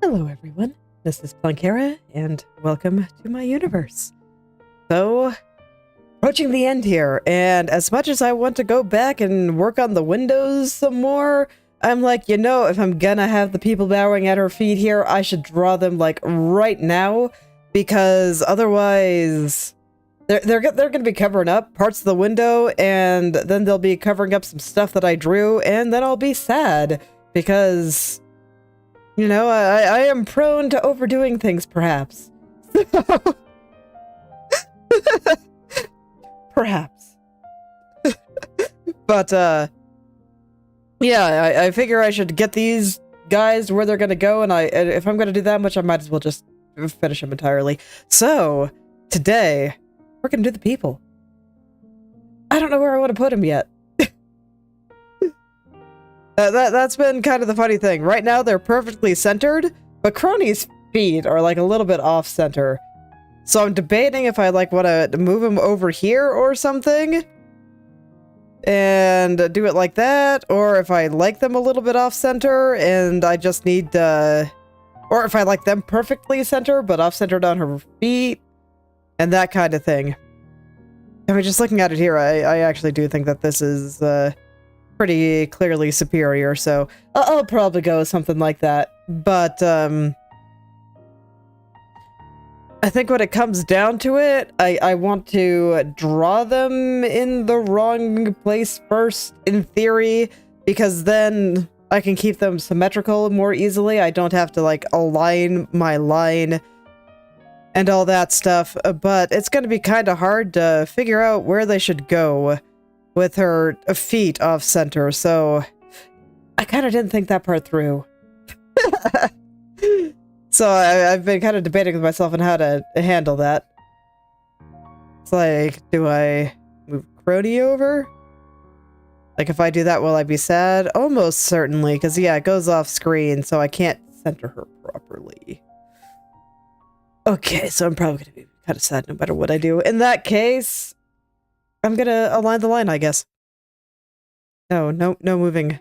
Hello everyone, this is Planckera, and welcome to my universe. So, approaching the end here, and as much as I want to go back and work on the windows some more, I'm like, you know, if I'm gonna have the people bowing at her feet here, I should draw them, like, right now, because otherwise, they're gonna be covering up parts of the window, and then they'll be covering up some stuff that I drew, and then I'll be sad, because... you know, I am prone to overdoing things, perhaps. Perhaps. But, yeah, I figure I should get these guys where they're gonna go, and if I'm gonna do that much, I might as well just finish them entirely. So, today, we're gonna do the people. I don't know where I want to put them yet. That's been kind of the funny thing. Right now, they're perfectly centered, but Kronii's feet are like a little bit off-center. So I'm debating if I like want to move him over here or something and do it like that, or if I like them a little bit off-center and I just need or if I like them perfectly center but off-centered on her feet and that kind of thing. I mean, just looking at it here, I actually do think that this is pretty clearly superior, so I'll probably go with something like that. But I think when it comes down to it, I want to draw them in the wrong place first, in theory, because then I can keep them symmetrical more easily. I don't have to, like, align my line and all that stuff, but it's going to be kind of hard to figure out where they should go with her feet off-center, so I kind of didn't think that part through. So I've been kind of debating with myself on how to handle that. It's like, do I move Kronii over? Like, if I do that, will I be sad? Almost certainly, because, yeah, it goes off-screen, so I can't center her properly. Okay, so I'm probably going to be kind of sad no matter what I do. In that case... I'm gonna align the line, I guess. No moving.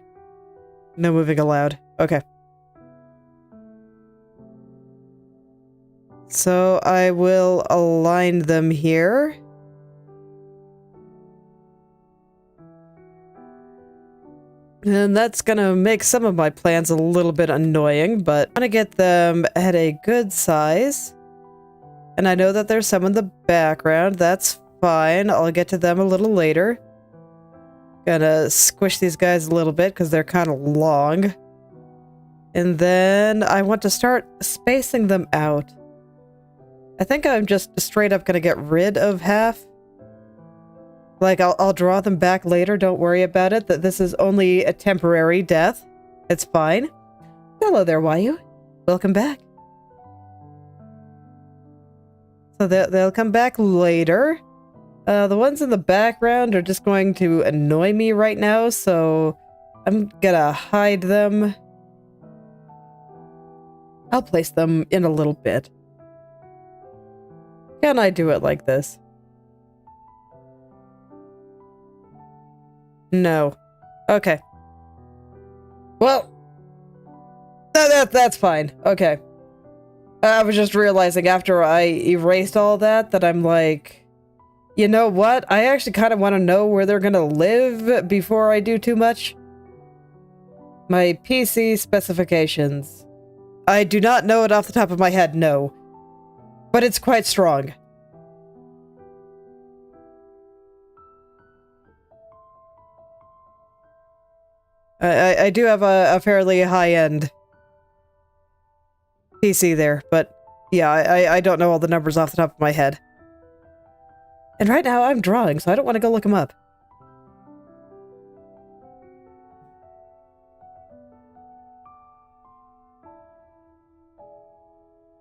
No moving allowed. Okay. So I will align them here. And that's gonna make some of my plans a little bit annoying, but I'm gonna get them at a good size. And I know that there's some in the background. That's fine. I'll get to them a little later. Gonna squish these guys a little bit because they're kind of long. And then I want to start spacing them out. I think I'm just straight up gonna get rid of half. Like, I'll draw them back later, don't worry about it. That this is only a temporary death. It's fine. Hello there, Wayu. Welcome back. So they'll come back later. The ones in the background are just going to annoy me right now, so I'm gonna hide them. I'll place them in a little bit. Can I do it like this? No. Okay. Well, that's fine. Okay. I was just realizing after I erased all that I'm like... you know what? I actually kind of want to know where they're gonna live before I do too much. My PC specifications. I do not know it off the top of my head, no. But it's quite strong. I do have a fairly high-end PC there, but yeah, I don't know all the numbers off the top of my head. And right now, I'm drawing, so I don't want to go look them up.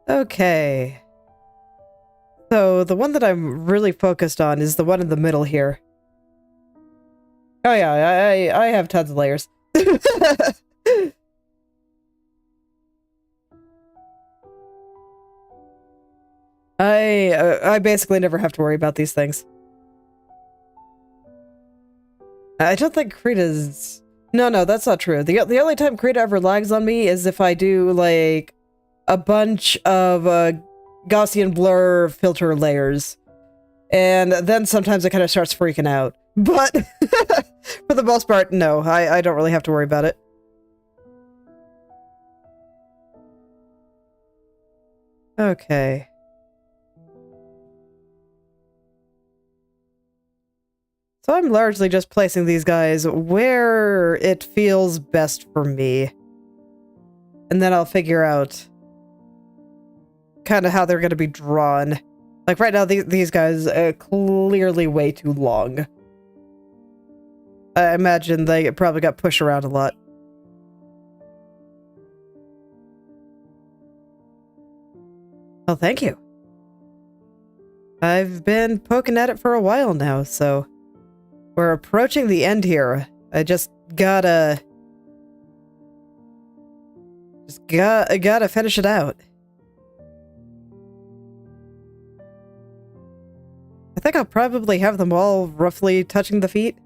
Okay. So, the one that I'm really focused on is the one in the middle here. Oh yeah, I have tons of layers. I basically never have to worry about these things. I don't think Krita's... No, that's not true. The only time Krita ever lags on me is if I do, like, a bunch of Gaussian blur filter layers. And then sometimes it kind of starts freaking out. But for the most part, no, I don't really have to worry about it. Okay. So I'm largely just placing these guys where it feels best for me. And then I'll figure out kind of how they're going to be drawn. Like right now, these guys are clearly way too long. I imagine they probably got pushed around a lot. Well, thank you. I've been poking at it for a while now, so we're approaching the end here. I just gotta finish it out. I think I'll probably have them all roughly touching the feet.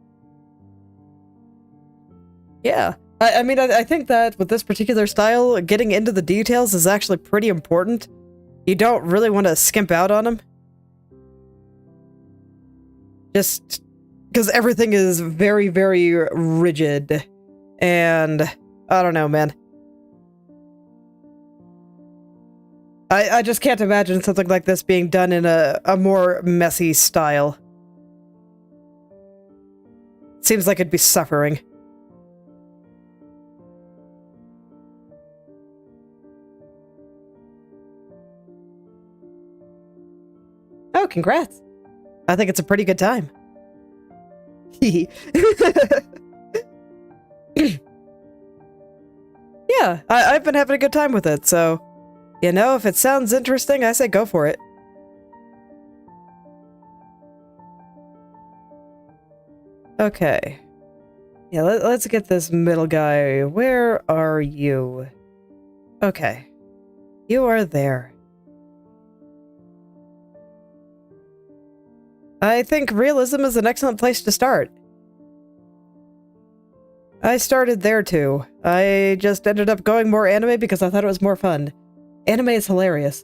Yeah. I mean, I think that with this particular style, getting into the details is actually pretty important. You don't really want to skimp out on them. Just because everything is very, very rigid. And I don't know, man. I just can't imagine something like this being done in a more messy style. Seems like it'd be suffering. Oh, congrats. I think it's a pretty good time. Yeah, I've been having a good time with it, so... You know, if it sounds interesting, I say go for it. Okay. Yeah, let's get this middle guy. Where are you? Okay. You are there. I think realism is an excellent place to start. I started there too. I just ended up going more anime because I thought it was more fun. Anime is hilarious.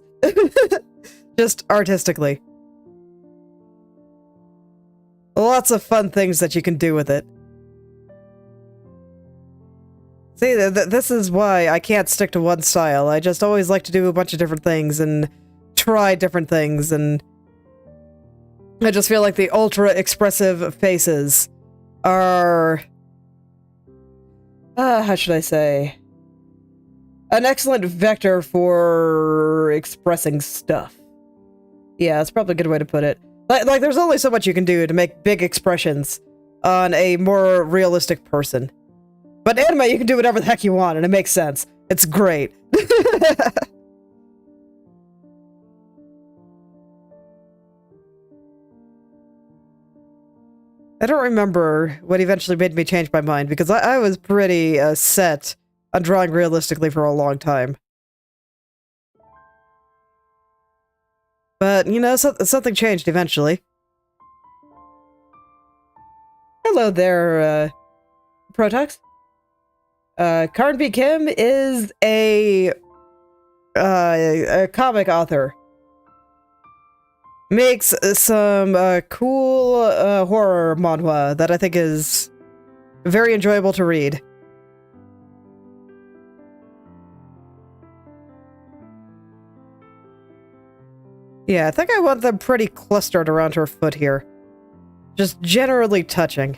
Just artistically. Lots of fun things that you can do with it. See, this is why I can't stick to one style. I just always like to do a bunch of different things and try different things, and I just feel like the ultra-expressive faces are... how should I say? An excellent vector for expressing stuff. Yeah, that's probably a good way to put it. Like, there's only so much you can do to make big expressions on a more realistic person. But anime, you can do whatever the heck you want, and it makes sense. It's great. I don't remember what eventually made me change my mind, because I was pretty set on drawing realistically for a long time. But, you know, something changed eventually. Hello there, Protox. Karnby Kim is a comic author. Makes some cool horror manhwa that I think is very enjoyable to read. Yeah, I think I want them pretty clustered around her foot here. Just generally touching.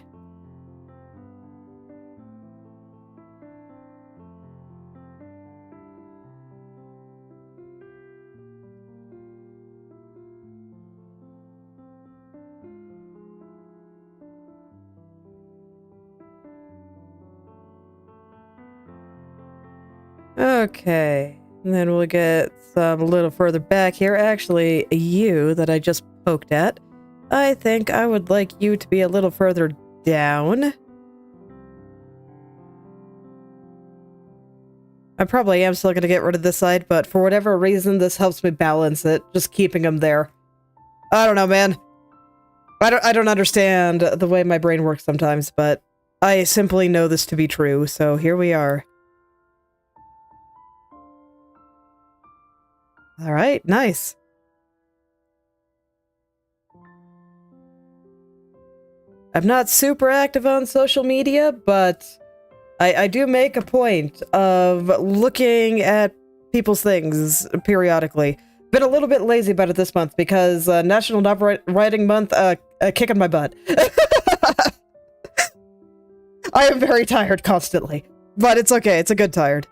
Okay, and then we'll get some a little further back here. Actually, you that I just poked at, I think I would like you to be a little further down. I probably am still going to get rid of this side, but for whatever reason, this helps me balance it, just keeping them there. I don't know, man. I don't understand the way my brain works sometimes, but I simply know this to be true, so here we are. All right, nice. I'm not super active on social media, but I do make a point of looking at people's things periodically. Been a little bit lazy about it this month because National Not Writing Month kicking my butt. I am very tired constantly, but it's okay. It's a good tired.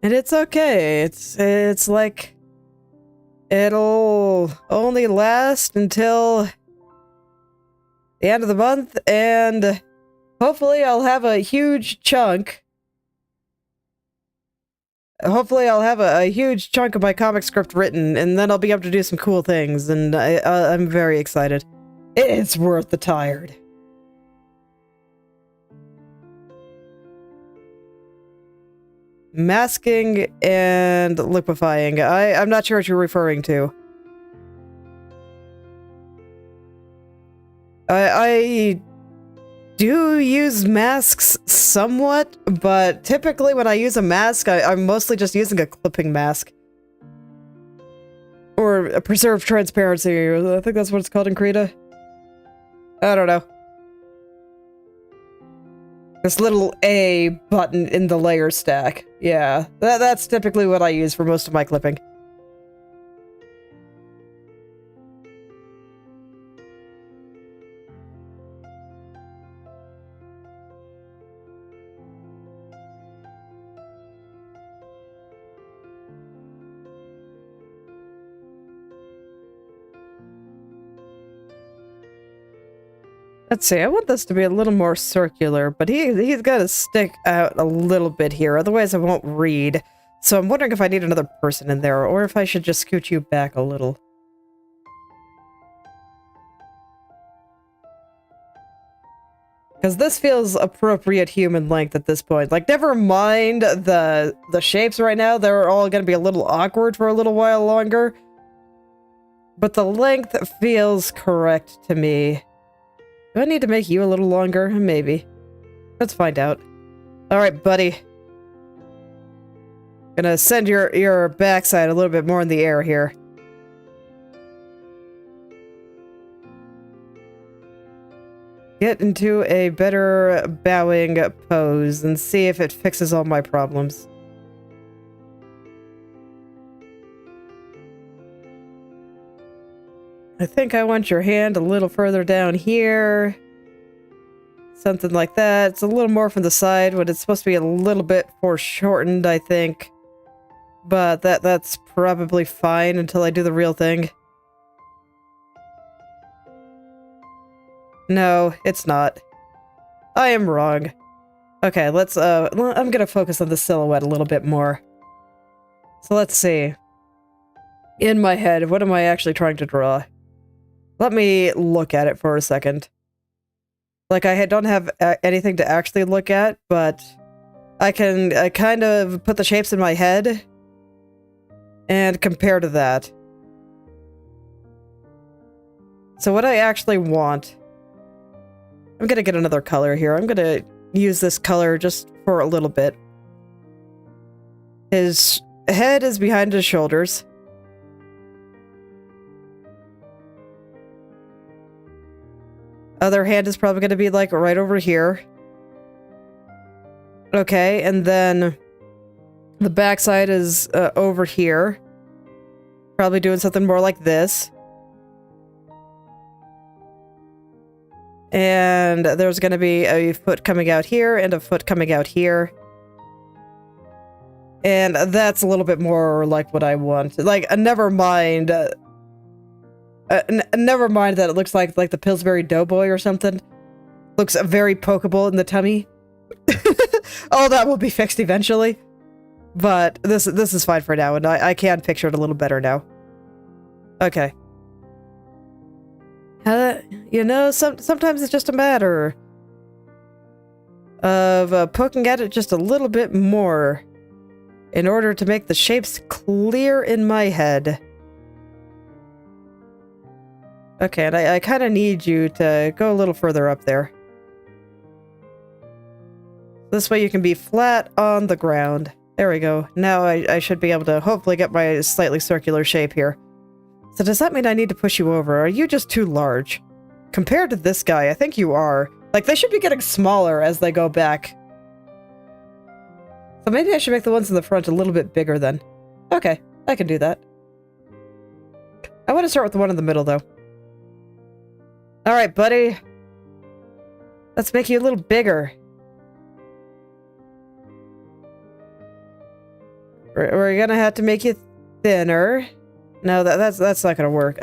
And it's okay. It's like it'll only last until the end of the month, and hopefully I'll have a huge chunk. Hopefully I'll have a huge chunk of my comic script written, and then I'll be able to do some cool things, and I'm very excited. It's worth the tired. Masking and liquefying. I'm not sure what you're referring to. I do use masks somewhat, but typically when I use a mask, I'm mostly just using a clipping mask. Or a preserved transparency. I think that's what it's called in Krita. I don't know. This little A button in the layer stack. Yeah, that's typically what I use for most of my clipping. Let's see, I want this to be a little more circular, but he's got to stick out a little bit here, otherwise I won't read. So I'm wondering if I need another person in there, or if I should just scoot you back a little. Because this feels appropriate human length at this point. Like, never mind the shapes right now, they're all going to be a little awkward for a little while longer. But the length feels correct to me. Do I need to make you a little longer? Maybe. Let's find out. Alright, buddy. Gonna send your backside a little bit more in the air here. Get into a better bowing pose and see if it fixes all my problems. I think I want your hand a little further down here. Something like that. It's a little more from the side when it's supposed to be a little bit foreshortened, I think. But that's probably fine until I do the real thing. No, it's not. I am wrong. Okay, let's, I'm gonna focus on the silhouette a little bit more. So let's see. In my head, what am I actually trying to draw? Let me look at it for a second. Like, I don't have anything to actually look at, but I can kind of put the shapes in my head and compare to that. So what I actually want... I'm gonna get another color here. I'm gonna use this color just for a little bit. His head is behind his shoulders. Other hand is probably going to be, like, right over here. Okay, and then the backside is over here. Probably doing something more like this. And there's going to be a foot coming out here and a foot coming out here. And that's a little bit more like what I want. Like, never mind... never mind that it looks like the Pillsbury Doughboy or something. Looks very pokeable in the tummy. All that will be fixed eventually. But this is fine for now, and I can picture it a little better now. Okay. You know, sometimes it's just a matter of poking at it just a little bit more in order to make the shapes clear in my head. Okay, and I kind of need you to go a little further up there. This way you can be flat on the ground. There we go. Now I should be able to hopefully get my slightly circular shape here. So does that mean I need to push you over? Are you just too large? Compared to this guy, I think you are. Like, they should be getting smaller as they go back. So maybe I should make the ones in the front a little bit bigger then. Okay, I can do that. I want to start with the one in the middle, though. Alright, buddy. Let's make you a little bigger. We're gonna have to make you thinner. No, that's not gonna work.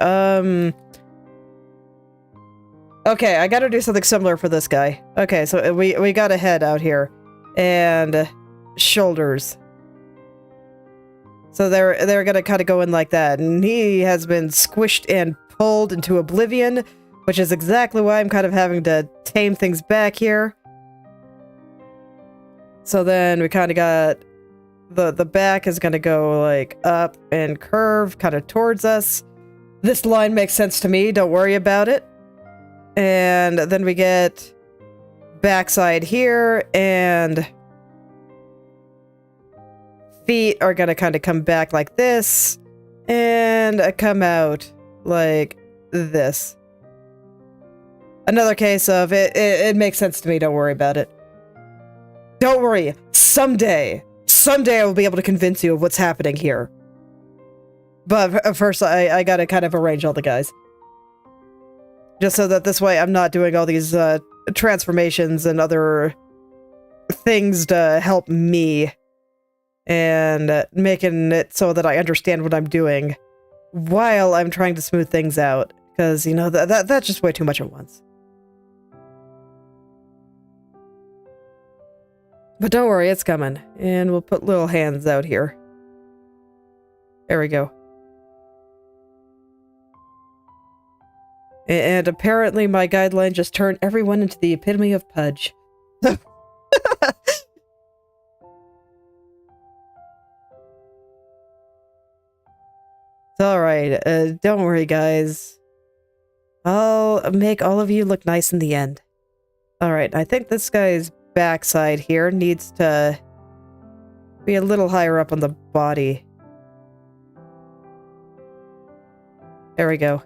Okay, I gotta do something similar for this guy. Okay, so we got a head out here. And shoulders. So they're gonna kind of go in like that. And he has been squished and pulled into oblivion, which is exactly why I'm kind of having to tame things back here. So then we kind of got the back is gonna go like up and curve kind of towards us. This line makes sense to me, don't worry about it. And then we get backside here, and feet are gonna kind of come back like this and come out like this. Another case of it makes sense to me, don't worry about it. Don't worry, someday I will be able to convince you of what's happening here. But first I gotta kind of arrange all the guys. Just so that this way I'm not doing all these transformations and other things to help me. And making it so that I understand what I'm doing while I'm trying to smooth things out. Because, you know, that's just way too much at once. But don't worry, it's coming. And we'll put little hands out here. There we go. And apparently my guideline just turned everyone into the epitome of pudge. Alright, don't worry guys. I'll make all of you look nice in the end. Alright, I think this guy's backside here needs to be a little higher up on the body. There we go.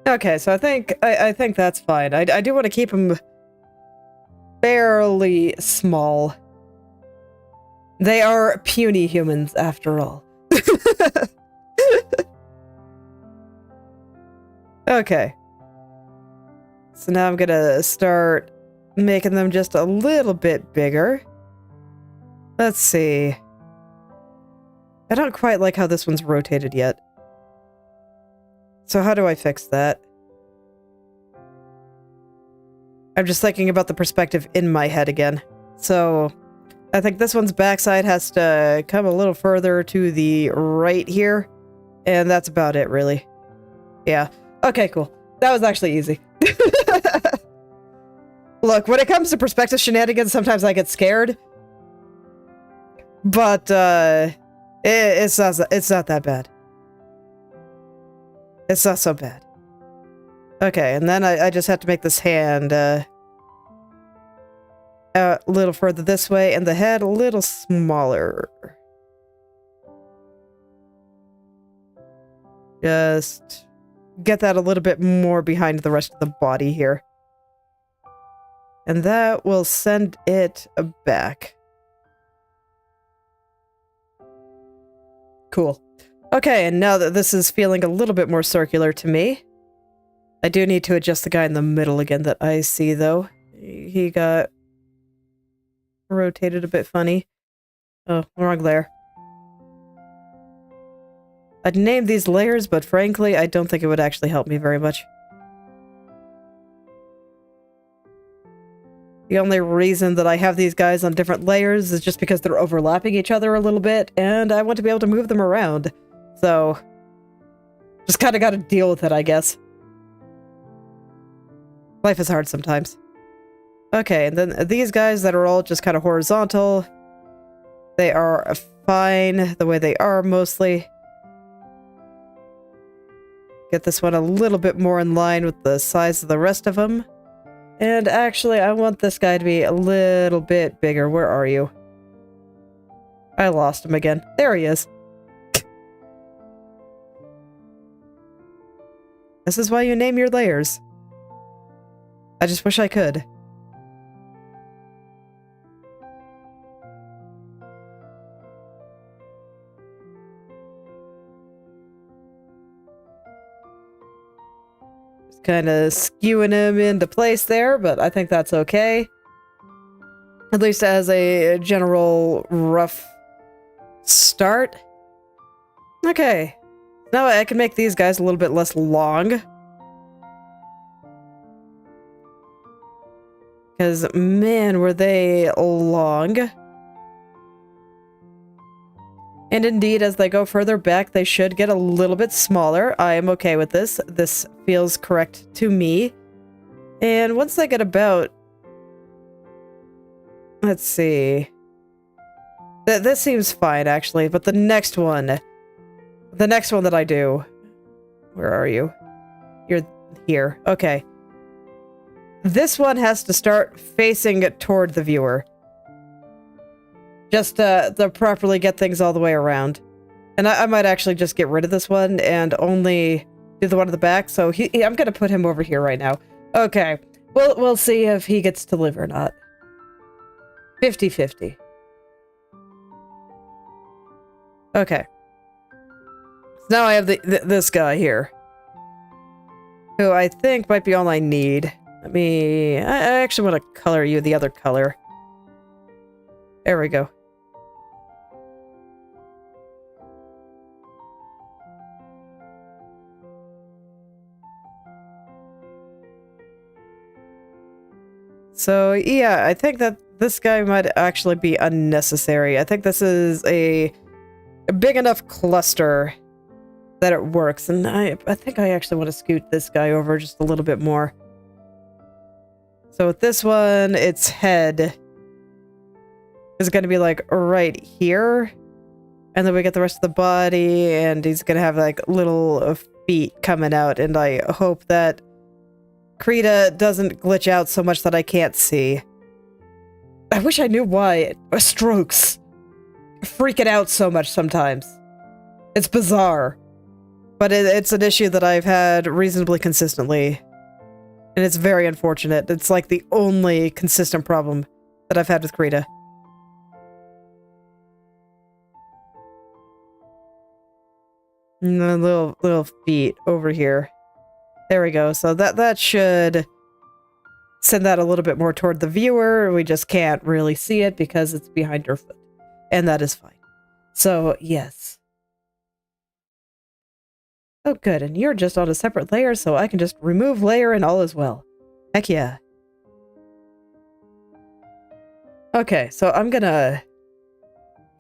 Okay, so I think that's fine. I do want to keep him fairly small. They are puny humans, after all. Okay. So now I'm gonna start making them just a little bit bigger. Let's see. I don't quite like how this one's rotated yet. So how do I fix that? I'm just thinking about the perspective in my head again. So I think this one's backside has to come a little further to the right here. And that's about it, really. Yeah. Okay, cool. That was actually easy. Look, when it comes to perspective shenanigans, sometimes I get scared. But it's not that bad. It's not so bad. Okay, and then I just have to make this hand a little further this way, and the head a little smaller. Just get that a little bit more behind the rest of the body here. And that will send it back. Cool. Okay, and now that this is feeling a little bit more circular to me, I do need to adjust the guy in the middle again that I see, though. He got rotated a bit funny. Oh, wrong layer. I'd name these layers, but frankly, I don't think it would actually help me very much. The only reason that I have these guys on different layers is just because they're overlapping each other a little bit, and I want to be able to move them around. So, just kind of got to deal with it, I guess. Life is hard sometimes. Okay, and then these guys that are all just kind of horizontal, they are fine the way they are mostly. Get this one a little bit more in line with the size of the rest of them. And actually, I want this guy to be a little bit bigger. Where are you? I lost him again. There he is. This is why you name your layers. I just wish I could. Just kind of skewing him into place there, but I think that's okay. At least as a general rough start. Okay. Now I can make these guys a little bit less long. Because, man, were they long. And indeed, as they go further back, they should get a little bit smaller. I am okay with this. This feels correct to me. And once they get about... Let's see. This seems fine, actually. But the next one... The next one that I do... Where are you? You're here. Okay. This one has to start facing toward the viewer. Just to properly get things all the way around. And I might actually just get rid of this one and only do the one at the back. So I'm going to put him over here right now. Okay. We'll see if he gets to live or not. 50-50. Okay. So now I have this guy here. Who I think might be all I need. I actually want to color you the other color. There we go. So, yeah, I think that this guy might actually be unnecessary. I think this is a big enough cluster that it works. And I think I actually want to scoot this guy over just a little bit more. So with this one, its head is going to be like right here. And then we get the rest of the body, and he's going to have like little feet coming out. And I hope that Krita doesn't glitch out so much that I can't see. I wish I knew why strokes freak it out so much sometimes. It's bizarre. But it's an issue that I've had reasonably consistently. And it's very unfortunate. It's like the only consistent problem that I've had with Krita. And the little feet over here. There we go. So that should send that a little bit more toward the viewer. We just can't really see it because it's behind her foot. And that is fine. So, yes. Oh, good. And you're just on a separate layer, so I can just remove layer and all is well. Heck yeah. Okay, so I'm gonna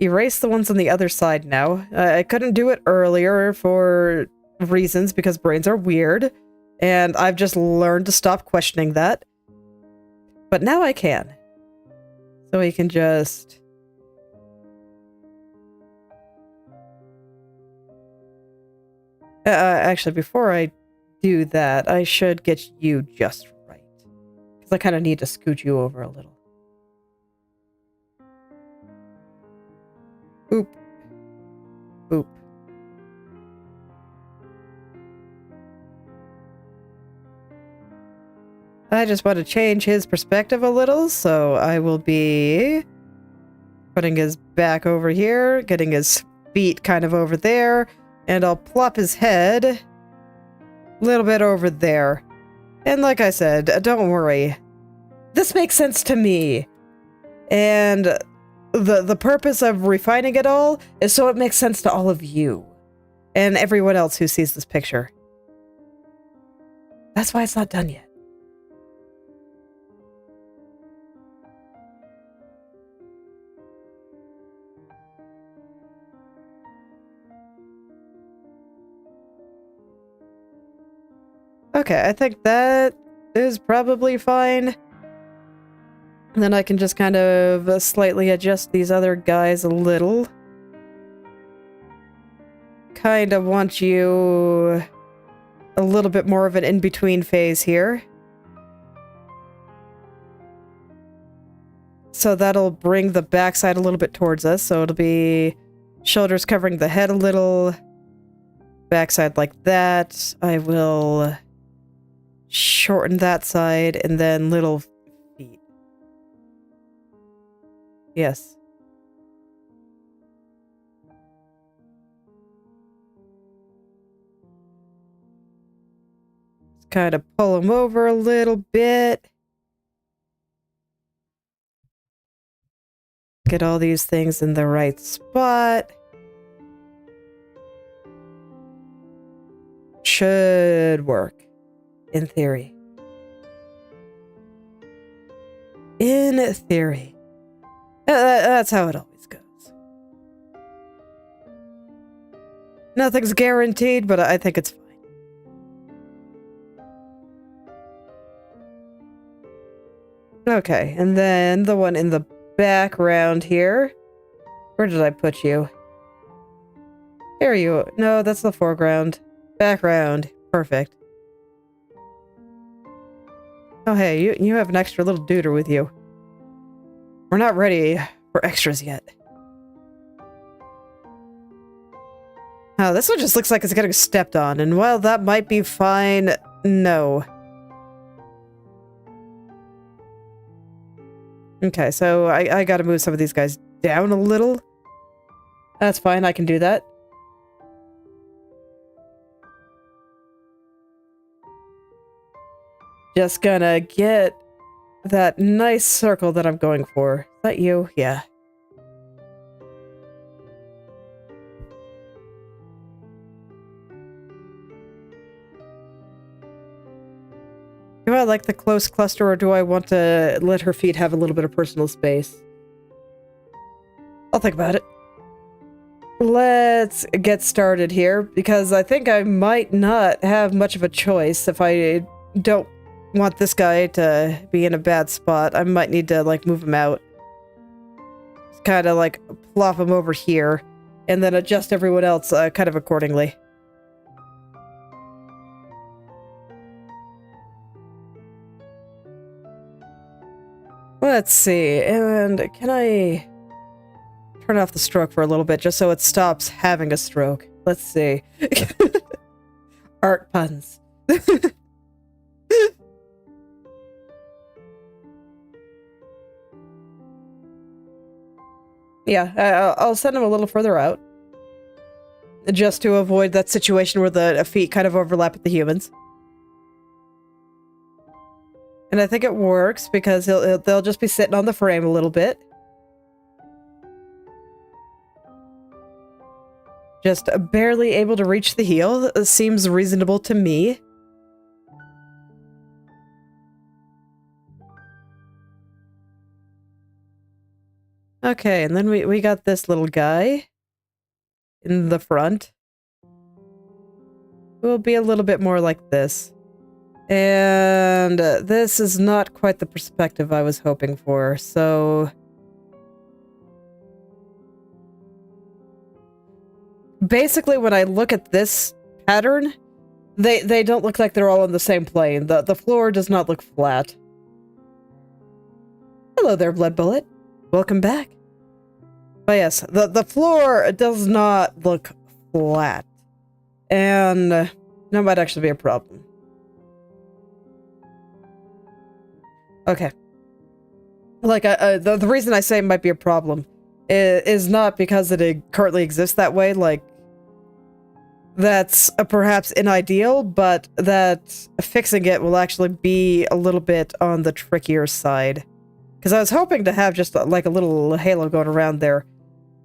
erase the ones on the other side now. I couldn't do it earlier for reasons because brains are weird, and I've just learned to stop questioning that. But now I can. So we can just... actually, before I do that, I should get you just right. Because I kind of need to scoot you over a little. Boop. Boop. I just want to change his perspective a little, so I will be putting his back over here, getting his feet kind of over there, and I'll plop his head a little bit over there. And like I said, don't worry. This makes sense to me. And the purpose of refining it all is so it makes sense to all of you. And everyone else who sees this picture. That's why it's not done yet. Okay, I think that is probably fine. And then I can just kind of slightly adjust these other guys a little. Kind of want you a little bit more of an in-between phase here. So that'll bring the backside a little bit towards us. So it'll be shoulders covering the head a little. Backside like that. I will shorten that side and then little feet. Yes. Just kind of pull them over a little bit. Get all these things in the right spot. Should work. In theory. In theory. That's how it always goes. Nothing's guaranteed, but I think it's fine. Okay, and then the one in the background here. Where did I put you? Here you... No, that's the foreground. Background. Perfect. Oh, hey, you have an extra little duder with you. We're not ready for extras yet. Oh, this one just looks like it's getting stepped on, and while that might be fine, no. Okay, so I gotta move some of these guys down a little. That's fine, I can do that. Just gonna get that nice circle that I'm going for. Is that you? Yeah. Do I like the close cluster, or do I want to let her feet have a little bit of personal space? I'll think about it. Let's get started here, because I think I might not have much of a choice if I don't want this guy to be in a bad spot. I might need to, like, move him out. Just kind of, like, plop him over here, and then adjust everyone else kind of accordingly. Let's see, and can I turn off the stroke for a little bit just so it stops having a stroke? Let's see. Art puns. Yeah, I'll send him a little further out. Just to avoid that situation where the feet kind of overlap with the humans. And I think it works because they'll just be sitting on the frame a little bit. Just barely able to reach the heel. Seems reasonable to me. Okay, and then we got this little guy in the front. Will be a little bit more like this. And this is not quite the perspective I was hoping for, so... Basically, when I look at this pattern, they don't look like they're all on the same plane. The floor does not look flat. Hello there, Blood Bullet. Welcome back. But yes, the floor does not look flat. And that might actually be a problem. Okay. Like, the reason I say it might be a problem is not because it currently exists that way, like, that's perhaps unideal, but that fixing it will actually be a little bit on the trickier side. Because I was hoping to have just, like, a little halo going around there.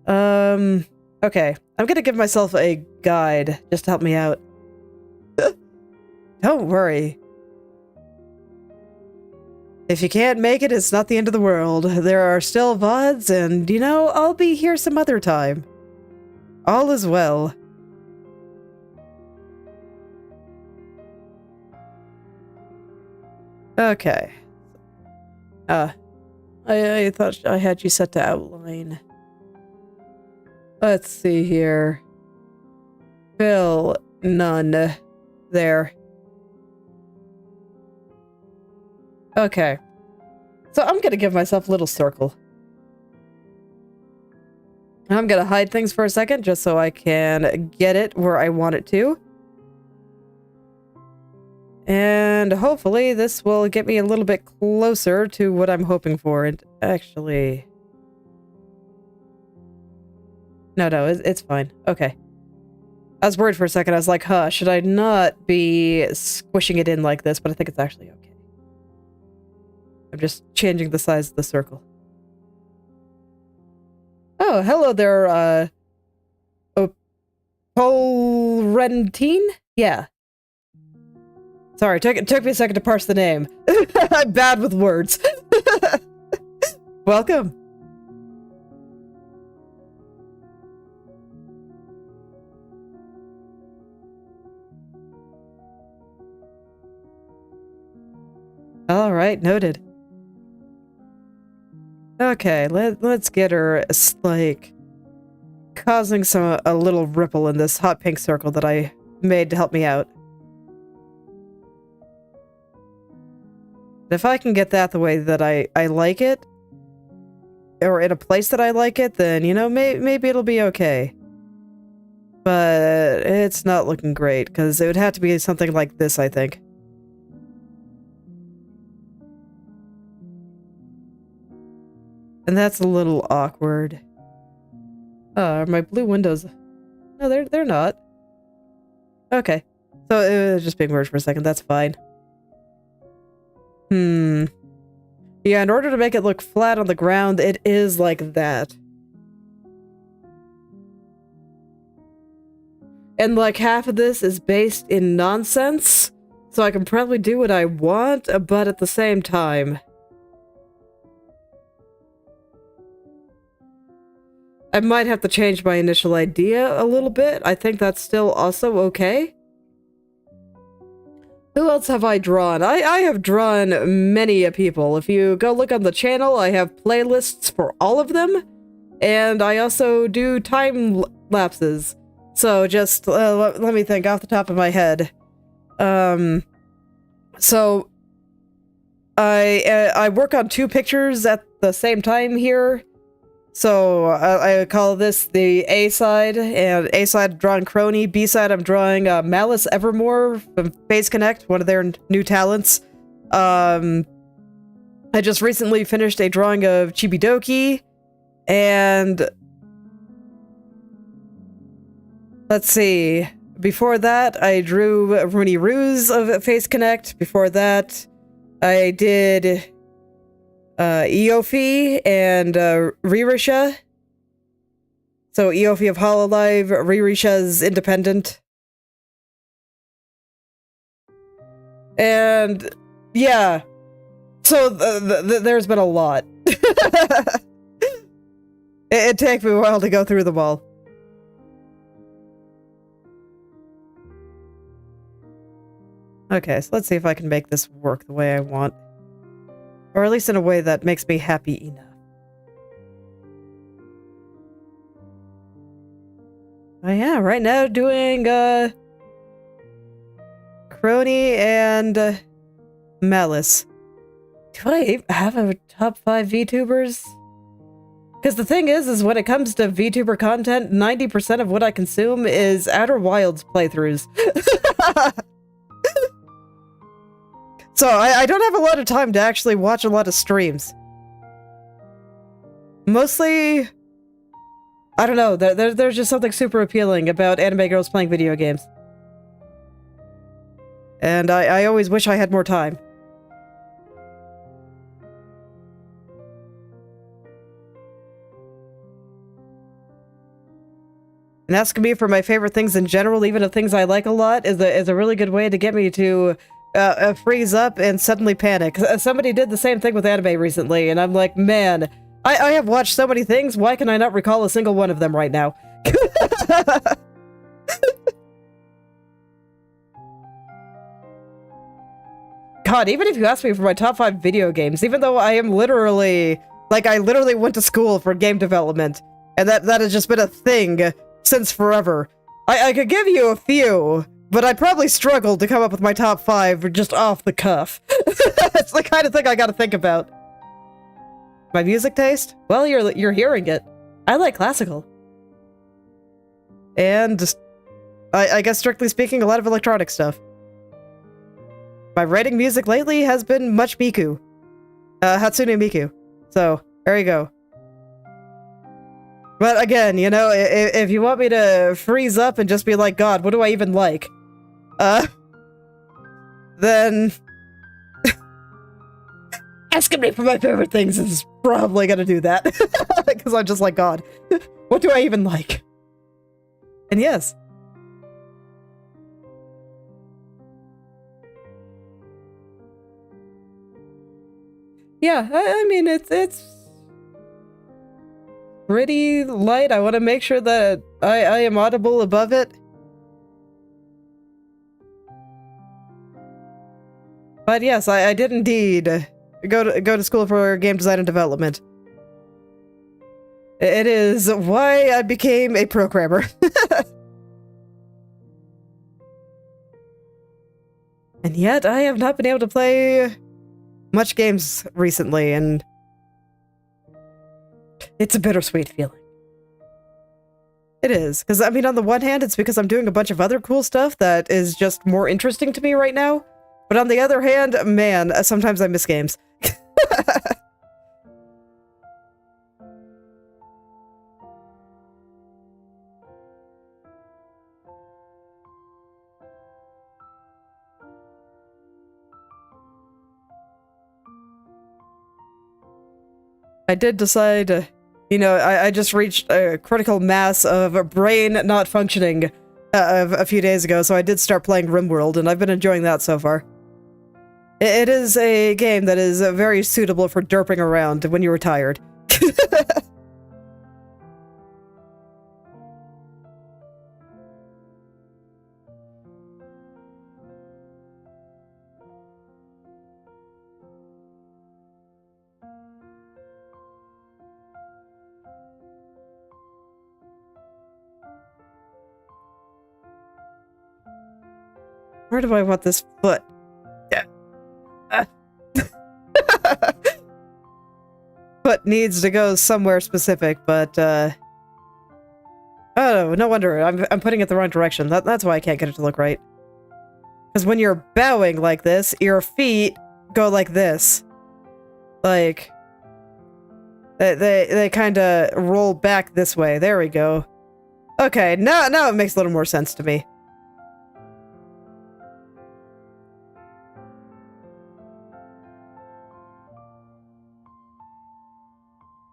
Okay. I'm gonna give myself a guide, just to help me out. Don't worry. If you can't make it, it's not the end of the world. There are still VODs, and, you know, I'll be here some other time. All is well. Okay. I thought I had you set to outline. Let's see here. Fill none. There. Okay. So I'm gonna give myself a little circle. I'm gonna hide things for a second just so I can get it where I want it to. And hopefully this will get me a little bit closer to what I'm hoping for. And actually... No, it's fine. Okay. I was worried for a second. I was like, huh, should I not be squishing it in like this? But I think it's actually okay. I'm just changing the size of the circle. Oh, hello there, Polrentine? Yeah. Sorry, it took me a second to parse the name. I'm bad with words. Welcome. All right, noted. Okay, let's get her, like, causing a little ripple in this hot pink circle that I made to help me out. If I can get that the way that I like it, or in a place that I like it, then, you know, maybe it'll be okay. But it's not looking great, because it would have to be something like this, I think. And that's a little awkward. Are my blue windows... No, they're not. Okay. So it was just being merged for a second, that's fine. Yeah, in order to make it look flat on the ground, it is like that. And like half of this is based in nonsense, so I can probably do what I want, but at the same time... I might have to change my initial idea a little bit. I think that's still also okay. Who else have I drawn? I have drawn many people. If you go look on the channel, I have playlists for all of them. And I also do time lapses. So just let me think off the top of my head. So I work on 2 pictures at the same time here. So I call this the A side, and A side I'm drawing Kronii, B side I'm drawing Malice Evermore from Phase Connect, one of their new talents. I just recently finished a drawing of Chibidoki, and let's see, before that I drew Rooney Ruse of Phase Connect. Before that I did Eofi and Ririsha. So Eofi of Hololive, Ririsha's independent. And yeah, so there's been a lot. It takes me a while to go through them all. Okay, so let's see if I can make this work the way I want. Or at least in a way that makes me happy enough. Oh yeah, right now doing Kronii and Malice. Do I have a top 5 VTubers? Because the thing is when it comes to VTuber content, 90% of what I consume is Outer Wilds playthroughs. So I don't have a lot of time to actually watch a lot of streams. Mostly, I don't know, there's just something super appealing about anime girls playing video games. And I always wish I had more time. And asking me for my favorite things in general, even of things I like a lot, is a really good way to get me to freeze up and suddenly panic. Somebody did the same thing with anime recently, and I'm like, man, I have watched so many things, why can I not recall a single one of them right now? God, even if you ask me for my top 5 video games, even though I am literally, like, I literally went to school for game development, and that has just been a thing since forever. I could give you a few, but I probably struggled to come up with my top 5 just off the cuff. It's the kind of thing I gotta think about. My music taste? Well, you're hearing it. I like classical. And I guess strictly speaking, a lot of electronic stuff. My writing music lately has been much Miku. Hatsune Miku. So, there you go. But again, you know, if you want me to freeze up and just be like, God, what do I even like? Then... asking me for my favorite things is probably gonna do that. Because I'm just like, God, what do I even like? And yes. Yeah, I mean, it's pretty light. I want to make sure that I am audible above it. But yes, I did indeed go to school for game design and development. It is why I became a programmer. And yet, I have not been able to play much games recently, and it's a bittersweet feeling. It is, because I mean, on the one hand, it's because I'm doing a bunch of other cool stuff that is just more interesting to me right now, but on the other hand, man, sometimes I miss games. I did decide, you know, I just reached a critical mass of a brain not functioning a few days ago, so I did start playing RimWorld, and I've been enjoying that so far. It is a game that is very suitable for derping around when you're tired. Where do I want this foot? Yeah. Foot needs to go somewhere specific, but, oh, no wonder. I'm putting it the wrong direction. That's why I can't get it to look right. Because when you're bowing like this, your feet go like this. Like, they kind of roll back this way. There we go. Okay, now it makes a little more sense to me.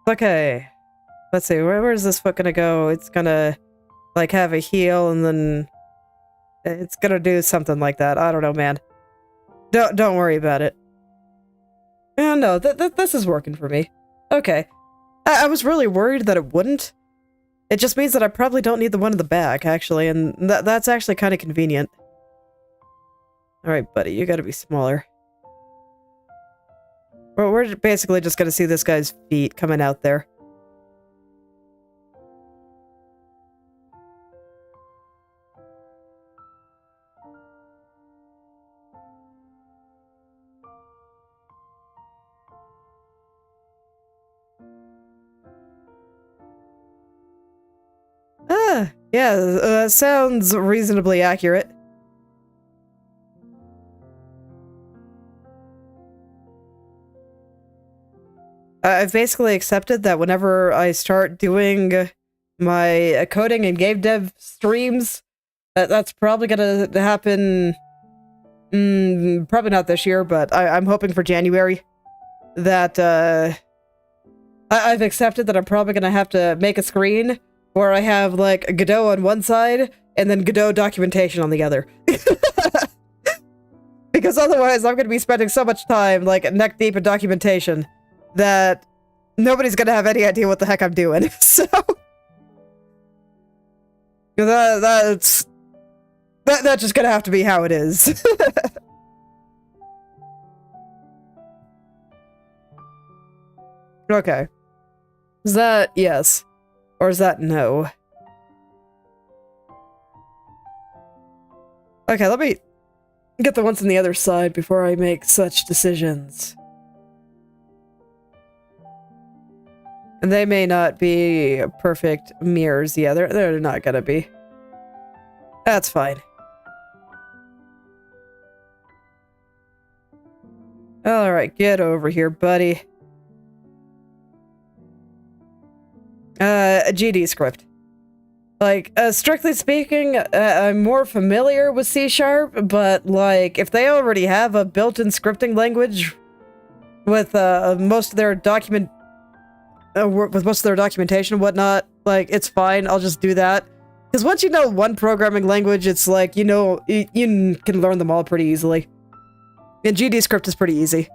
Okay, let's see, where's this foot gonna go? It's gonna, like, have a heel, and then it's gonna do something like that. I don't know, man. Don't worry about it. Oh, no, this is working for me. Okay. I was really worried that it wouldn't. It just means that I probably don't need the one in the back, actually, and that's actually kind of convenient. Alright, buddy, you gotta be smaller. We're basically just gonna see this guy's feet coming out there. Yeah, sounds reasonably accurate. I've basically accepted that whenever I start doing my coding and game dev streams, that's probably gonna happen, probably not this year, but I'm hoping for January, that I've accepted that I'm probably gonna have to make a screen where I have, like, Godot on one side, and then Godot documentation on the other. Because otherwise I'm gonna be spending so much time, like, neck deep in documentation that nobody's gonna have any idea what the heck I'm doing. So that's just gonna have to be how it is. Okay. Is that yes? Or is that no? Okay, let me get the ones on the other side before I make such decisions. And they may not be perfect mirrors. Yeah, they're not gonna be. That's fine. Alright, get over here, buddy. A GD script. Like, strictly speaking, I'm more familiar with C#, but, like, if they already have a built-in scripting language with, most of their documentation and whatnot, like, it's fine, I'll just do that. Because once you know one programming language, it's like, you know, you can learn them all pretty easily. And GD script is pretty easy.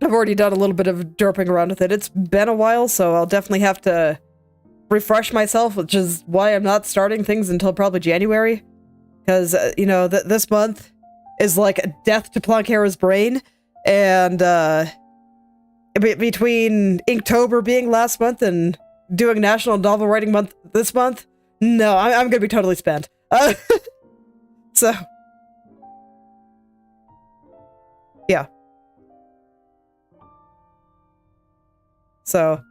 I've already done a little bit of derping around with it. It's been a while, so I'll definitely have to refresh myself, which is why I'm not starting things until probably January. Because, you know, this month is like a death to Planckera's brain, and between Inktober being last month and doing National Novel Writing Month this month, no, I'm gonna be totally spent. So, yeah. So,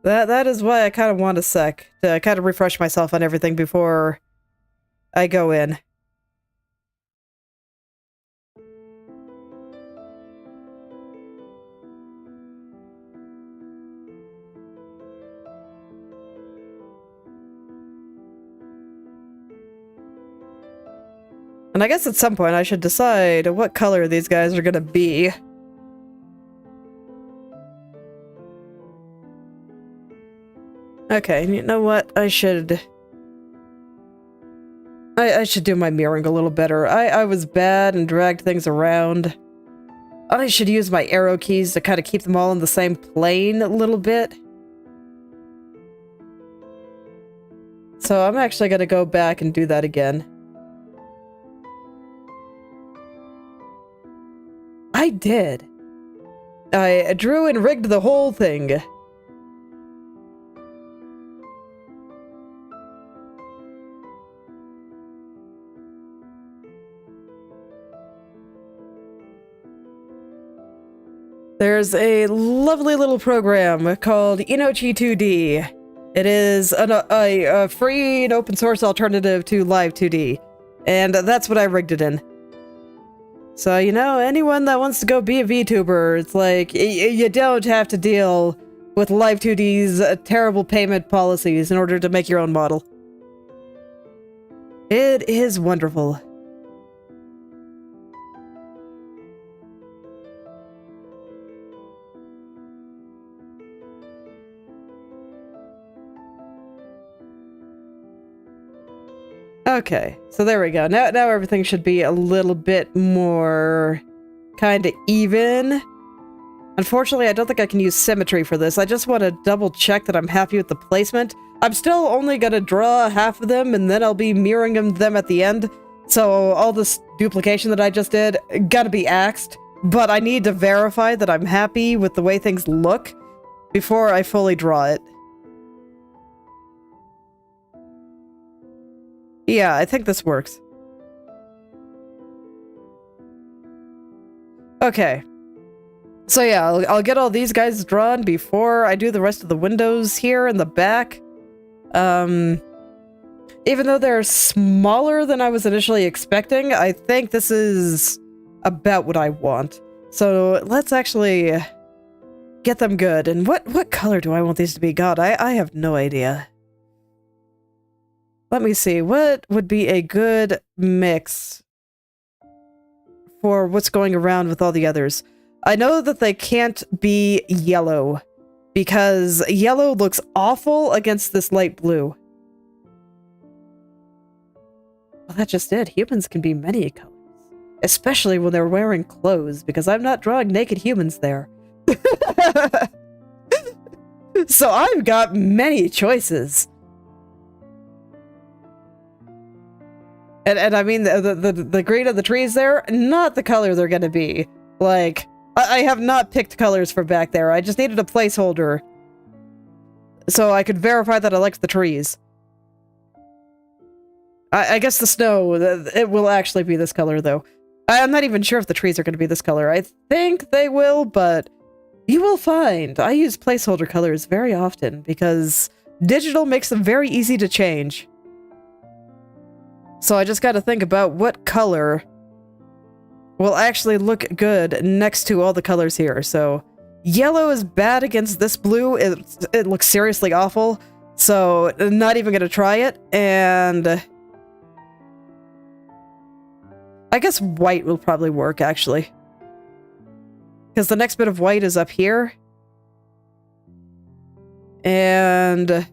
that is why I kind of want a sec, to kind of refresh myself on everything before I go in. And I guess at some point I should decide what color these guys are gonna be. Okay, you know what? I should do my mirroring a little better. I was bad and dragged things around. I should use my arrow keys to kind of keep them all in the same plane a little bit. So I'm actually gonna go back and do that again. I did. I drew and rigged the whole thing. There's a lovely little program called Inochi 2D. It is a free and open source alternative to Live 2D, and that's what I rigged it in. So, you know, anyone that wants to go be a VTuber, it's like, you don't have to deal with Live 2D's terrible payment policies in order to make your own model. It is wonderful. Okay, so there we go. Now everything should be a little bit more kind of even. Unfortunately, I don't think I can use symmetry for this. I just want to double check that I'm happy with the placement. I'm still only going to draw half of them, and then I'll be mirroring them at the end. So all this duplication that I just did, gotta be axed. But I need to verify that I'm happy with the way things look before I fully draw it. Yeah, I think this works. Okay. So yeah, I'll get all these guys drawn before I do the rest of the windows here in the back. Even though they're smaller than I was initially expecting, I think this is about what I want. So let's actually get them good. And what color do I want these to be? God, I have no idea. Let me see, what would be a good mix for what's going around with all the others? I know that they can't be yellow, because yellow looks awful against this light blue. Well, that just it. Humans can be many colors. Especially when they're wearing clothes, because I'm not drawing naked humans there. So I've got many choices. And I mean, the green of the trees there, not the color they're gonna be. Like, I have not picked colors for back there. I just needed a placeholder so I could verify that I liked the trees. I guess the snow, it will actually be this color, though. I'm not even sure if the trees are going to be this color. I think they will, but you will find I use placeholder colors very often because digital makes them very easy to change. So I just got to think about what color will actually look good next to all the colors here. So yellow is bad against this blue. It looks seriously awful. So not even going to try it. And I guess white will probably work, actually. Because the next bit of white is up here. And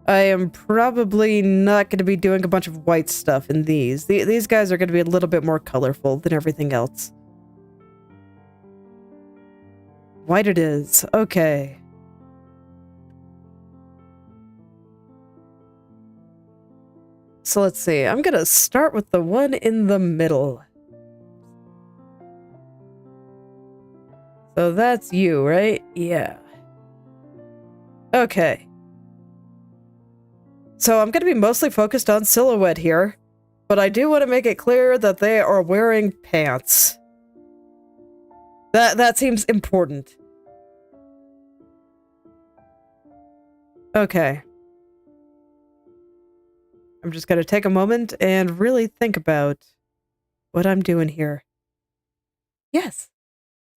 I am probably not going to be doing a bunch of white stuff in these. These guys are going to be a little bit more colorful than everything else. White it is. Okay. So let's see. I'm going to start with the one in the middle. So that's you, right? Yeah. Okay. So I'm going to be mostly focused on silhouette here, but I do want to make it clear that they are wearing pants. That seems important. Okay. I'm just going to take a moment and really think about what I'm doing here. Yes.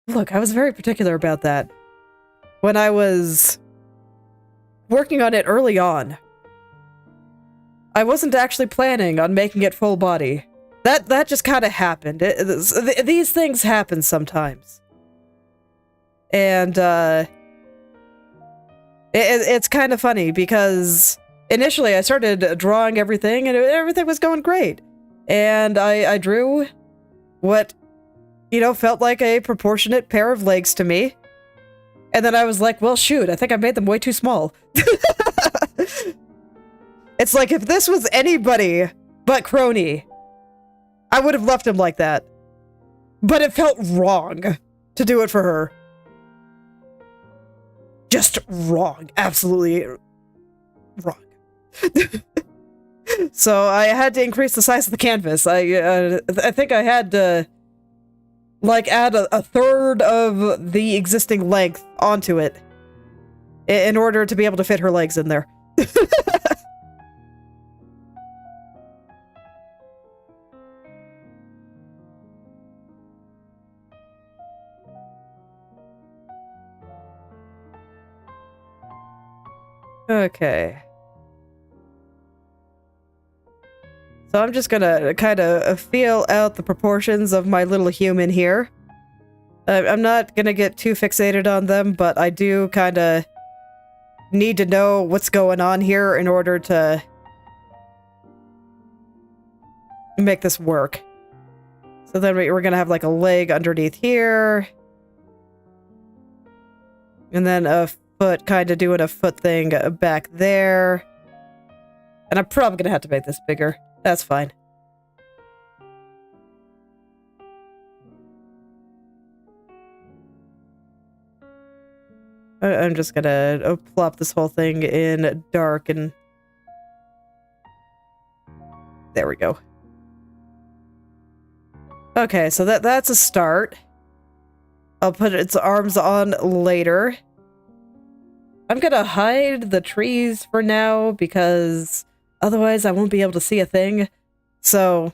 Look, I was very particular about that. When I was working on it early on, I wasn't actually planning on making it full body. That just kind of happened. These things happen sometimes. And it's kind of funny because initially I started drawing everything and everything was going great. And I drew what, you know, felt like a proportionate pair of legs to me. And then I was like, well, shoot, I think I made them way too small. It's like, if this was anybody but Kronii, I would have left him like that. But it felt wrong to do it for her. Just wrong. Absolutely wrong. So I had to increase the size of the canvas. I think I had to, like, add a third of the existing length onto it in order to be able to fit her legs in there. Okay. So I'm just gonna kind of feel out the proportions of my little human here. I'm not gonna get too fixated on them, but I do kind of need to know what's going on here in order to make this work. So then we're gonna have like a leg underneath here. And then a foot, kind of doing a foot thing back there. And I'm probably gonna have to make this bigger. That's fine. I'm just gonna plop this whole thing in dark and... There we go. Okay, so that's a start. I'll put its arms on later. I'm gonna hide the trees for now because otherwise I won't be able to see a thing. So,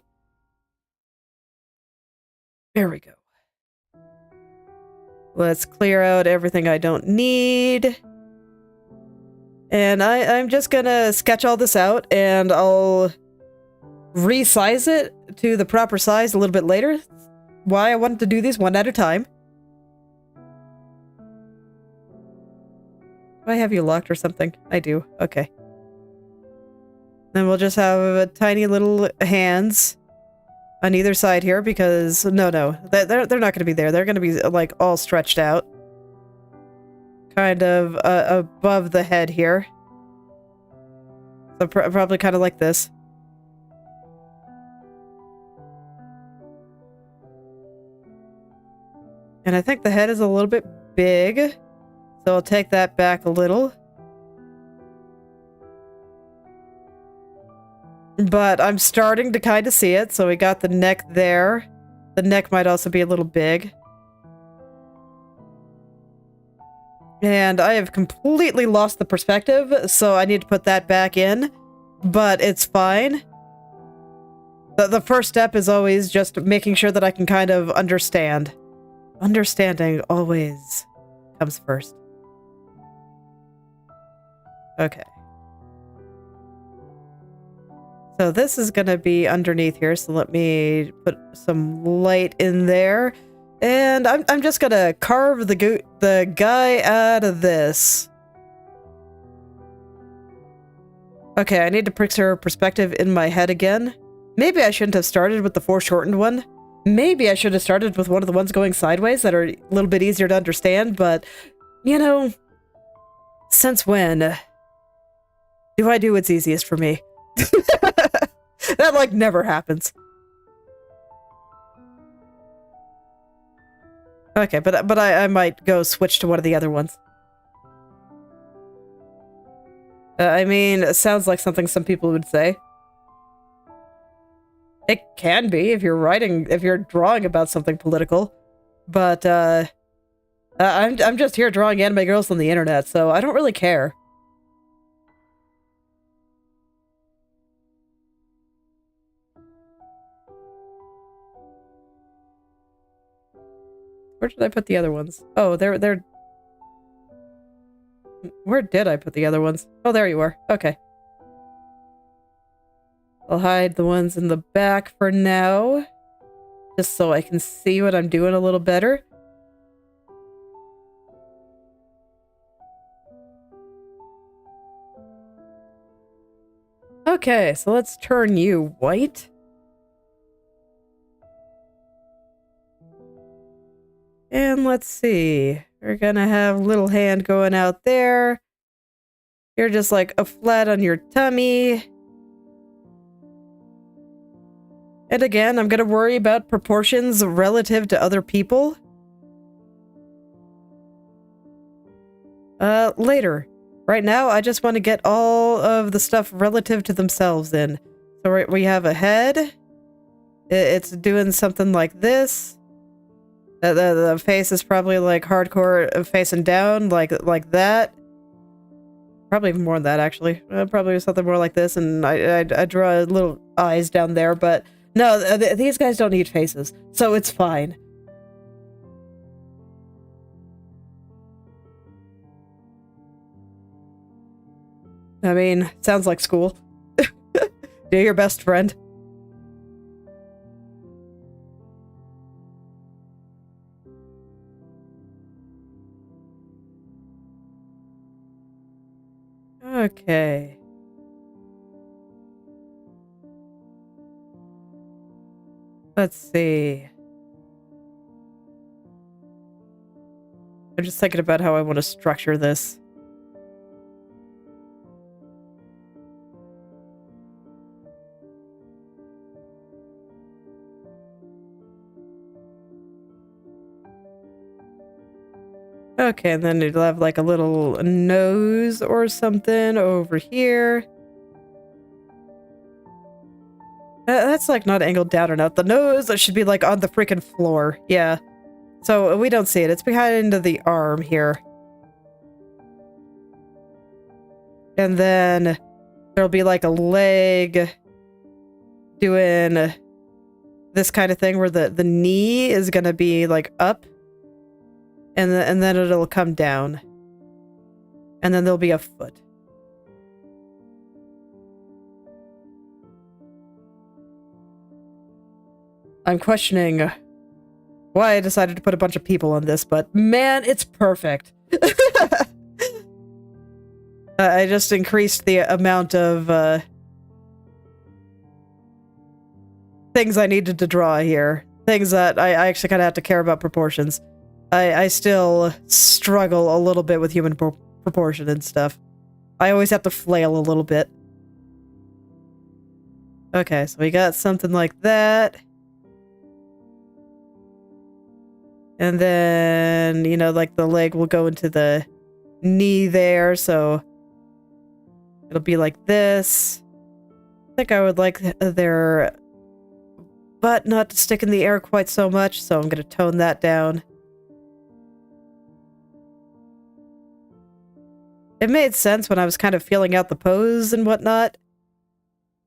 there we go. Let's clear out everything I don't need. And I'm just gonna sketch all this out and I'll resize it to the proper size a little bit later. Why I wanted to do these one at a time. Do I have you locked or something? I do. Okay. Then we'll just have tiny little hands on either side here because... No, they're not going to be there. They're going to be, like, all stretched out. kind of above the head here. So probably kind of like this. And I think the head is a little bit big, so I'll take that back a little. But I'm starting to kind of see it, so we got the neck there. The neck might also be a little big. And I have completely lost the perspective, so I need to put that back in. But it's fine. The first step is always just making sure that I can kind of understand. Understanding always comes first. Okay. So this is going to be underneath here, so let me put some light in there. And I'm just going to carve the guy out of this. Okay, I need to picture perspective in my head again. Maybe I shouldn't have started with the foreshortened one. Maybe I should have started with one of the ones going sideways that are a little bit easier to understand, but, you know, since when do I do what's easiest for me? That, like, never happens. Okay, but I might go switch to one of the other ones. I mean, it sounds like something some people would say. It can be if you're drawing about something political, but I'm just here drawing anime girls on the internet, so I don't really care. Where did I put the other ones? Oh, they're. Where did I put the other ones? Oh, there you are. Okay. I'll hide the ones in the back for now, just so I can see what I'm doing a little better. Okay, so let's turn you white. And let's see. We're gonna have little hand going out there. You're just like a flat on your tummy. And again, I'm gonna worry about proportions relative to other people. Later. Right now, I just want to get all of the stuff relative to themselves in. So we have a head. It's doing something like this. The face is probably like hardcore facing down, like that. Probably more than that, actually. Probably something more like this, and I draw little eyes down there, but no, these guys don't need faces, so it's fine. I mean, sounds like school. Do your best, friend. Okay. Let's see. I'm just thinking about how I want to structure this. Okay, and then it'll have like a little nose or something over here. That's like not angled down enough. The nose should be like on the freaking floor. Yeah. So we don't see it. It's behind the arm here. And then there'll be like a leg doing this kind of thing where the knee is going to be like up. And then it'll come down. And then there'll be a foot. I'm questioning why I decided to put a bunch of people on this, but man, it's perfect. I just increased the amount of things I needed to draw here. Things that I actually kind of have to care about proportions. I still struggle a little bit with human proportion and stuff. I always have to flail a little bit. Okay, so we got something like that. And then, you know, like the leg will go into the knee there, so it'll be like this. I think I would like their butt not to stick in the air quite so much, so I'm going to tone that down. It made sense when I was kind of feeling out the pose and whatnot,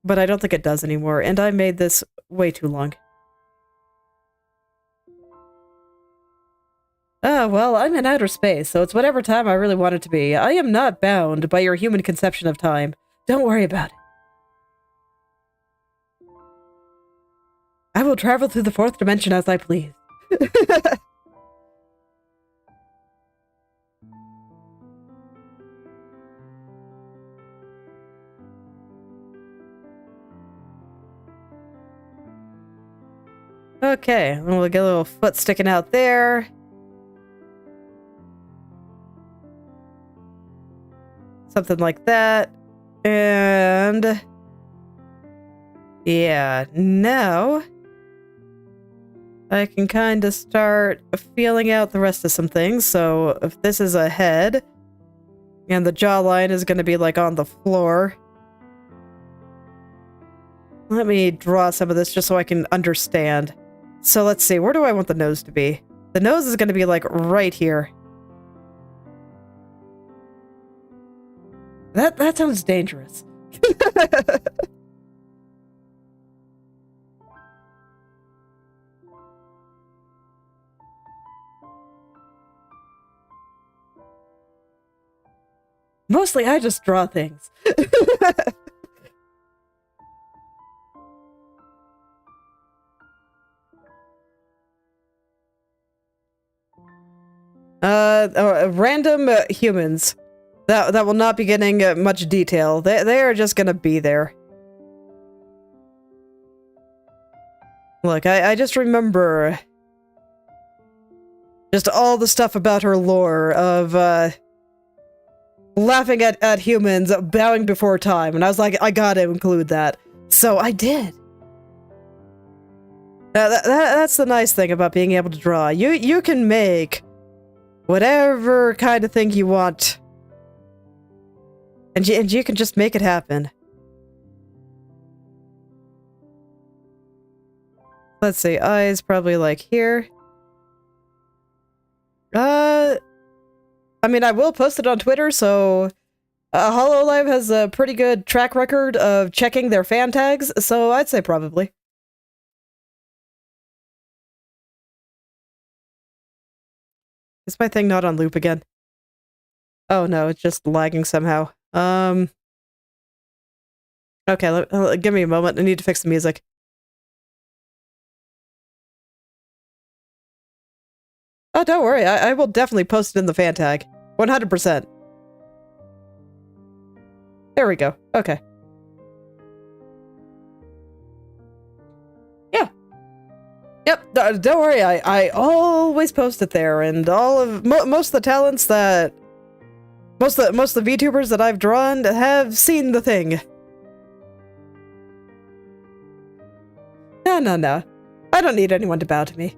but I don't think it does anymore, and I made this way too long. Oh, well, I'm in outer space, so it's whatever time I really want it to be. I am not bound by your human conception of time. Don't worry about it. I will travel through the fourth dimension as I please. Okay, and we'll get a little foot sticking out there. Something like that. And yeah, now I can kind of start feeling out the rest of some things. So if this is a head and the jawline is going to be like on the floor. Let me draw some of this just so I can understand. So let's see, where do I want the nose to be? The nose is going to be like right here. That sounds dangerous. Mostly I just draw things. Random humans. That will not be getting much detail. They are just gonna be there. Look, I just remember just all the stuff about her lore of laughing at humans bowing before time, and I was like, I gotta include that. So I did. That's the nice thing about being able to draw. You can make whatever kind of thing you want. And you can just make it happen. Let's see, eyes probably like here. I mean, I will post it on Twitter, so Hololive has a pretty good track record of checking their fan tags, so I'd say probably. Is my thing not on loop again? Oh no, it's just lagging somehow. Okay, give me a moment. I need to fix the music. Oh, don't worry. I will definitely post it in the fan tag. 100%. There we go. Okay. Yeah. Yep, don't worry. I always post it there, and all of most of the talents that most of the VTubers that I've drawn have seen the thing. No. I don't need anyone to bow to me.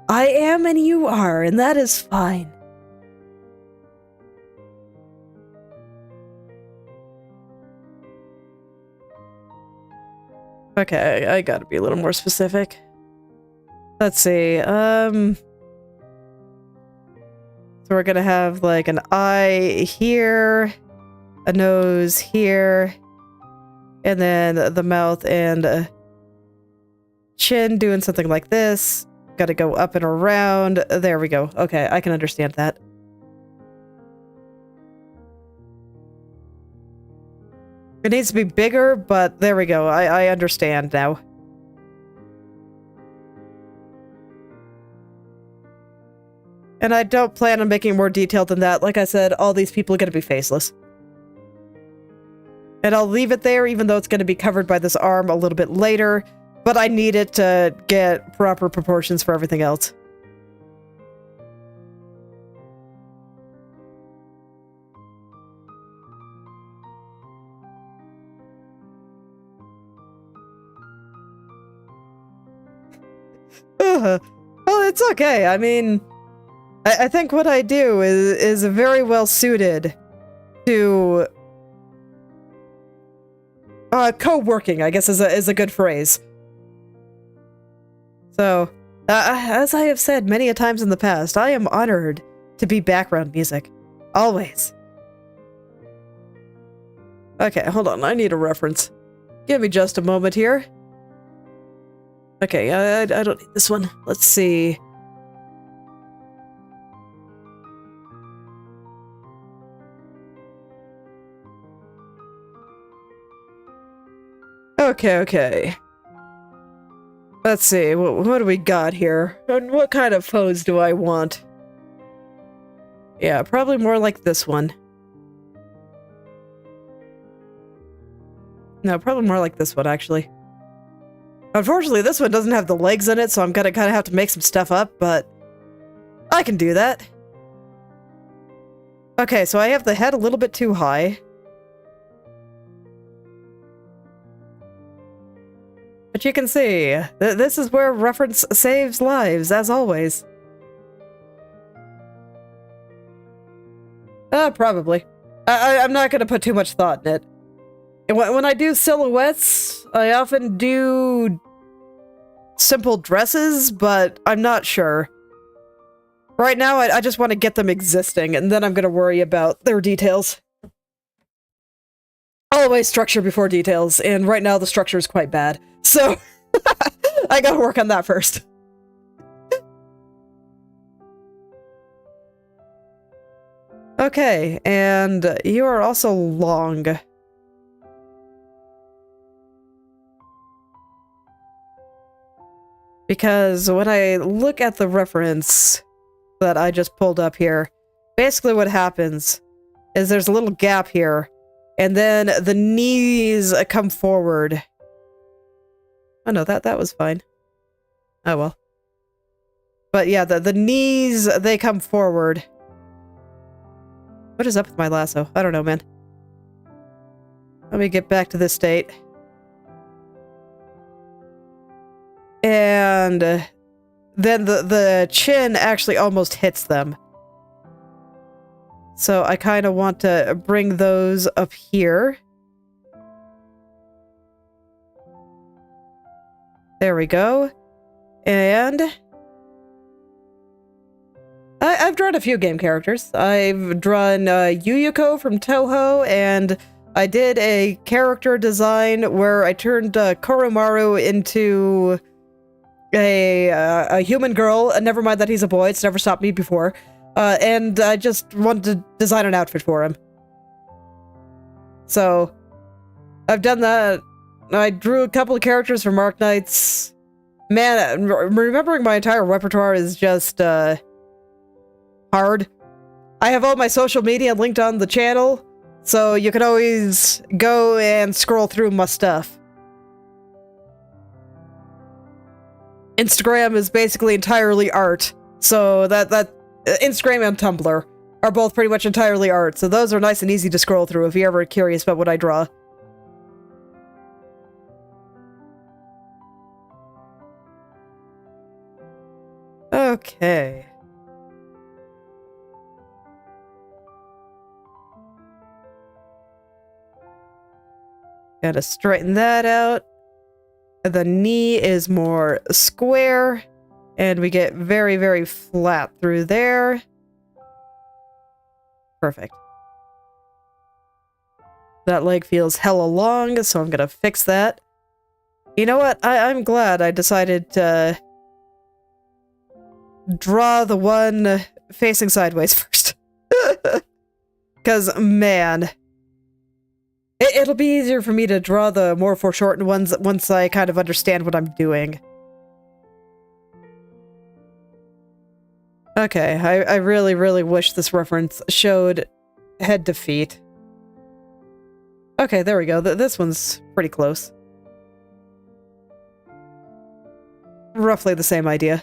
I am and you are, and that is fine. Okay, I gotta be a little more specific. Let's see, so we're gonna have like an eye here, a nose here, and then the mouth and chin doing something like this. Gotta go up and around. There we go. Okay, I can understand that. It needs to be bigger, but there we go. I understand now. And I don't plan on making more detailed than that. Like I said, all these people are going to be faceless. And I'll leave it there, even though it's going to be covered by this arm a little bit later. But I need it to get proper proportions for everything else. Well, it's okay. I mean, I think what I do is very well suited to co-working, I guess is a good phrase. So, as I have said many a times in the past, I am honored to be background music. Always. Okay, hold on. I need a reference. Give me just a moment here. Okay, I don't need this one. Let's see. Okay. Let's see. What do we got here? And what kind of pose do I want? Yeah, probably more like this one. No, probably more like this one, actually. Unfortunately, this one doesn't have the legs in it, so I'm gonna kind of have to make some stuff up, but I can do that. Okay, so I have the head a little bit too high. But you can see, this is where reference saves lives, as always. Probably. I'm not gonna put too much thought in it. When I do silhouettes, I often do simple dresses, but I'm not sure. Right now, I just want to get them existing, and then I'm going to worry about their details. Always structure before details, and right now the structure is quite bad. So, I gotta work on that first. Okay, and you are also long. Because when I look at the reference that I just pulled up here, basically what happens is there's a little gap here, and then the knees come forward. Oh no, that was fine. Oh well. But yeah, the knees, they come forward. What is up with my lasso? I don't know, man. Let me get back to this state. And then the chin actually almost hits them. So I kind of want to bring those up here. There we go. And I've drawn a few game characters. I've drawn Yuyuko from Toho, and I did a character design where I turned Koromaru into a human girl, and never mind that he's a boy, it's never stopped me before. And I just wanted to design an outfit for him. So, I've done that. I drew a couple of characters from Arknights. Man, remembering my entire repertoire is just, hard. I have all my social media linked on the channel, so you can always go and scroll through my stuff. Instagram is basically entirely art, so that Instagram and Tumblr are both pretty much entirely art, so those are nice and easy to scroll through if you're ever curious about what I draw. Okay. Gotta straighten that out. The knee is more square, and we get very, very flat through there. Perfect. That leg feels hella long, so I'm gonna fix that. You know what? I'm glad I decided to draw the one facing sideways first. Because, man, it'll be easier for me to draw the more foreshortened ones once I kind of understand what I'm doing. Okay, I really, really wish this reference showed head to feet. Okay, there we go. This one's pretty close. Roughly the same idea.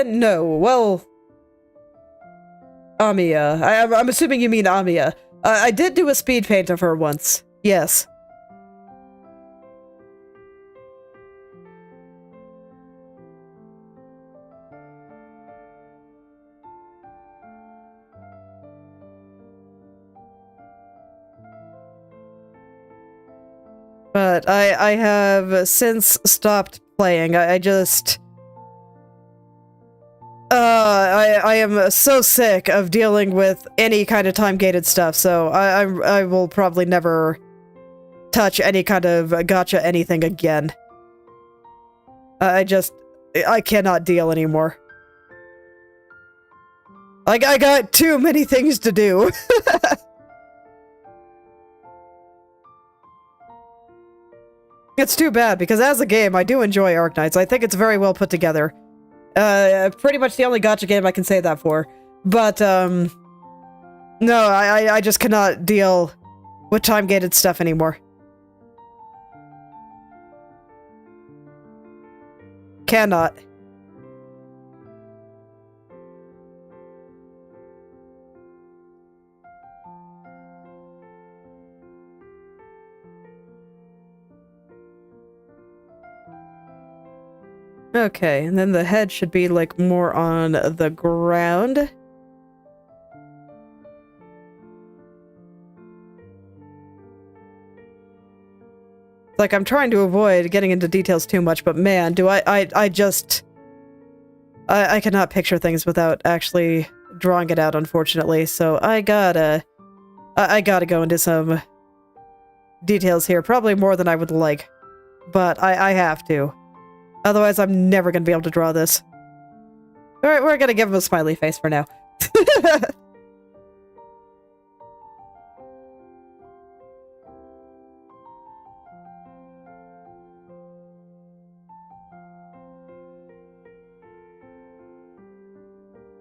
No. Well, Amiya. I'm assuming you mean Amiya. I did do a speed paint of her once. Yes. But I have since stopped playing. I just... I am so sick of dealing with any kind of time-gated stuff, so I will probably never touch any kind of gacha anything again. I cannot deal anymore. Like, I got too many things to do. It's too bad, because as a game, I do enjoy Arknights. I think it's very well put together. Pretty much the only gacha game I can say that for. But, no, I just cannot deal with time-gated stuff anymore. Cannot. Okay, and then the head should be, like, more on the ground. Like, I'm trying to avoid getting into details too much, but man, do I just... I cannot picture things without actually drawing it out, unfortunately, so I gotta go into some details here, probably more than I would like, but I have to. Otherwise, I'm never gonna be able to draw this. Alright, we're gonna give him a smiley face for now.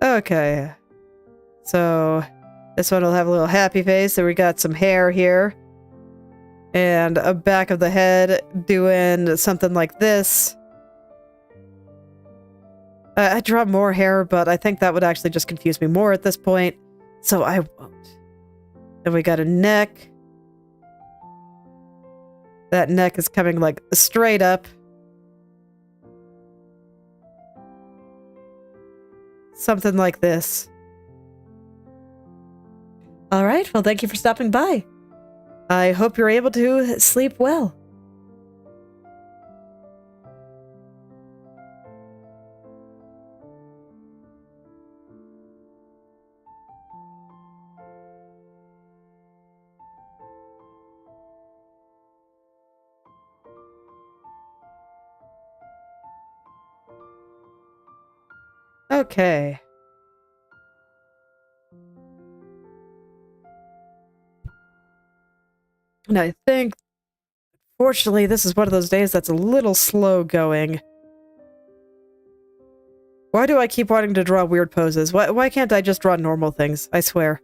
Okay. So, this one will have a little happy face, so we got some hair here. And a back of the head doing something like this. I draw more hair, but I think that would actually just confuse me more at this point, so I won't. Then we got a neck. That neck is coming, like, straight up. Something like this. Alright, well, thank you for stopping by. I hope you're able to sleep well. Okay. And I think, fortunately, this is one of those days that's a little slow going. Why do I keep wanting to draw weird poses? Why can't I just draw normal things? I swear.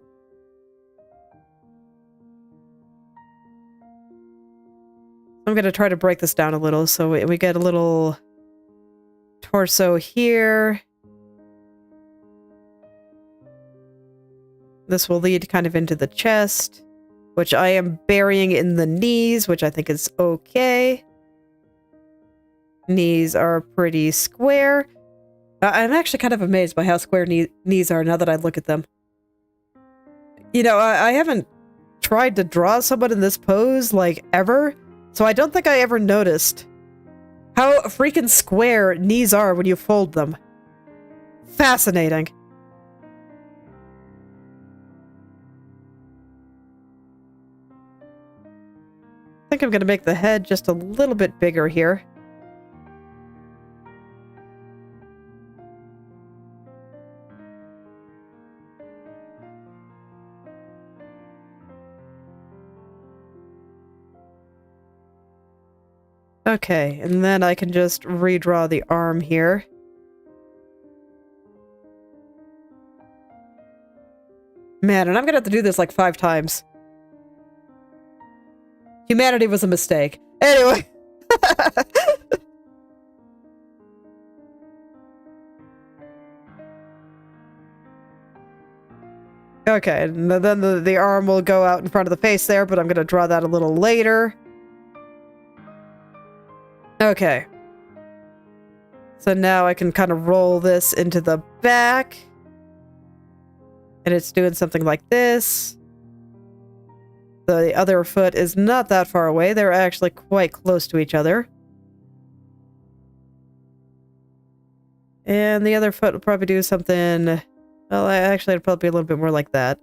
I'm gonna try to break this down a little, so we get a little torso here. This will lead kind of into the chest, which I am burying in the knees, which I think is okay. Knees are pretty square. I'm actually kind of amazed by how square knees are now that I look at them. You know, I haven't tried to draw someone in this pose, like, ever, so I don't think I ever noticed how freaking square knees are when you fold them. Fascinating. I think I'm gonna make the head just a little bit bigger here. Okay, and then I can just redraw the arm here. Man, and I'm gonna have to do this like 5 times. Humanity was a mistake. Anyway. Okay, and then the arm will go out in front of the face there, but I'm going to draw that a little later. Okay. So now I can kind of roll this into the back. And it's doing something like this. the other foot is not that far away. They're actually quite close to each other. And the other foot will probably do something... Well, actually, it'd probably be a little bit more like that.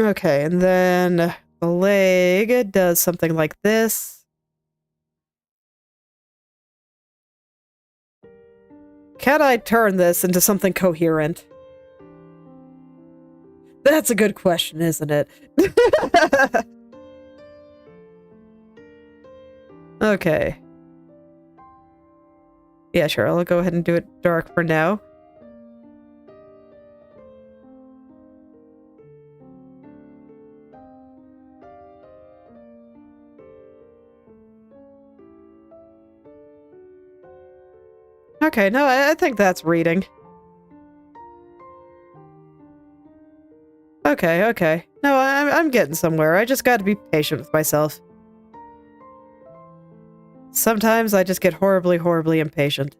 Okay, and then the leg does something like this. Can I turn this into something coherent? That's a good question, isn't it? Okay. Yeah, sure, I'll go ahead and do it dark for now. Okay, no, I think that's reading. Okay, okay. No, I'm getting somewhere. I just gotta be patient with myself. Sometimes I just get horribly, horribly impatient.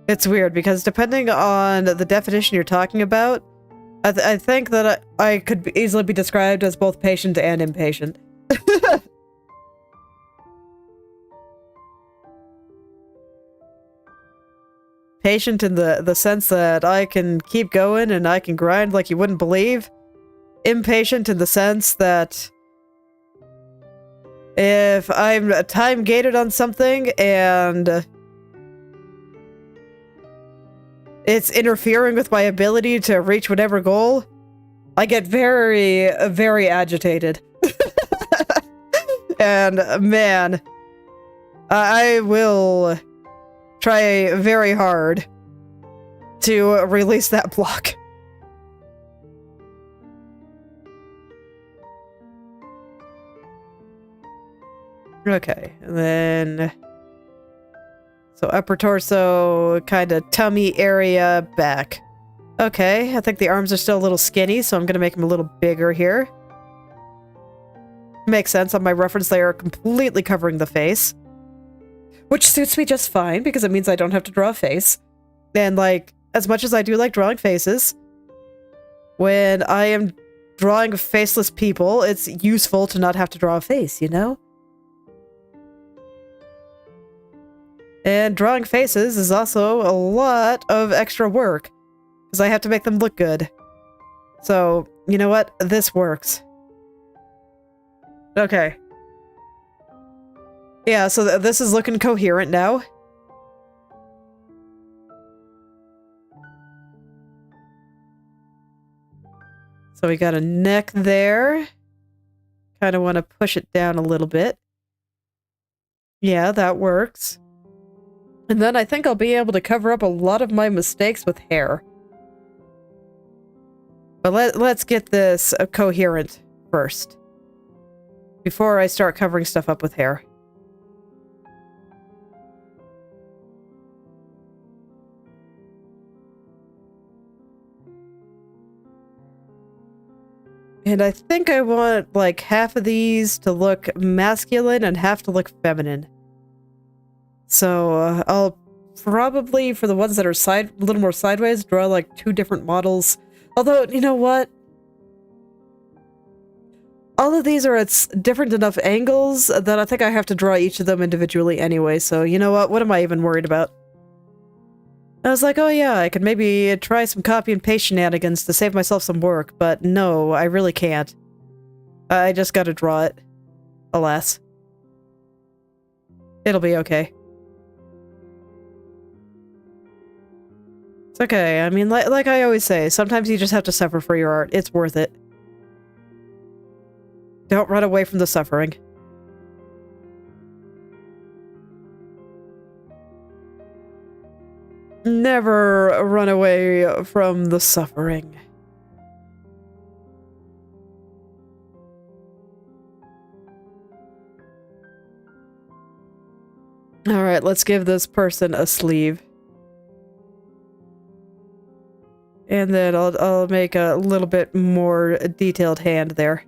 It's weird, because depending on the definition you're talking about, I think that I could easily be described as both patient and impatient. Patient in the sense that I can keep going and I can grind like you wouldn't believe. Impatient in the sense that if I'm time gated on something and it's interfering with my ability to reach whatever goal, I get very, very agitated. And man, I will try very hard to release that block. Okay, and then... So upper torso, kind of tummy area, back. Okay, I think the arms are still a little skinny, so I'm gonna make them a little bigger here. Makes sense. On my reference, they are completely covering the face. Which suits me just fine, because it means I don't have to draw a face. And, like, as much as I do like drawing faces, when I am drawing faceless people, it's useful to not have to draw a face, you know? And drawing faces is also a lot of extra work, because I have to make them look good. So, you know what? This works. Okay. Yeah, so this is looking coherent now. So we got a neck there. Kind of want to push it down a little bit. Yeah, that works. And then I think I'll be able to cover up a lot of my mistakes with hair. But let's get this coherent first, before I start covering stuff up with hair. And I think I want, like, half of these to look masculine and half to look feminine. So, I'll probably, for the ones that are a little more sideways, draw, like, 2 different models. Although, you know what? All of these are at different enough angles that I think I have to draw each of them individually anyway, so you know what? What am I even worried about? I was like, oh yeah, I could maybe try some copy and paste shenanigans to save myself some work, but no, I really can't. I just gotta draw it. Alas. It'll be okay. It's okay, I mean, like I always say, sometimes you just have to suffer for your art. It's worth it. Don't run away from the suffering. Never run away from the suffering. Alright, let's give this person a sleeve. And then I'll make a little bit more detailed hand there.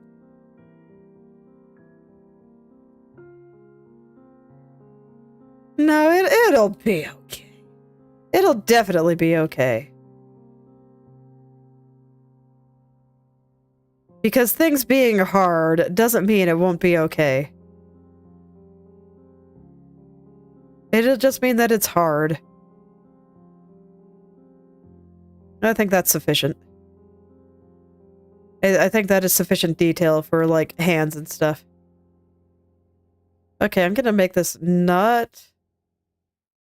No, it'll be okay. It'll definitely be okay. Because things being hard doesn't mean it won't be okay. It'll just mean that it's hard. I think that's sufficient. I think that is sufficient detail for, like, hands and stuff. Okay, I'm gonna make this not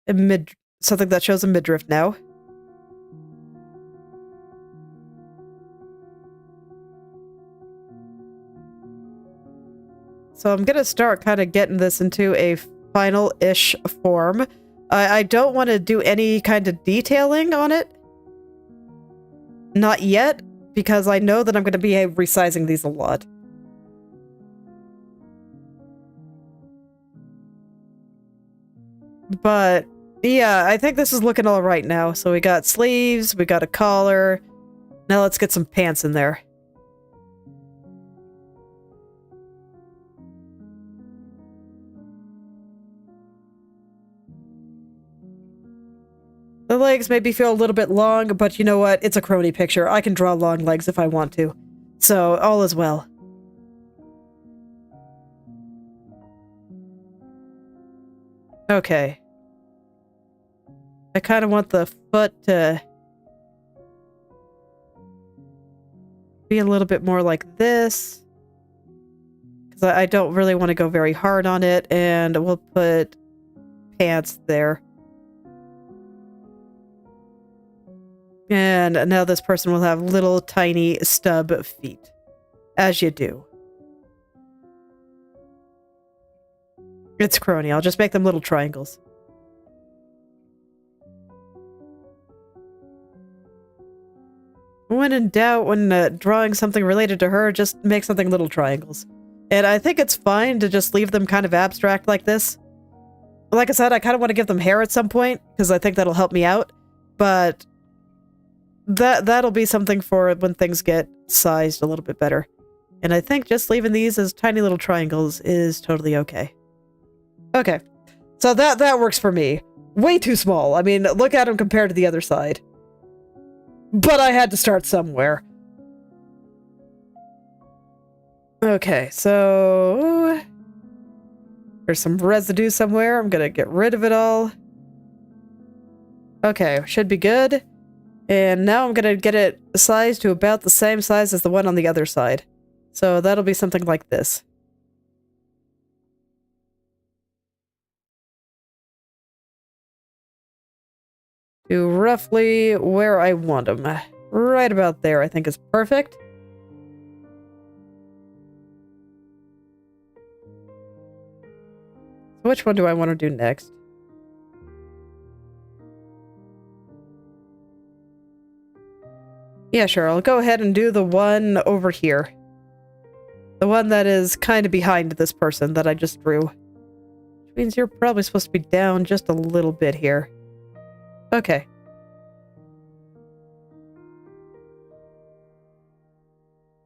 a something that shows a midriff now. So I'm gonna start kind of getting this into a final-ish form. I don't want to do any kind of detailing on it. Not yet, because I know that I'm going to be resizing these a lot. But, yeah, I think this is looking all right now. So we got sleeves, we got a collar. Now let's get some pants in there. The legs maybe feel a little bit long, but you know what? It's a Kronii picture. I can draw long legs if I want to. So, all is well. Okay. I kind of want the foot to be a little bit more like this. Because I don't really want to go very hard on it, and we'll put pants there. And now this person will have little tiny stub feet. As you do. It's Kronii. I'll just make them little triangles. When in doubt, when drawing something related to her, just make something little triangles. And I think it's fine to just leave them kind of abstract like this. Like I said, I kind of want to give them hair at some point, because I think that'll help me out. But that'll be something for when things get sized a little bit better. And I think just leaving these as tiny little triangles is totally okay. Okay. So that works for me. Way too small. I mean, look at them compared to the other side. But I had to start somewhere. Okay, so there's some residue somewhere. I'm gonna get rid of it all. Okay, should be good. And now I'm gonna get it sized to about the same size as the one on the other side. So that'll be something like this. To roughly where I want them. Right about there, I think is perfect. Which one do I want to do next? Yeah, sure, I'll go ahead and do the one over here. The one that is kind of behind this person that I just drew. Which means you're probably supposed to be down just a little bit here. Okay.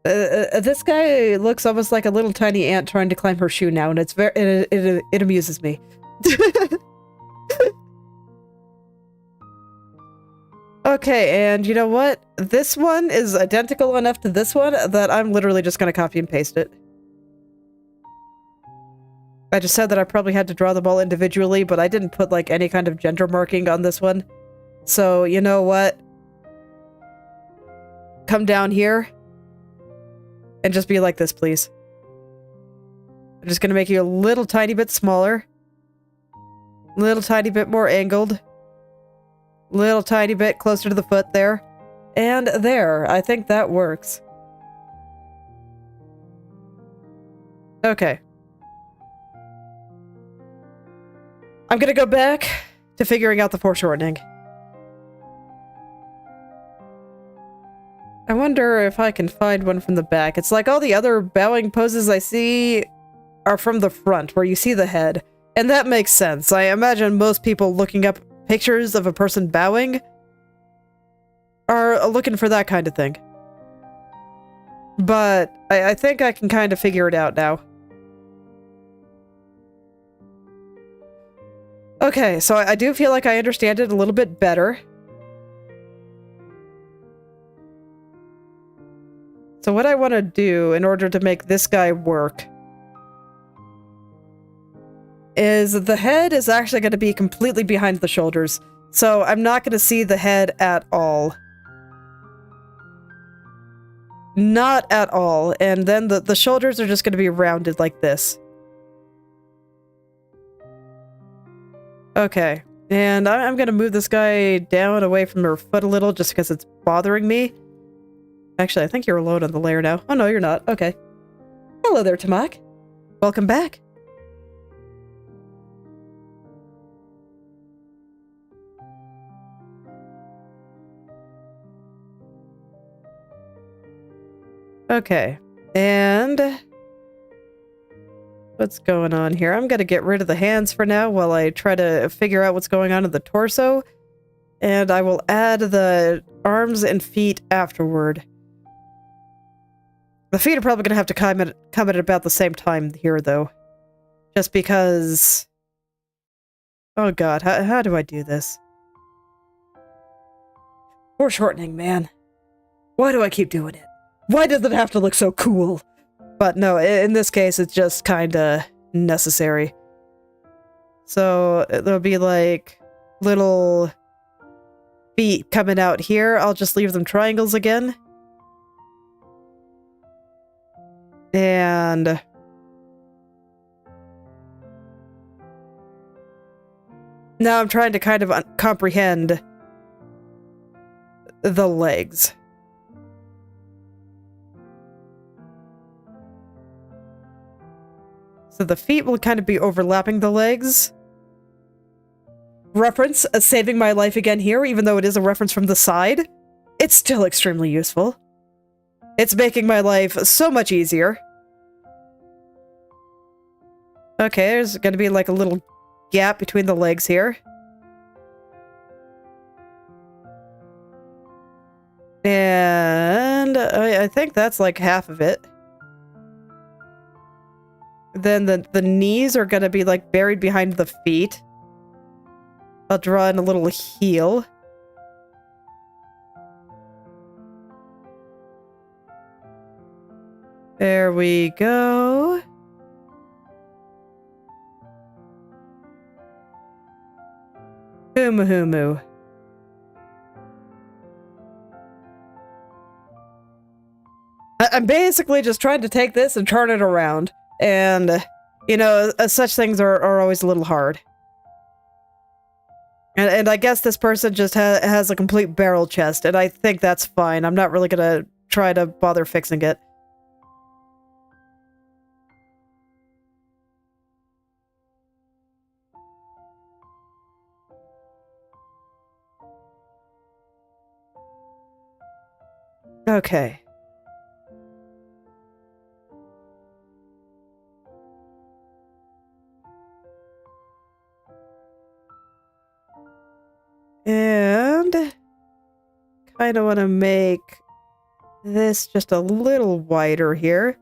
This guy looks almost like a little tiny ant trying to climb her shoe now, and it's very it amuses me. Okay, and you know what? This one is identical enough to this one that I'm literally just gonna copy and paste it. I just said that I probably had to draw them all individually, but I didn't put like any kind of gender marking on this one. So, you know what? Come down here and just be like this, please. I'm just gonna make you a little tiny bit smaller. Little tiny bit more angled. Little tiny bit closer to the foot there. And there. I think that works. Okay. I'm gonna go back to figuring out the foreshortening. I wonder if I can find one from the back. It's like all the other bowing poses I see are from the front, where you see the head. And that makes sense. I imagine most people looking up pictures of a person bowing are looking for that kind of thing. But I think I can kind of figure it out now. Okay, so I do feel like I understand it a little bit better. So what I want to do in order to make this guy work is the head is actually going to be completely behind the shoulders. So I'm not going to see the head at all. Not at all. And then the shoulders are just going to be rounded like this. Okay. And I'm going to move this guy down away from her foot a little just because it's bothering me. Actually, I think you're alone on the layer now. Oh, no, you're not. Okay. Hello there, Tamak. Welcome back. Okay. And what's going on here? I'm going to get rid of the hands for now while I try to figure out what's going on in the torso. And I will add the arms and feet afterward. The feet are probably going to have to come at about the same time here, though. Just because... Oh god, how do I do this? Foreshortening, man. Why do I keep doing it? Why does it have to look so cool? But no, in this case, it's just kinda necessary. So, there'll be like little feet coming out here. I'll just leave them triangles again. And now I'm trying to kind of comprehend the legs. So the feet will kind of be overlapping the legs. Reference, saving my life again here, even though it is a reference from the side. It's still extremely useful. It's making my life so much easier. Okay, there's gonna be like a little gap between the legs here. And I think that's like half of it. Then the knees are gonna be like buried behind the feet. I'll draw in a little heel. There we go. Humu humu. I'm basically just trying to take this and turn it around. And, you know, such things are always a little hard. And I guess this person just has a complete barrel chest, and I think that's fine. I'm not really gonna try to bother fixing it. Okay. And kind of want to make this just a little wider here.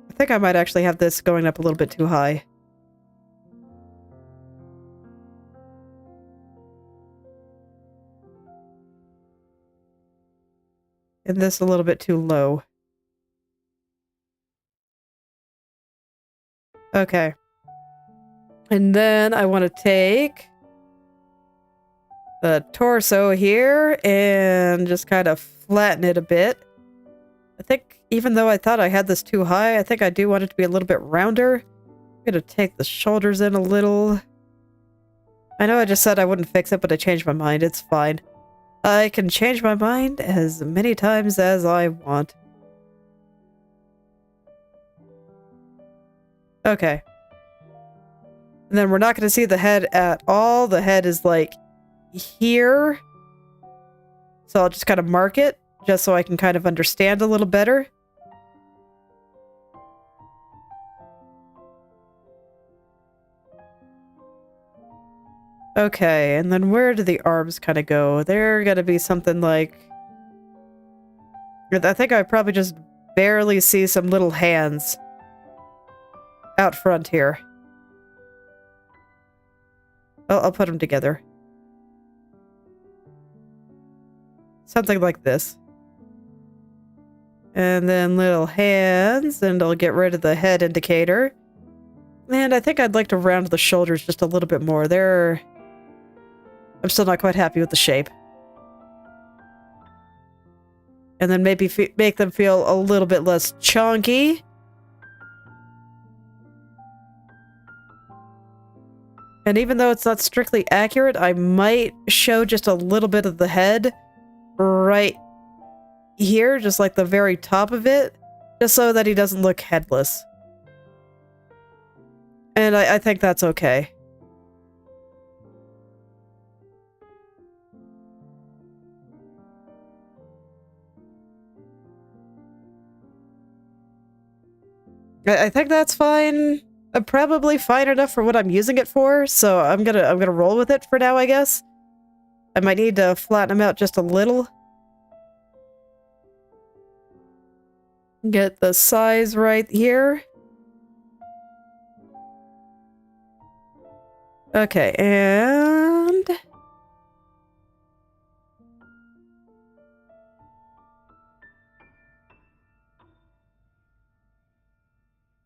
I think I might actually have this going up a little bit too high. And this a little bit too low. Okay. And then I want to take the torso here and just kind of flatten it a bit. I think even though I thought I had this too high, I think I do want it to be a little bit rounder. I'm going to take the shoulders in a little. I know I just said I wouldn't fix it, but I changed my mind. It's fine. I can change my mind as many times as I want. Okay. And then we're not going to see the head at all. The head is like here. So I'll just kind of mark it just so I can kind of understand a little better. Okay, and then where do the arms kind of go? They're gonna be something like... I think I probably just barely see some little hands. out front here. I'll put them together. Something like this. And then little hands, and I'll get rid of the head indicator. And I think I'd like to round the shoulders just a little bit more. I'm still not quite happy with the shape. And then maybe make them feel a little bit less chunky. And even though it's not strictly accurate, I might show just a little bit of the head right here, just like the very top of it, just so that he doesn't look headless. And I think that's okay. I think that's fine. Probably fine enough for what I'm using it for, so I'm gonna roll with it for now, I guess. I might need to flatten them out just a little. Get the size right here. Okay, and...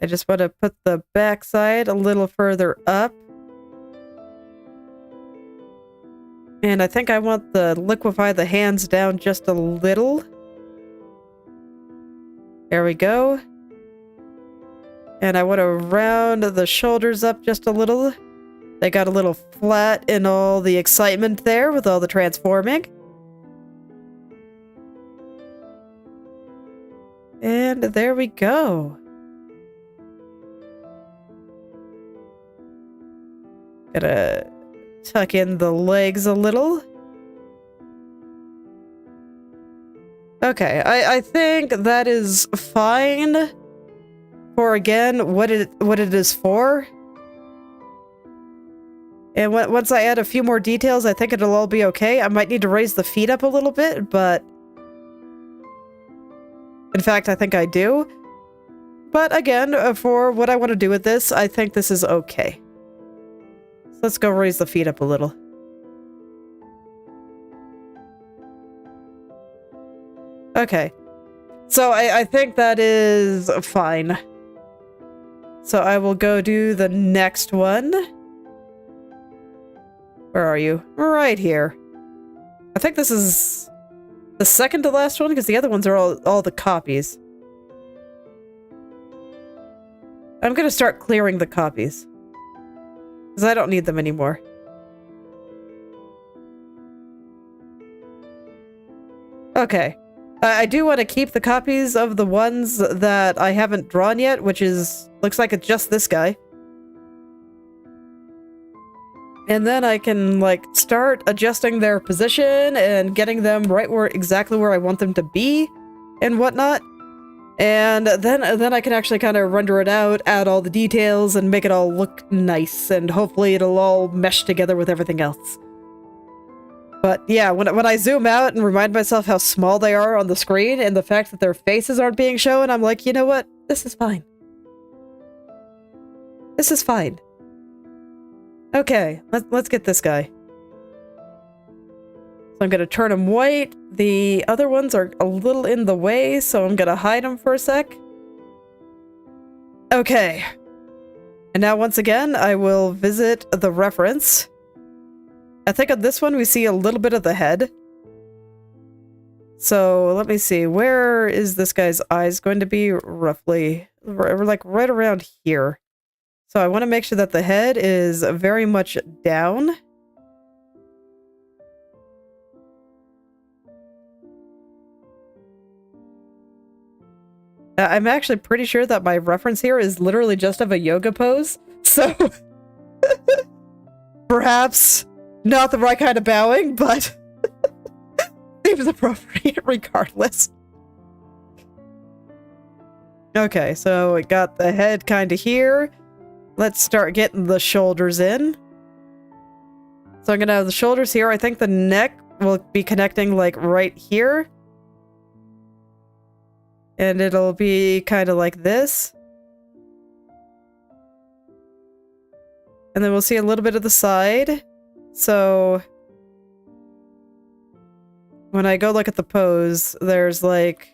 I just want to put the backside a little further up. And I think I want to liquefy the hands down just a little. There we go. And I want to round the shoulders up just a little. They got a little flat in all the excitement there with all the transforming. And there we go. Gotta tuck in the legs a little. Okay, I think that is fine for, again, what it is for. And once I add a few more details, I think it'll all be okay. I might need to raise the feet up a little bit, but... in fact, I think I do. But again, for what I want to do with this, I think this is okay. So let's go raise the feet up a little. Okay. So I think that is fine. So I will go do the next one. Where are you? Right here. I think this is the second to last one, because the other ones are all the copies. I'm gonna start clearing the copies, because I don't need them anymore. Okay. I do want to keep the copies of the ones that I haven't drawn yet, which looks like it's just this guy. And then I can, like, start adjusting their position and getting them right exactly where I want them to be and whatnot. And then I can actually kind of render it out, add all the details, and make it all look nice, and hopefully it'll all mesh together with everything else. But yeah, when I zoom out and remind myself how small they are on the screen, and the fact that their faces aren't being shown, I'm like, you know what? This is fine. This is fine. Okay, let's get this guy. So I'm gonna turn him white. The other ones are a little in the way, so I'm gonna hide them for a sec. Okay. And now once again, I will visit the reference. I think on this one we see a little bit of the head. So let me see, where is this guy's eyes going to be roughly? We're like right around here. So I want to make sure that the head is very much down. I'm actually pretty sure that my reference here is literally just of a yoga pose. So perhaps not the right kind of bowing, but seems appropriate regardless. Okay, so we got the head kind of here. Let's start getting the shoulders in. So I'm gonna have the shoulders here. I think the neck will be connecting like right here. And it'll be kind of like this. And then we'll see a little bit of the side. So when I go look at the pose, there's like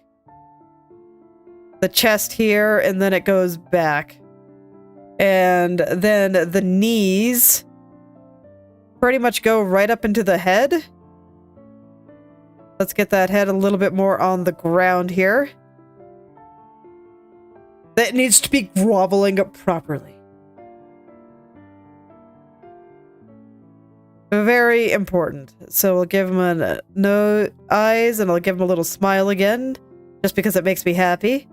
the chest here, and then it goes back. And then the knees pretty much go right up into the head. Let's get that head a little bit more on the ground here. That needs to be groveling up properly. Very important. So we'll give him a no eyes, and I'll give him a little smile again, just because it makes me happy.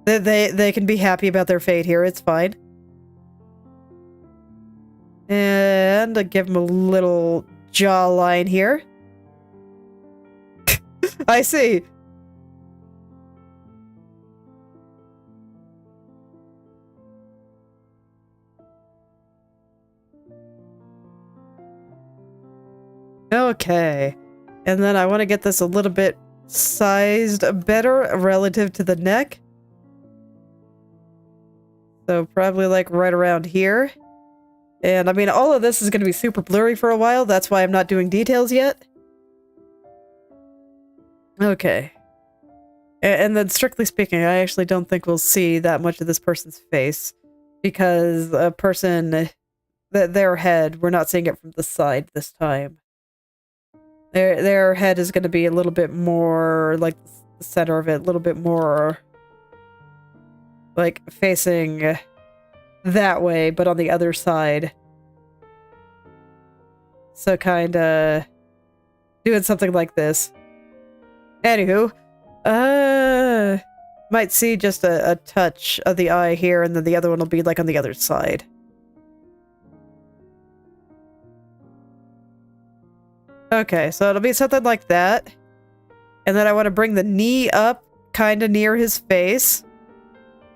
They can be happy about their fate here. It's fine. And I'll give him a little jawline here. I see. Okay. And then I want to get this a little bit sized better relative to the neck. So probably like right around here. And I mean, all of this is going to be super blurry for a while. That's why I'm not doing details yet. Okay. And then strictly speaking, I actually don't think we'll see that much of this person's face. Because a person, their head, we're not seeing it from the side this time. Their head is going to be a little bit more like the center of it, a little bit more like facing that way, but on the other side. So kind of doing something like this. Anywho, might see just a touch of the eye here, and then the other one will be like on the other side. Okay, so it'll be something like that. And then I want to bring the knee up kind of near his face.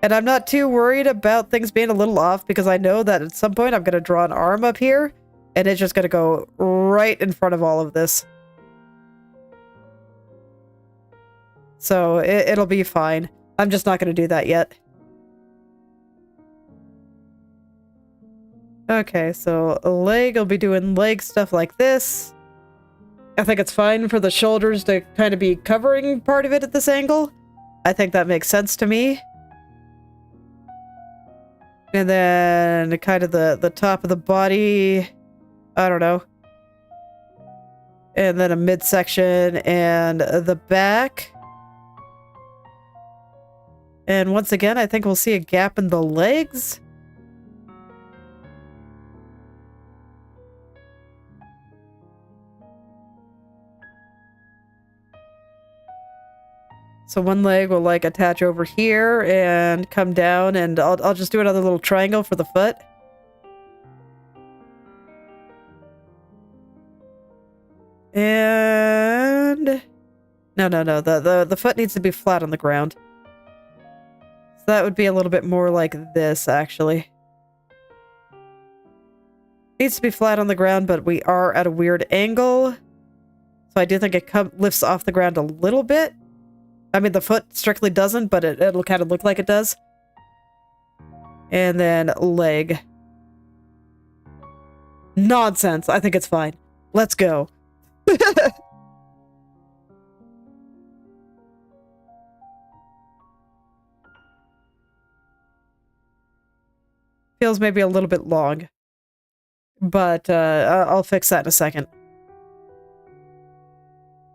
And I'm not too worried about things being a little off, because I know that at some point I'm going to draw an arm up here, and it's just going to go right in front of all of this. So it'll be fine. I'm just not going to do that yet. Okay, so a leg, I'll be doing leg stuff like this. I think it's fine for the shoulders to kind of be covering part of it at this angle. I think that makes sense to me. And then kind of the top of the body, I don't know. And then a midsection and the back. And once again, I think we'll see a gap in the legs. So one leg will like attach over here and come down, and I'll just do another little triangle for the foot. And no, the foot needs to be flat on the ground. So that would be a little bit more like this, actually. Needs to be flat on the ground, but we are at a weird angle. So I do think it lifts off the ground a little bit. I mean, the foot strictly doesn't, but it'll kind of look like it does. And then leg. Nonsense. I think it's fine. Let's go. Feels maybe a little bit long. But I'll fix that in a second.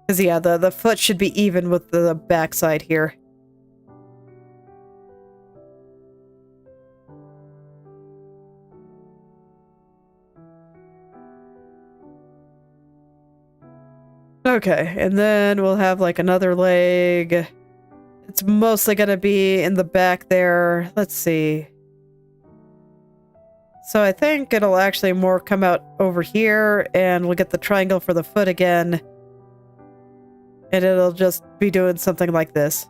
Because, yeah, the foot should be even with the backside here. Okay, and then we'll have, like, another leg. It's mostly gonna be in the back there. Let's see. So I think it'll actually more come out over here, and we'll get the triangle for the foot again. And it'll just be doing something like this.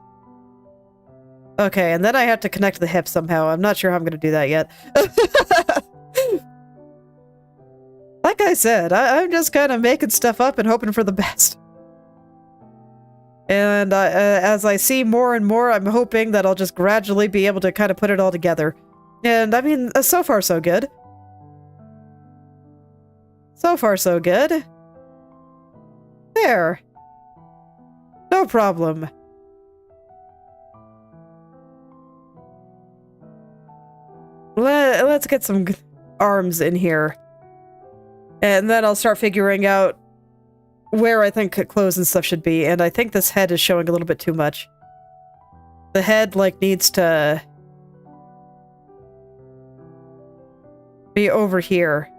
Okay, and then I have to connect the hips somehow. I'm not sure how I'm going to do that yet. Like I said, I'm just kind of making stuff up and hoping for the best. And as I see more and more, I'm hoping that I'll just gradually be able to kind of put it all together. And I mean, so far so good. So far, so good. There. No problem. Let's get some arms in here. And then I'll start figuring out where I think clothes and stuff should be. And I think this head is showing a little bit too much. The head, like, needs to be over here.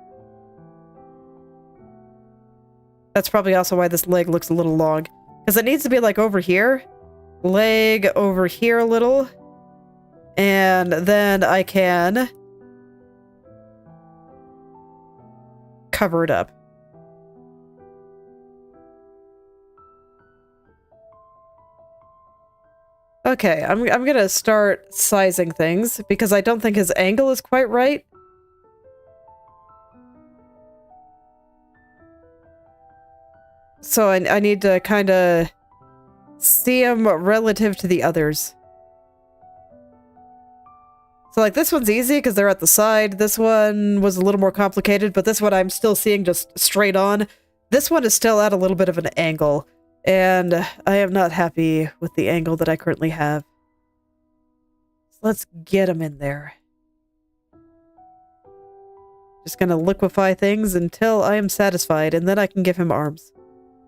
That's probably also why this leg looks a little long. Because it needs to be, like, over here. Leg over here a little. And then I can cover it up. Okay, I'm gonna start sizing things because I don't think his angle is quite right. So I need to kind of see him relative to the others. So like this one's easy because they're at the side. This one was a little more complicated, but this one I'm still seeing just straight on. This one is still at a little bit of an angle. And I am not happy with the angle that I currently have. So let's get him in there. Just gonna liquefy things until I am satisfied, and then I can give him arms.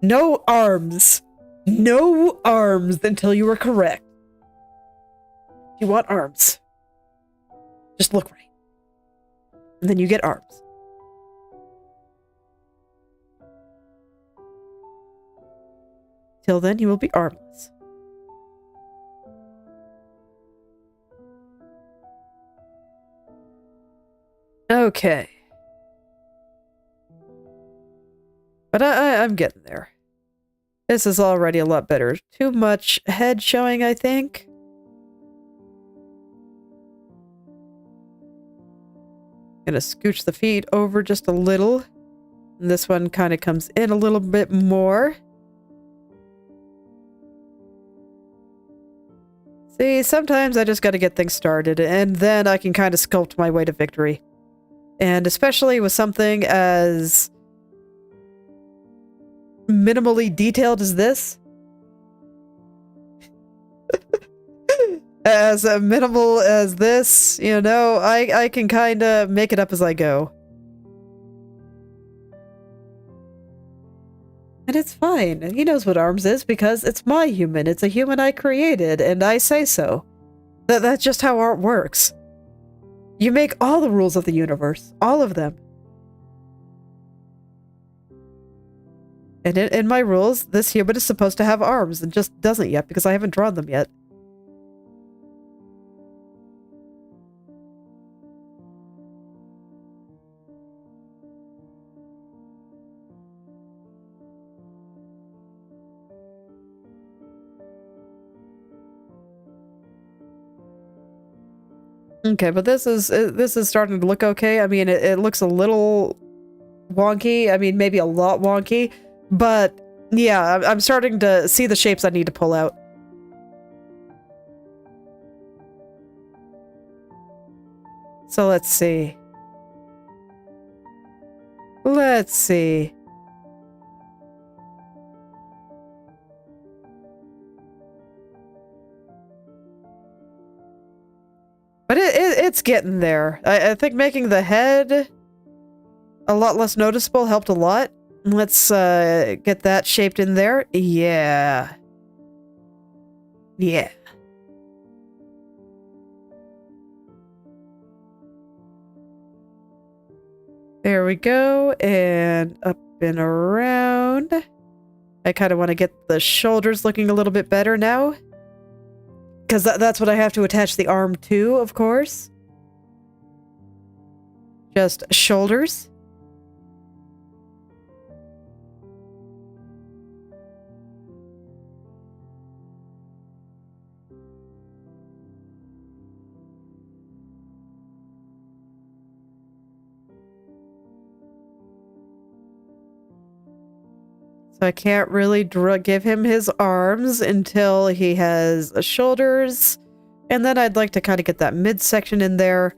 No arms! No arms until you are correct. You want arms. Just look right. And then you get arms. Till then, you will be armless. Okay. But I'm getting there. This is already a lot better. Too much head showing, I think. Gonna scooch the feet over just a little. And this one kind of comes in a little bit more. See, sometimes I just gotta get things started, and then I can kind of sculpt my way to victory. And especially with something as minimally detailed as this. As minimal as this, you know, I can kind of make it up as I go. And it's fine. He knows what arms is because it's my human. It's a human I created, and I say so. That's just how art works. You make all the rules of the universe. All of them. And in my rules, this human is supposed to have arms and just doesn't yet because I haven't drawn them yet. Okay, but this is starting to look okay. I mean, it looks a little wonky. I mean, maybe a lot wonky. But, yeah, I'm starting to see the shapes I need to pull out. So let's see. Let's see. But it's getting there. I think making the head a lot less noticeable helped a lot. Let's get that shaped in there. Yeah. Yeah. There we go. And up and around. I kind of want to get the shoulders looking a little bit better now. Because that's what I have to attach the arm to, of course. Just shoulders. So I can't really give him his arms until he has shoulders. And then I'd like to kind of get that midsection in there.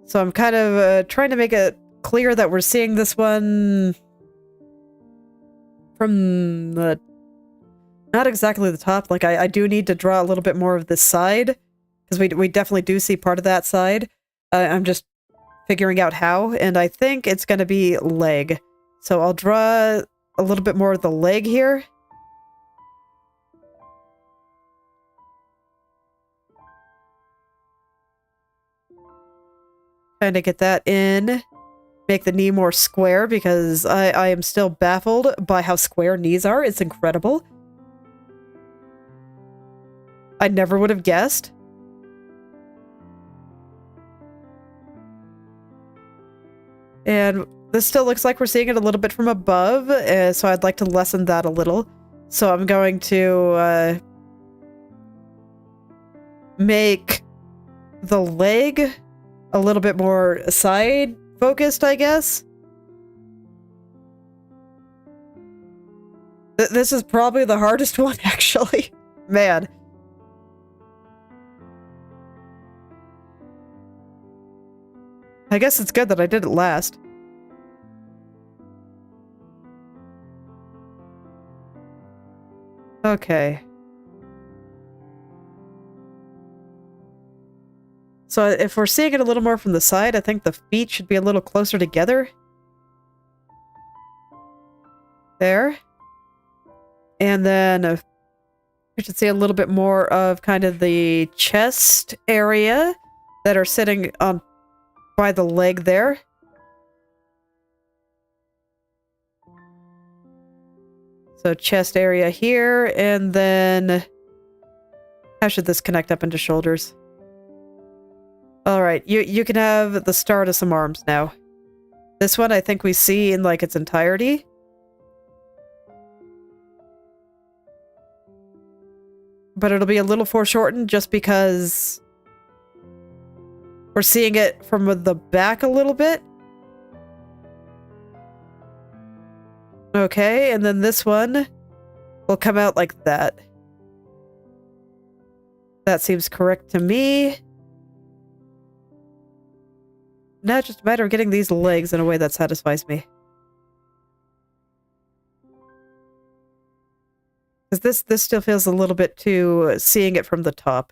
So I'm kind of trying to make it clear that we're seeing this one from the... Not exactly the top. Like, I do need to draw a little bit more of this side, because we definitely do see part of that side. I'm just figuring out how, and I think it's going to be leg. So I'll draw a little bit more of the leg here. Kind of get that in. Make the knee more square, because I am still baffled by how square knees are. It's incredible. I never would have guessed. And this still looks like we're seeing it a little bit from above, so I'd like to lessen that a little. So I'm going to make the leg a little bit more side-focused, I guess. This is probably the hardest one, actually. Man. I guess it's good that I did it last. Okay. So if we're seeing it a little more from the side, I think the feet should be a little closer together. There. And then we should see a little bit more of kind of the chest area that are sitting on by the leg there. So chest area here, and then how should this connect up into shoulders? Alright, you can have the start of some arms now. This one I think we see in like its entirety. But it'll be a little foreshortened just because we're seeing it from the back a little bit. Okay, and then this one will come out like that. That seems correct to me. Now it's just a matter of getting these legs in a way that satisfies me. Because this still feels a little bit too seeing it from the top.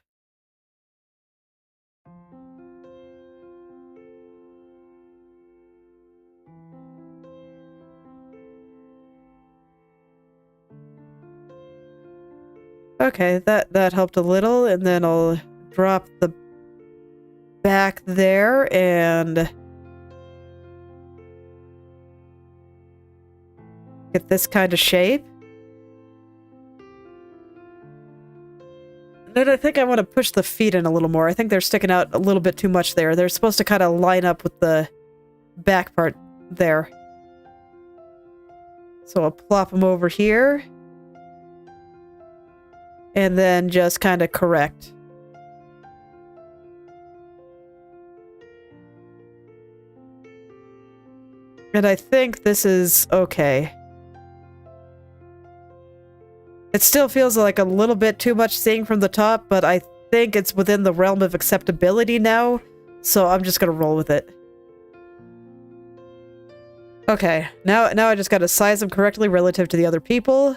Okay, that helped a little, and then I'll drop the back there and get this kind of shape. And then I think I want to push the feet in a little more. I think they're sticking out a little bit too much there. They're supposed to kind of line up with the back part there. So I'll plop them over here. And then just kind of correct. And I think this is okay. It still feels like a little bit too much seeing from the top, but I think it's within the realm of acceptability now, so I'm just gonna roll with it. Okay, now I just gotta size them correctly relative to the other people.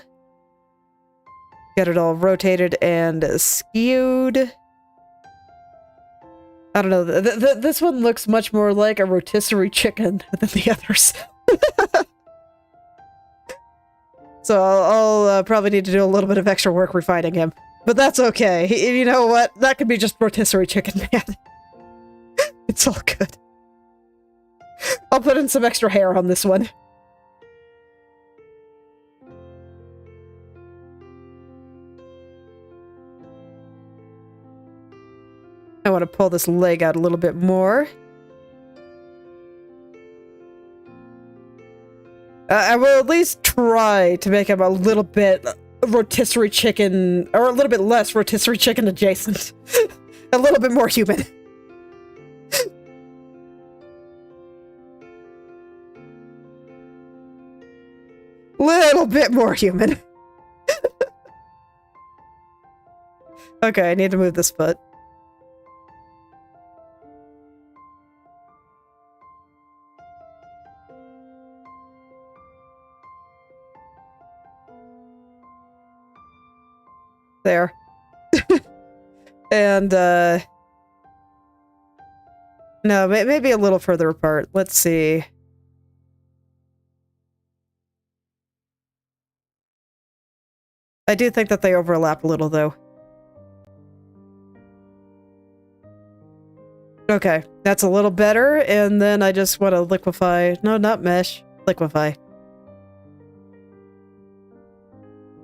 Get it all rotated and skewed. I don't know, this one looks much more like a rotisserie chicken than the others. So I'll probably need to do a little bit of extra work refining him. But that's okay. You know what? That could be just rotisserie chicken, man. It's all good. I'll put in some extra hair on this one. I want to pull this leg out a little bit more. I will at least try to make him a little bit rotisserie chicken, or a little bit less rotisserie chicken adjacent. A little bit more human. Little bit more human. Okay, I need to move this foot. There. And, no, maybe a little further apart. Let's see. I do think that they overlap a little, though. Okay, that's a little better, and then I just want to liquefy... No, not mesh. Liquefy.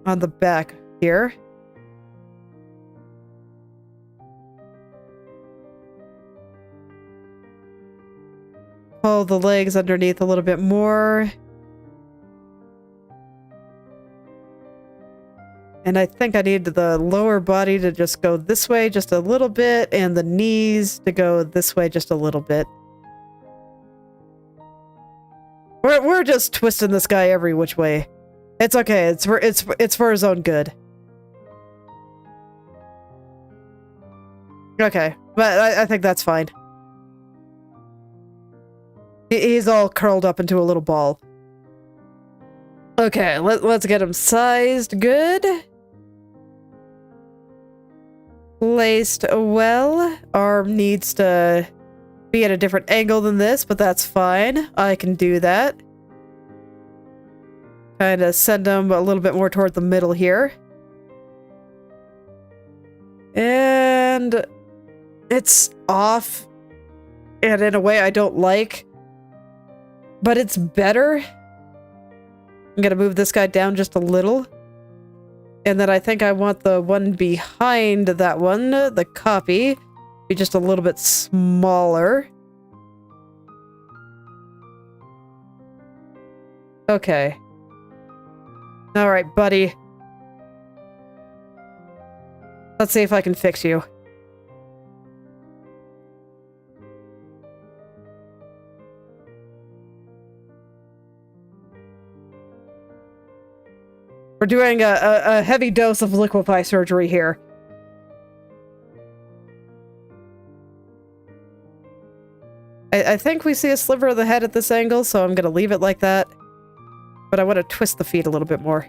On the back here. Pull the legs underneath a little bit more. And I think I need the lower body to just go this way just a little bit, and the knees to go this way just a little bit. We're just twisting this guy every which way. It's okay. It's for his own good. Okay, but I think that's fine. He's all curled up into a little ball. Okay, let's get him sized good. Placed well. Arm needs to be at a different angle than this, but that's fine. I can do that. Kind of send him a little bit more toward the middle here. And it's off. And in a way I don't like. But it's better. I'm gonna move this guy down just a little. And then I think I want the one behind that one, the copy, be just a little bit smaller. Okay. Alright, buddy. Let's see if I can fix you. We're doing a heavy dose of liquefy surgery here. I think we see a sliver of the head at this angle, so I'm going to leave it like that. But I want to twist the feet a little bit more.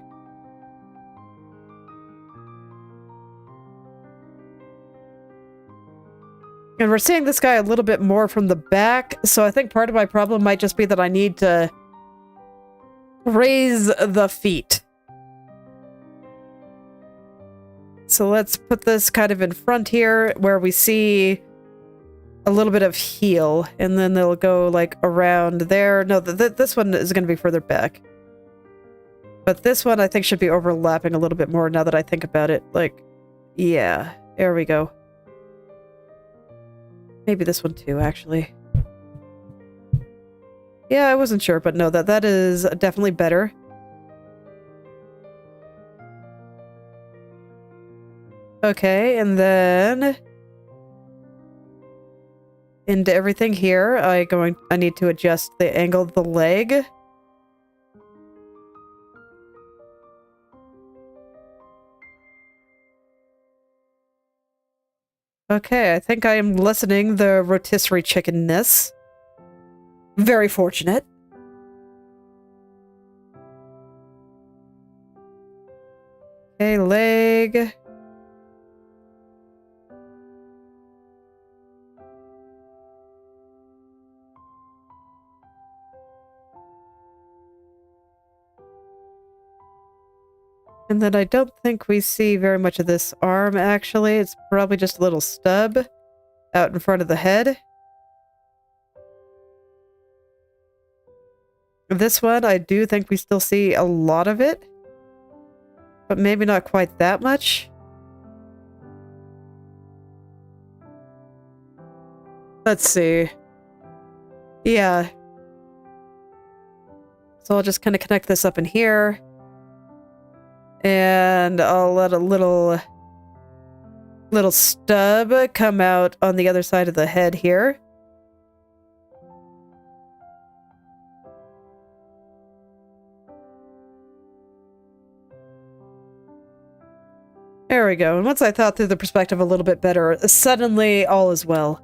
And we're seeing this guy a little bit more from the back, so I think part of my problem might just be that I need to raise the feet. So let's put this kind of in front here where we see a little bit of heel, and then they'll go like around there. No, this one is going to be further back. But this one I think should be overlapping a little bit more now that I think about it. Like, yeah, there we go. Maybe this one too, actually. Yeah, I wasn't sure, but no, that is definitely better. Okay, and then into everything here, I need to adjust the angle of the leg. Okay, I think I am lessening the rotisserie chickenness. Very fortunate. Okay, leg. And then I don't think we see very much of this arm, actually. It's probably just a little stub out in front of the head. This one, I do think we still see a lot of it. But maybe not quite that much. Let's see. Yeah. So I'll just kind of connect this up in here. And I'll let a little stub come out on the other side of the head here. There we go. And once I thought through the perspective a little bit better, suddenly all is well.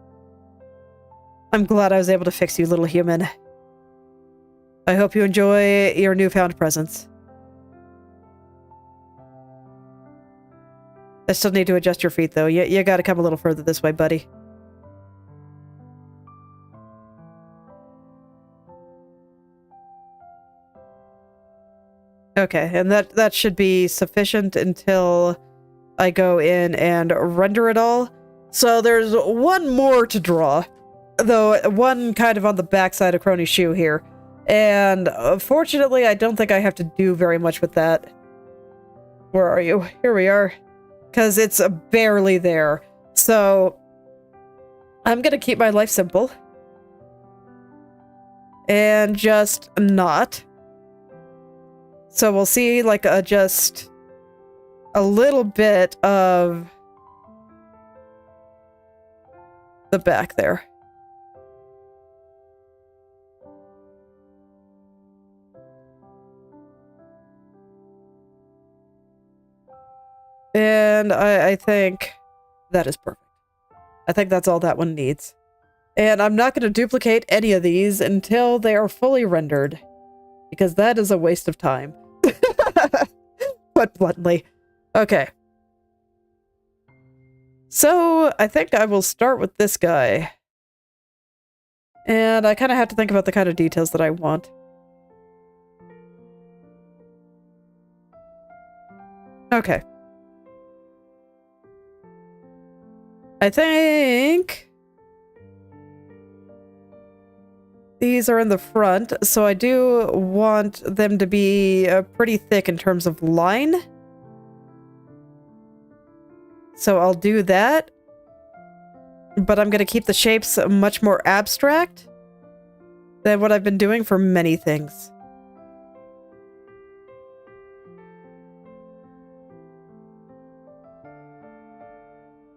I'm glad I was able to fix you, little human. I hope you enjoy your newfound presence. I still need to adjust your feet, though. You gotta come a little further this way, buddy. Okay, and that should be sufficient until I go in and render it all. So there's one more to draw, though one kind of on the backside of Kronii's shoe here. And fortunately, I don't think I have to do very much with that. Where are you? Here we are. Because it's barely there. So I'm going to keep my life simple. And just not. So we'll see like just a little bit of the back there. And I think that is perfect. I think that's all that one needs. And I'm not going to duplicate any of these until they are fully rendered, because that is a waste of time. Put bluntly. Okay. So I think I will start with this guy. And I kind of have to think about the kind of details that I want. Okay. I think these are in the front, so I do want them to be pretty thick in terms of line. So I'll do that. But I'm going to keep the shapes much more abstract than what I've been doing for many things.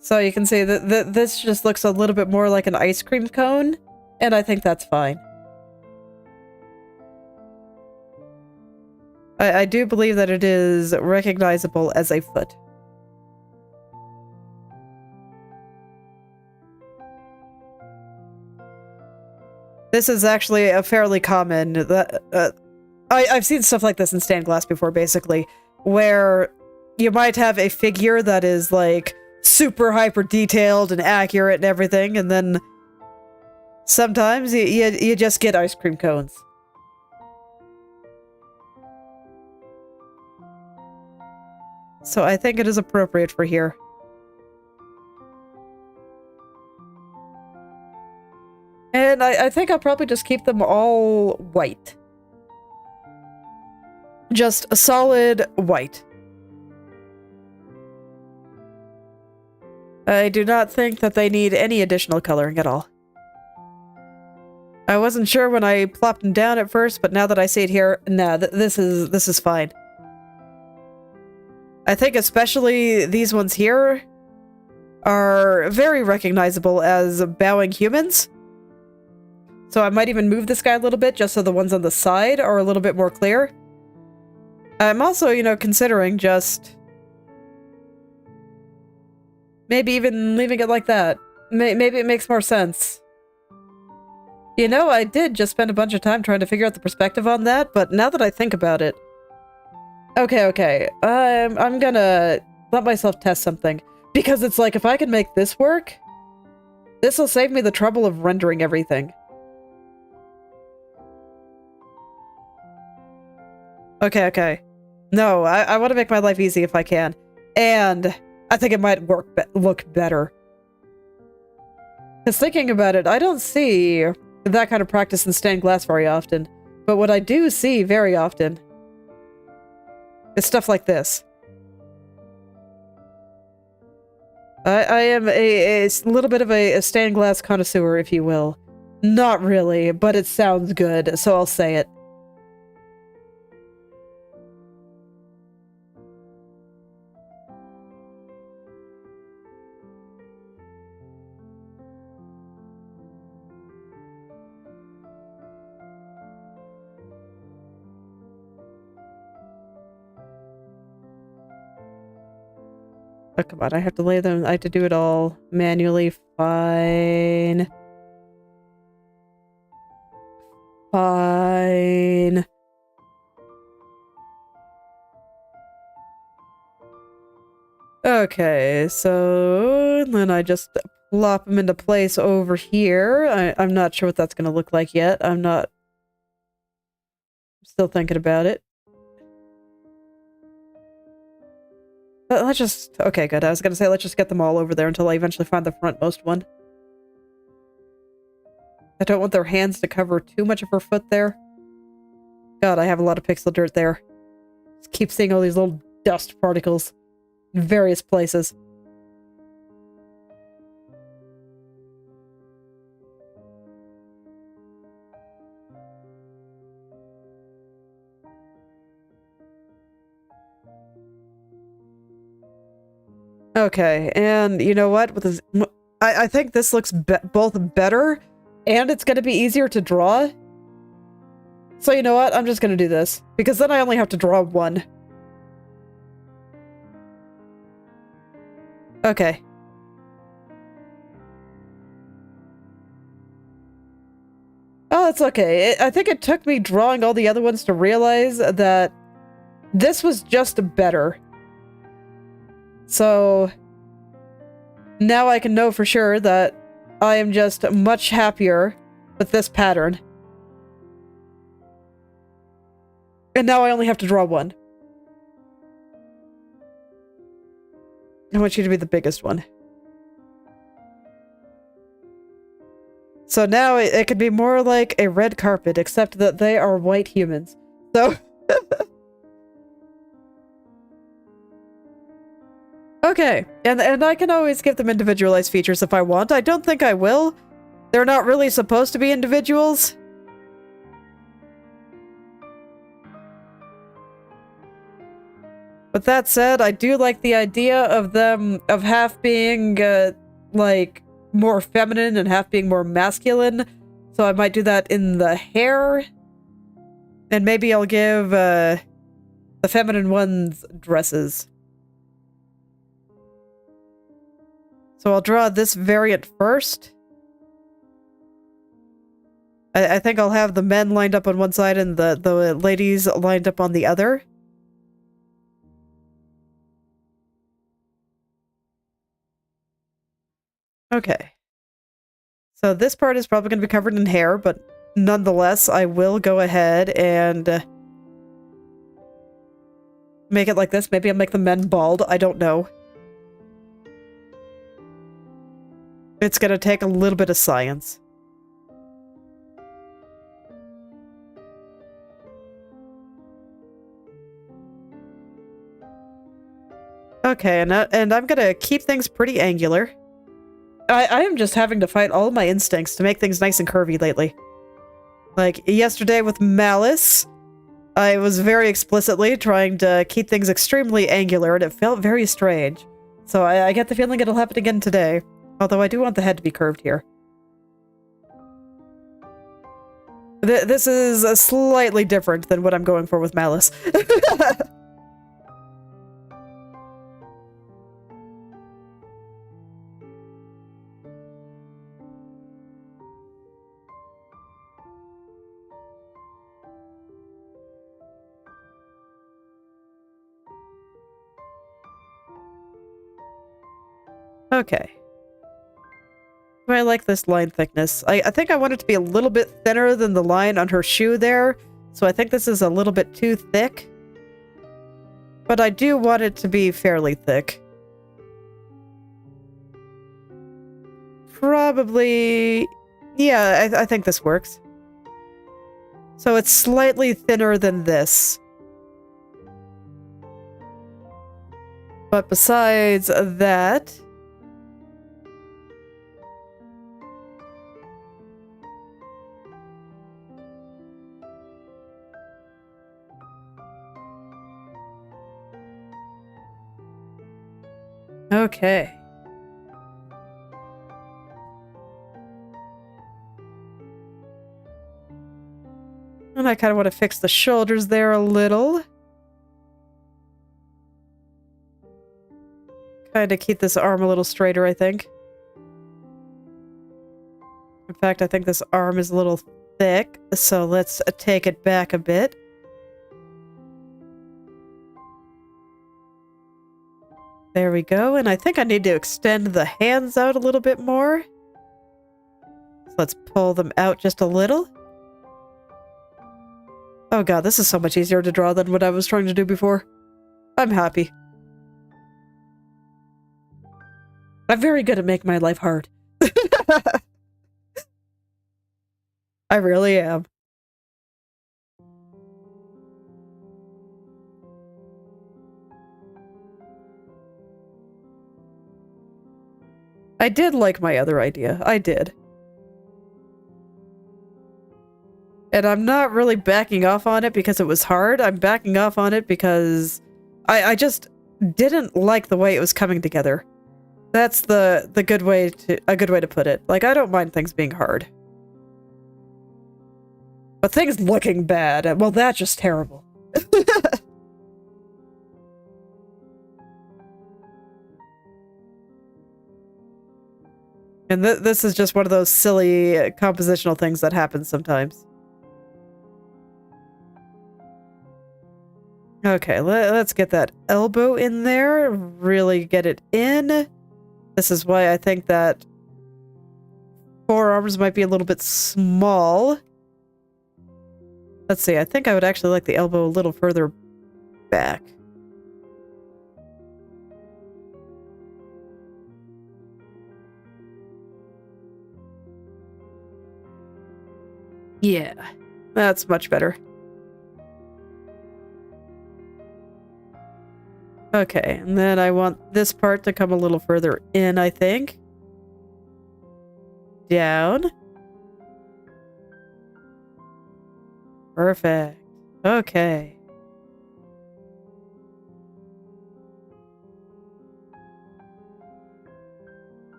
So you can see that this just looks a little bit more like an ice cream cone, and I think that's fine. I do believe that it is recognizable as a foot. This is actually a fairly common... I've seen stuff like this in stained glass before, basically, where you might have a figure that is, like, super hyper detailed and accurate and everything, and then sometimes you just get ice cream cones. So I think it is appropriate for here. And I think I'll probably just keep them all white. Just a solid white. I do not think that they need any additional coloring at all. I wasn't sure when I plopped them down at first, but now that I see it here, nah, this is fine. I think especially these ones here are very recognizable as bowing humans. So I might even move this guy a little bit just so the ones on the side are a little bit more clear. I'm also, you know, considering just maybe even leaving it like that. Maybe it makes more sense. You know, I did just spend a bunch of time trying to figure out the perspective on that, but now that I think about it... Okay. I'm gonna let myself test something. Because it's like, if I can make this work, this will save me the trouble of rendering everything. Okay. No, I want to make my life easy if I can. And I think it might look better. Because thinking about it, I don't see that kind of practice in stained glass very often. But what I do see very often is stuff like this. I am a little bit of a stained glass connoisseur, if you will. Not really, but it sounds good, so I'll say it. Oh, come on, I have to lay them, I have to do it all manually. Fine. Okay, so then I just plop them into place over here. I'm not sure what that's going to look like yet. I'm still thinking about it. Let's just... Okay, good. I was going to say, let's just get them all over there until I eventually find the frontmost one. I don't want their hands to cover too much of her foot there. God, I have a lot of pixel dirt there. Just keep seeing all these little dust particles in various places. Okay, and you know what? With this, I think this looks both better, and it's going to be easier to draw. So you know what? I'm just going to do this, because then I only have to draw one. Okay. Oh, it's okay. I think it took me drawing all the other ones to realize that this was just better. So now I can know for sure that I am just much happier with this pattern. And now I only have to draw one. I want you to be the biggest one. So now it could be more like a red carpet, except that they are white humans. So... Okay, and I can always give them individualized features if I want. I don't think I will. They're not really supposed to be individuals. But that said, I do like the idea of them, of half being, like, more feminine and half being more masculine. So I might do that in the hair. And maybe I'll give, the feminine ones dresses. So I'll draw this variant first. I think I'll have the men lined up on one side and the ladies lined up on the other. Okay. So this part is probably going to be covered in hair, but nonetheless, I will go ahead and make it like this. Maybe I'll make the men bald. I don't know. It's going to take a little bit of science. Okay, and I'm going to keep things pretty angular. I am just having to fight all my instincts to make things nice and curvy lately. Like, yesterday with Malice, I was very explicitly trying to keep things extremely angular, and it felt very strange. So I get the feeling it'll happen again today. Although I do want the head to be curved here. This is slightly different than what I'm going for with Malice. Okay. I like this line thickness. I think I want it to be a little bit thinner than the line on her shoe there, so I think this is a little bit too thick. But I do want it to be fairly thick. Probably... Yeah, I think this works. So it's slightly thinner than this. But besides that... Okay. And I kind of want to fix the shoulders there a little. Kind of keep this arm a little straighter, I think. In fact, I think this arm is a little thick, so let's take it back a bit. There we go, and I think I need to extend the hands out a little bit more. So let's pull them out just a little. Oh god, this is so much easier to draw than what I was trying to do before. I'm happy. I'm very good at making my life hard. I really am. I did like my other idea. I did. And I'm not really backing off on it because it was hard. I'm backing off on it because I just didn't like the way it was coming together. That's a good way to put it. Like, I don't mind things being hard. But things looking bad, well, that's just terrible. And this is just one of those silly compositional things that happens sometimes. Okay, let's get that elbow in there. Really get it in. This is why I think that forearms might be a little bit small. Let's see, I think I would actually like the elbow a little further back. Yeah, that's much better. Okay, and then I want this part to come a little further in, I think. Down. Perfect. Okay.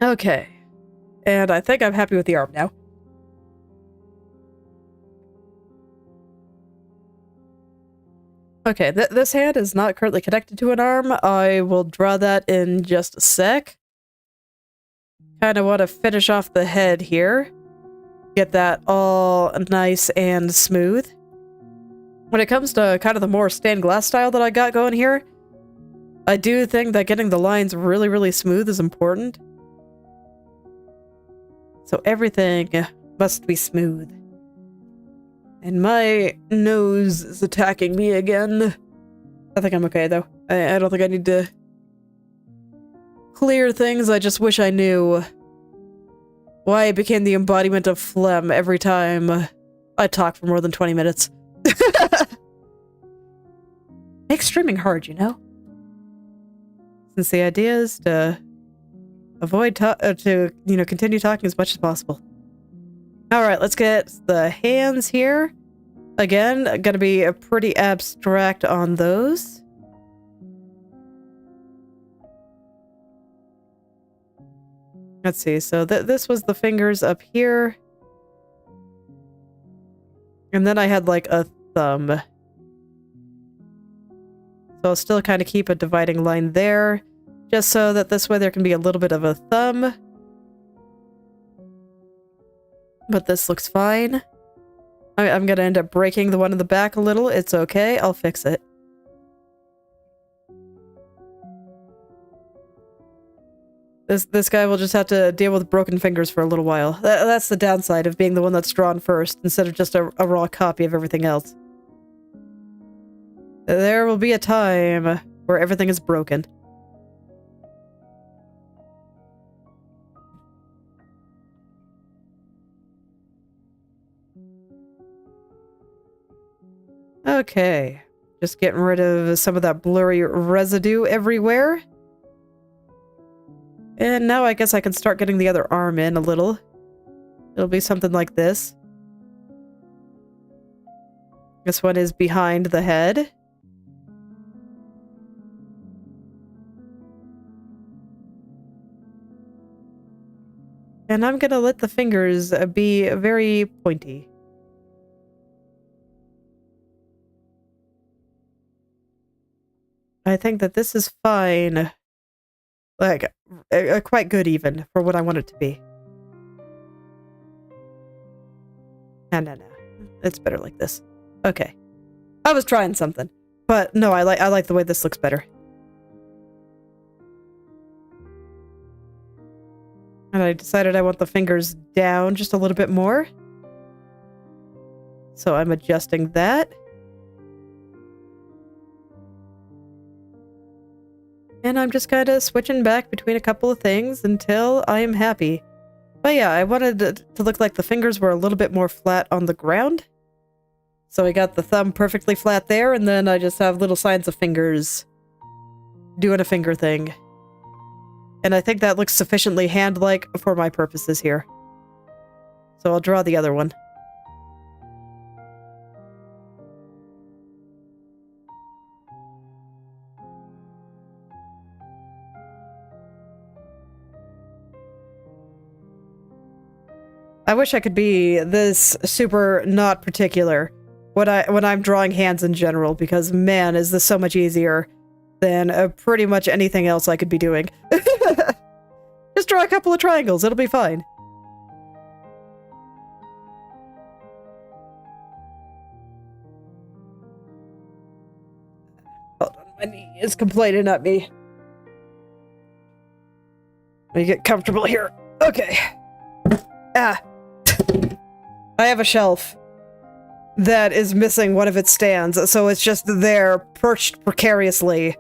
Okay. And I think I'm happy with the arm now. Okay, this hand is not currently connected to an arm. I will draw that in just a sec. Kind of want to finish off the head here. Get that all nice and smooth. When it comes to kind of the more stained glass style that I got going here, I do think that getting the lines really, really smooth is important. So everything must be smooth. And my nose is attacking me again. I think I'm okay, though. I don't think I need to clear things. I just wish I knew why it became the embodiment of phlegm every time I talk for more than 20 minutes. Makes streaming hard, you know? Since the idea is to avoid continue talking as much as possible. Alright, let's get the hands here. Again, gonna be a pretty abstract on those. Let's see, so this was the fingers up here. And then I had like a thumb. So I'll still kind of keep a dividing line there, just so that this way there can be a little bit of a thumb. But this looks fine. I'm gonna end up breaking the one in the back a little. It's okay, I'll fix it. This guy will just have to deal with broken fingers for a little while. That's the downside of being the one that's drawn first, instead of just a raw copy of everything else. There will be a time where everything is broken. Okay, just getting rid of some of that blurry residue everywhere. And now I guess I can start getting the other arm in a little. It'll be something like this. This one is behind the head. And I'm gonna let the fingers be very pointy. I think that this is fine. Like, quite good even, for what I want it to be. No. It's better like this. Okay. I was trying something. But no, I like the way this looks better. And I decided I want the fingers down just a little bit more. So I'm adjusting that. And I'm just kind of switching back between a couple of things until I am happy. But yeah, I wanted it to look like the fingers were a little bit more flat on the ground. So I got the thumb perfectly flat there, and then I just have little signs of fingers doing a finger thing. And I think that looks sufficiently hand-like for my purposes here. So I'll draw the other one. I wish I could be this super not particular when I'm drawing hands in general, because man, is this so much easier than pretty much anything else I could be doing. Just draw a couple of triangles, it'll be fine. Hold on, my knee is complaining at me. Let me get comfortable here. Okay. Ah. I have a shelf that is missing one of its stands, so it's just there, perched precariously.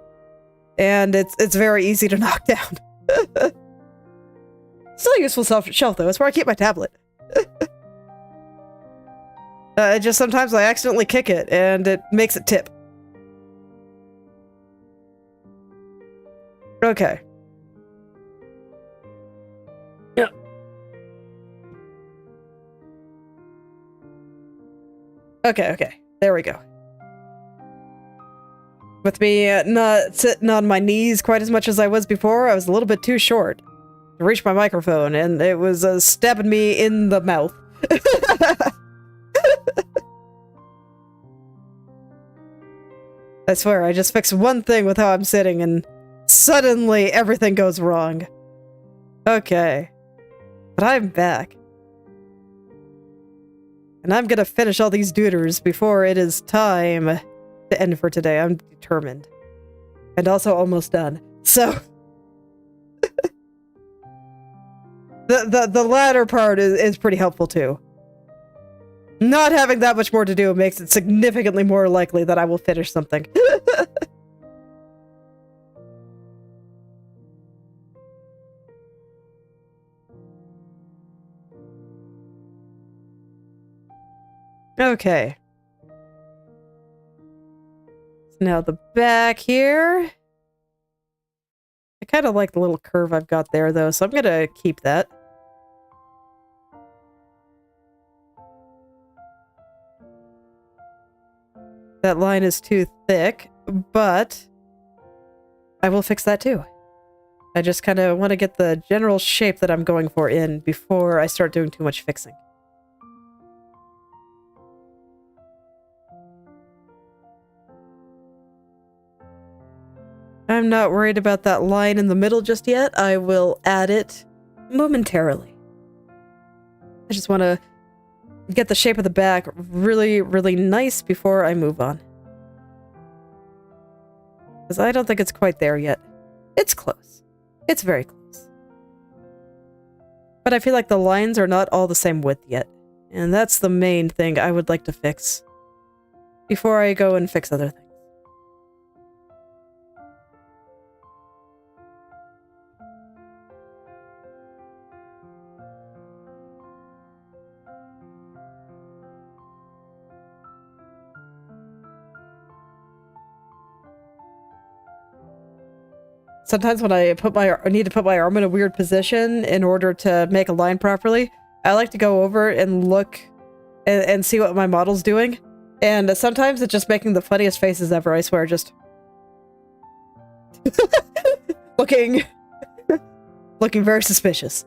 And it's very easy to knock down. Still a useful shelf, though. It's where I keep my tablet. Just sometimes I accidentally kick it, and it makes it tip. Okay. Yeah. Okay. There we go. With me not sitting on my knees quite as much as I was before, I was a little bit too short to reach my microphone, and it was stabbing me in the mouth. I swear, I just fixed one thing with how I'm sitting, and suddenly everything goes wrong. Okay. But I'm back. And I'm gonna finish all these duders before it is time to end for today. I'm determined. And also almost done. So the latter part is pretty helpful too. Not having that much more to do makes it significantly more likely that I will finish something. Okay. Now the back here. I kind of like the little curve I've got there, though, so I'm gonna keep that. That line is too thick, but I will fix that too. I just kind of want to get the general shape that I'm going for in before I start doing too much fixing. I'm not worried about that line in the middle just yet. I will add it momentarily. I just want to get the shape of the back really, really nice before I move on. Because I don't think it's quite there yet. It's close. It's very close. But I feel like the lines are not all the same width yet. And that's the main thing I would like to fix before I go and fix other things. Sometimes when I need to put my arm in a weird position in order to make a line properly, I like to go over and look and see what my model's doing. And sometimes it's just making the funniest faces ever, I swear, just looking very suspicious.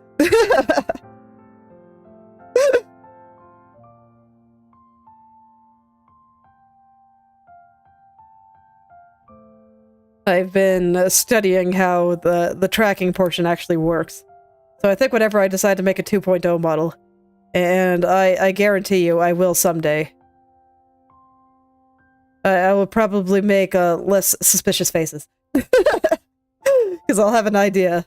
I've been studying how the tracking portion actually works. So I think whenever I decide to make a 2.0 model, and I guarantee you I will someday, I will probably make less suspicious faces. Because I'll have an idea.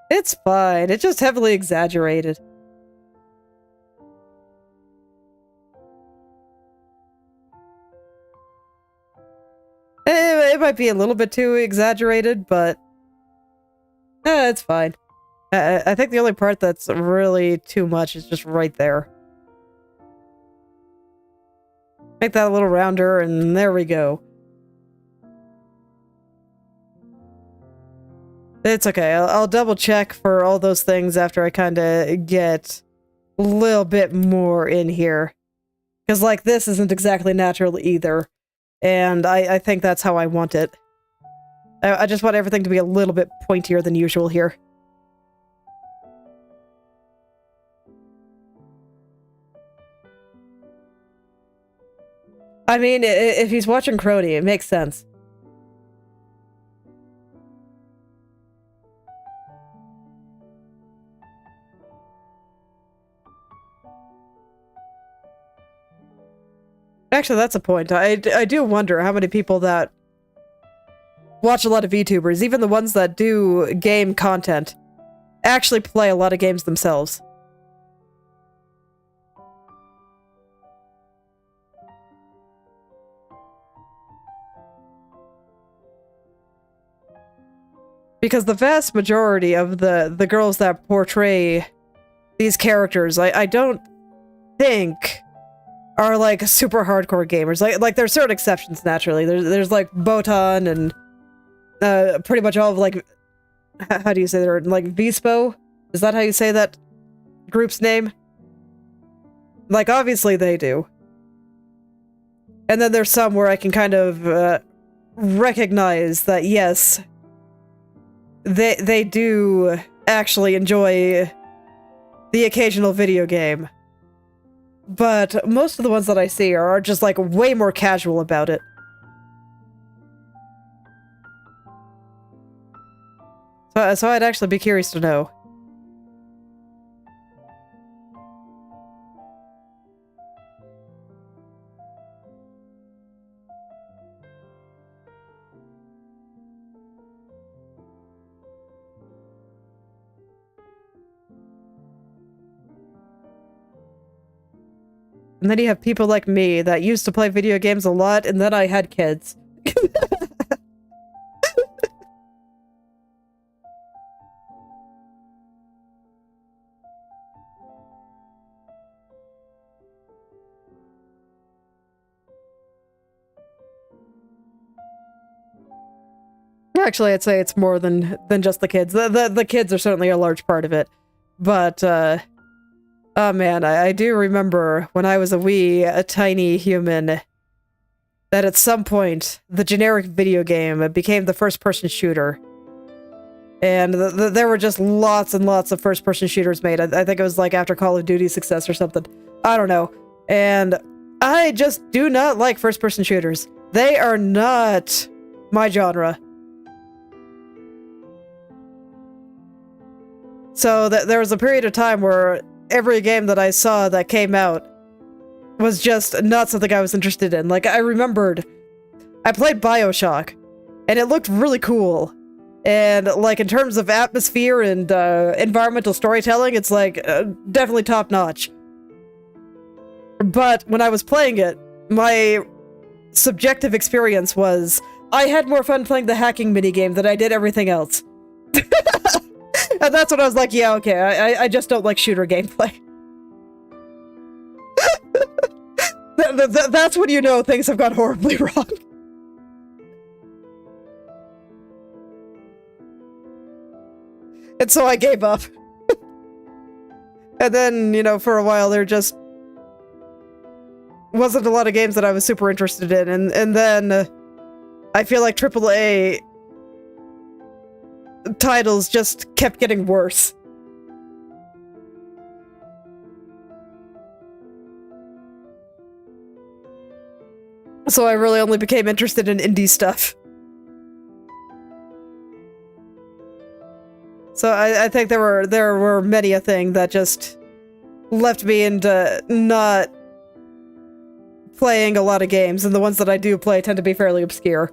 It's fine, it's just heavily exaggerated. It might be a little bit too exaggerated, but it's fine. I think the only part that's really too much is just right there. Make that a little rounder, and there we go. It's okay. I'll double check for all those things after I kind of get a little bit more in here. Because, like, this isn't exactly natural either. And I think that's how I want it. I just want everything to be a little bit pointier than usual here. I mean, if he's watching Kronii, it makes sense. Actually, that's a point. I do wonder how many people that watch a lot of VTubers, even the ones that do game content, actually play a lot of games themselves. Because the vast majority of the girls that portray these characters, I don't think are like super hardcore gamers. Like there's certain exceptions naturally. There's like Botan and pretty much all of like, how do you say that? Like Vispo? Is that how you say that group's name? Like obviously they do. And then there's some where I can kind of recognize that yes, they do actually enjoy the occasional video game. But most of the ones that I see are just like way more casual about it. So I'd actually be curious to know. And then you have people like me that used to play video games a lot, and then I had kids. Actually, I'd say it's more than just the kids. The kids are certainly a large part of it. But, oh man, I do remember when I was a tiny human, that at some point, the generic video game became the first-person shooter. And there were just lots and lots of first-person shooters made. I think it was like after Call of Duty's success or something. I don't know. And I just do not like first-person shooters. They are not my genre. So there was a period of time where every game that I saw that came out was just not something I was interested in. Like, I remembered I played BioShock, and it looked really cool. And, like, in terms of atmosphere and environmental storytelling, it's, like, definitely top-notch. But when I was playing it, my subjective experience was I had more fun playing the hacking minigame than I did everything else. And that's when I was like, yeah, okay, I just don't like shooter gameplay. That's when you know things have gone horribly wrong. And so I gave up. And then, you know, for a while there just wasn't a lot of games that I was super interested in. And then I feel like AAA titles just kept getting worse. So I really only became interested in indie stuff. So I think there were many a thing that just left me into not playing a lot of games, and the ones that I do play tend to be fairly obscure.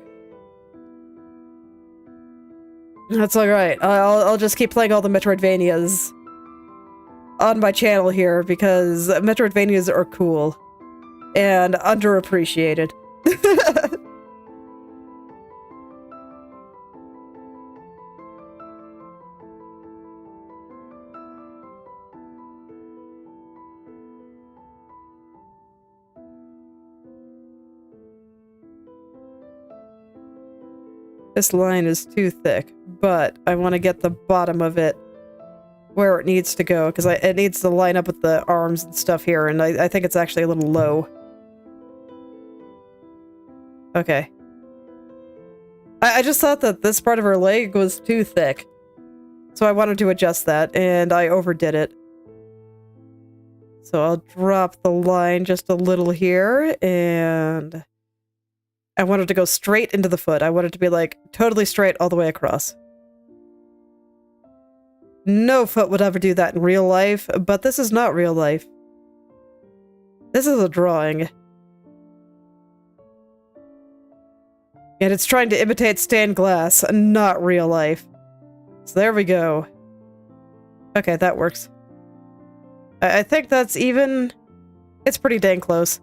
That's alright. I'll just keep playing all the Metroidvanias on my channel here, because Metroidvanias are cool. And underappreciated. This line is too thick, but I want to get the bottom of it where it needs to go, because it needs to line up with the arms and stuff here, and I think it's actually a little low. Okay. I just thought that this part of her leg was too thick, so I wanted to adjust that, and I overdid it. So I'll drop the line just a little here, and I wanted to go straight into the foot. I wanted to be, like, totally straight all the way across. No foot would ever do that in real life, but this is not real life. This is a drawing. And it's trying to imitate stained glass, not real life. So there we go. Okay, that works. I think that's even... It's pretty dang close.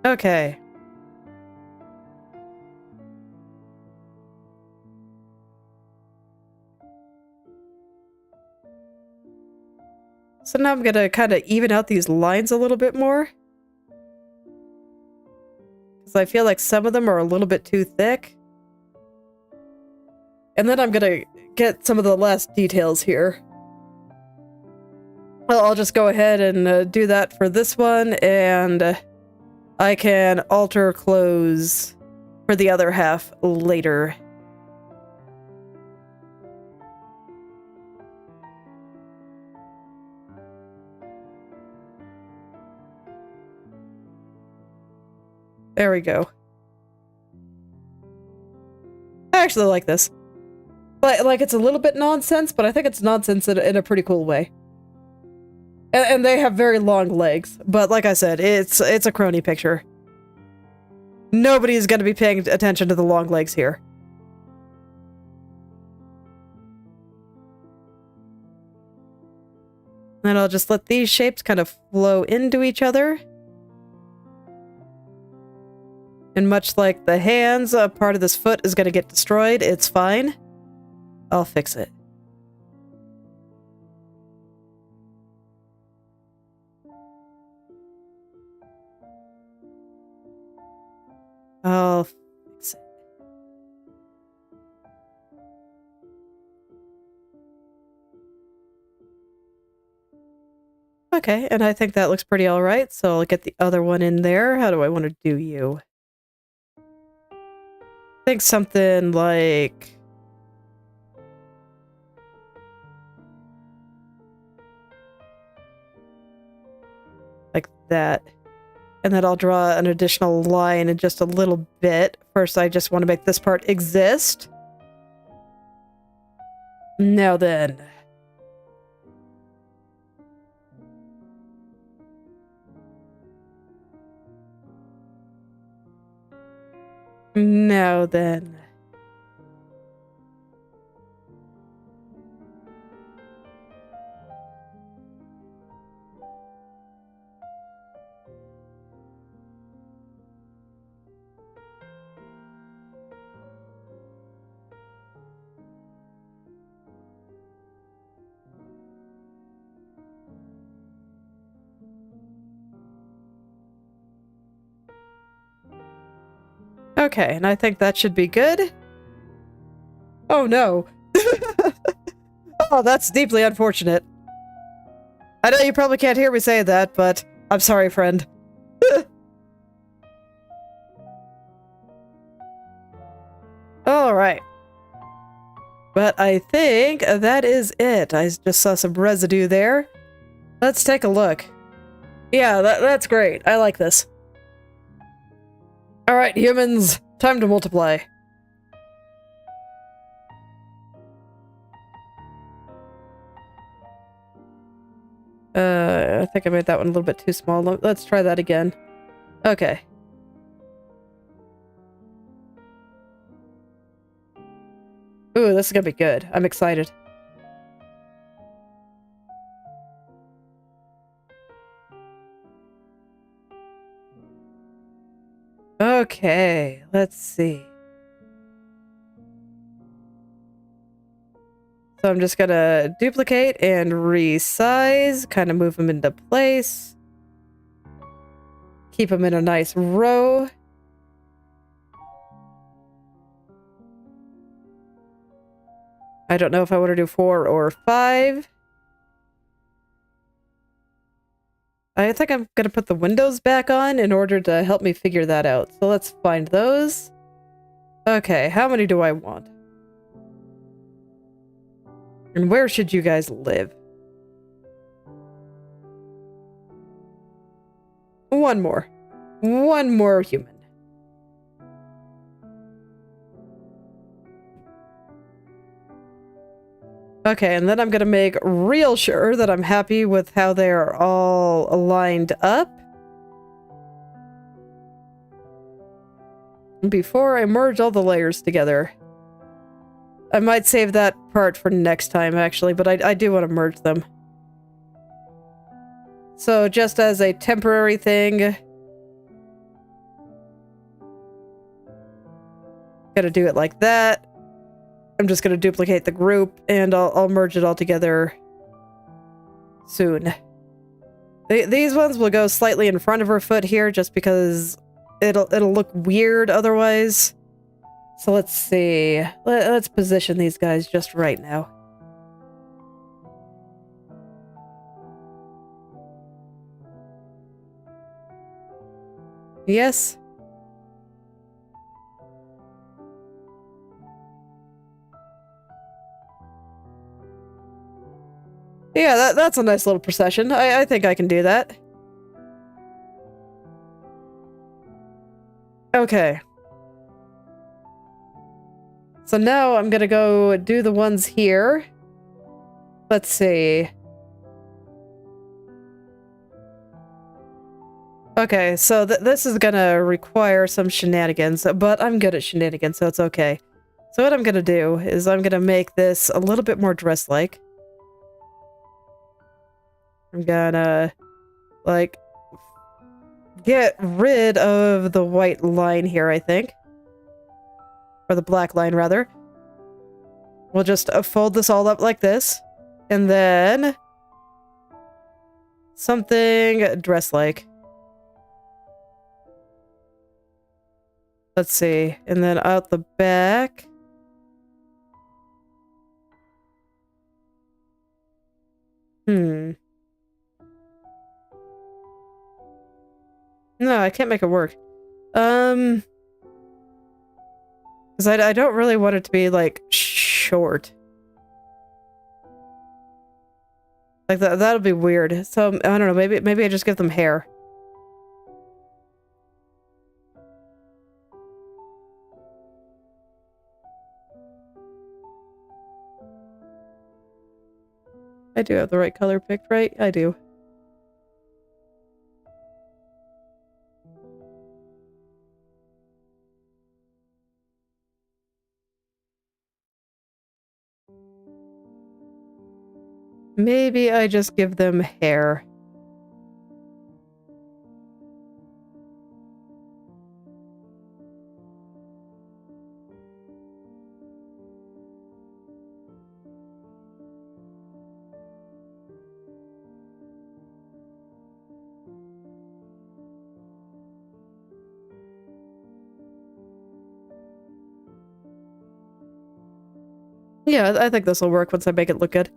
Okay. So now I'm gonna kind of even out these lines a little bit more. Because I feel like some of them are a little bit too thick. And then I'm gonna get some of the last details here. Well, I'll just go ahead and do that for this one, and I can alter clothes for the other half later. There we go. I actually like this. Like, it's a little bit nonsense, but I think it's nonsense in a pretty cool way. And they have very long legs, but like I said, it's a Kronii picture. Nobody's gonna be paying attention to the long legs here. And I'll just let these shapes kind of flow into each other. And much like the hands, a part of this foot is gonna get destroyed. It's fine. I'll fix it. I'll fix it. Okay, and I think that looks pretty alright, so I'll get the other one in there. How do I want to do you? I think something like... like that. And then I'll draw an additional line in just a little bit. First, I just want to make this part exist. Now then. Now then. Okay, and I think that should be good. Oh no. Oh, that's deeply unfortunate. I know you probably can't hear me say that, but I'm sorry, friend. Alright. But I think that is it. I just saw some residue there. Let's take a look. Yeah, that's great. I like this. Alright, humans. Time to multiply. I think I made that one a little bit too small. Let's try that again. Okay. Ooh, this is gonna be good. I'm excited. Okay, let's see. So I'm just gonna duplicate and resize, kind of move them into place. Keep them in a nice row. I don't know if I want to do 4 or 5. I think I'm gonna put the windows back on in order to help me figure that out. So let's find those. Okay, how many do I want? And where should you guys live? One more. One more human. Okay, and then I'm gonna make real sure that I'm happy with how they're all lined up. Before I merge all the layers together. I might save that part for next time, actually, but I do want to merge them. So, just as a temporary thing... Gotta do it like that. I'm just gonna duplicate the group, and I'll merge it all together soon. These ones will go slightly in front of her foot here, just because it'll look weird otherwise. So let's see. Let's position these guys just right now. Yes. Yeah, that's a nice little procession. I think I can do that. Okay. So now I'm gonna go do the ones here. Let's see. Okay, so this is gonna require some shenanigans, but I'm good at shenanigans, so it's okay. So what I'm gonna do is I'm gonna make this a little bit more dress-like. I'm gonna, like, get rid of the white line here, I think. Or the black line, rather. We'll just fold this all up like this. And then... something dress-like. Let's see. And then out the back... No, I can't make it work. Because I don't really want it to be, like, short. Like, that'll be weird. So, I don't know, maybe I just give them hair. I do have the right color picked, right? I do. Maybe I just give them hair. Yeah, I think this will work once I make it look good.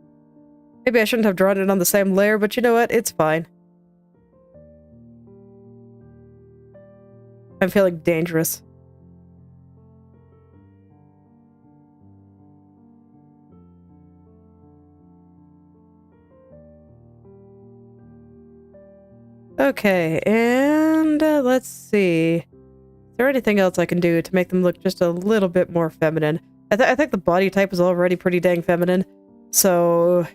Maybe I shouldn't have drawn it on the same layer, but you know what? It's fine. I'm feeling dangerous. Okay, and let's see. Is there anything else I can do to make them look just a little bit more feminine? I think the body type is already pretty dang feminine, so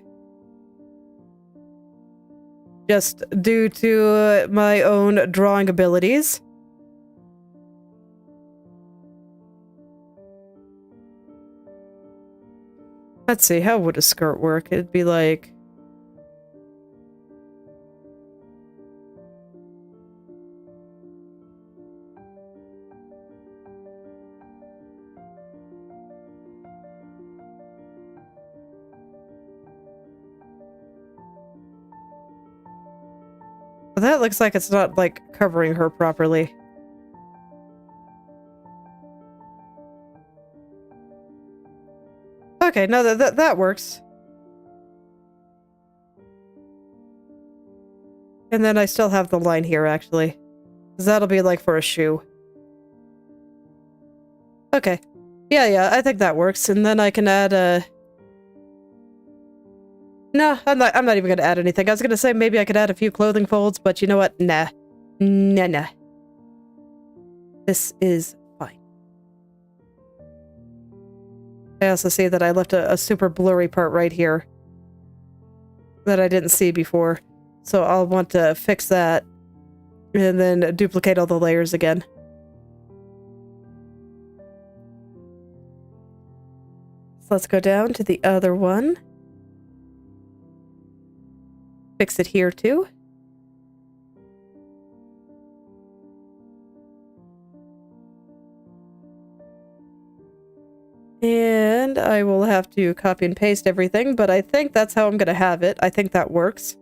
just due to my own drawing abilities. Let's see, how would a skirt work? It'd be like... That looks like it's not, like, covering her properly. Okay, no, that works. And then I still have the line here, actually. 'Cause that'll be, like, for a shoe. Okay. Yeah, I think that works. And then I can add a... No, I'm not even gonna add anything. I was gonna say maybe I could add a few clothing folds, but you know what? Nah. Nah. This is fine. I also see that I left a super blurry part right here that I didn't see before. So I'll want to fix that and then duplicate all the layers again. So let's go down to the other one. Fix it here too. And I will have to copy and paste everything, but I think that's how I'm going to have it. I think that works.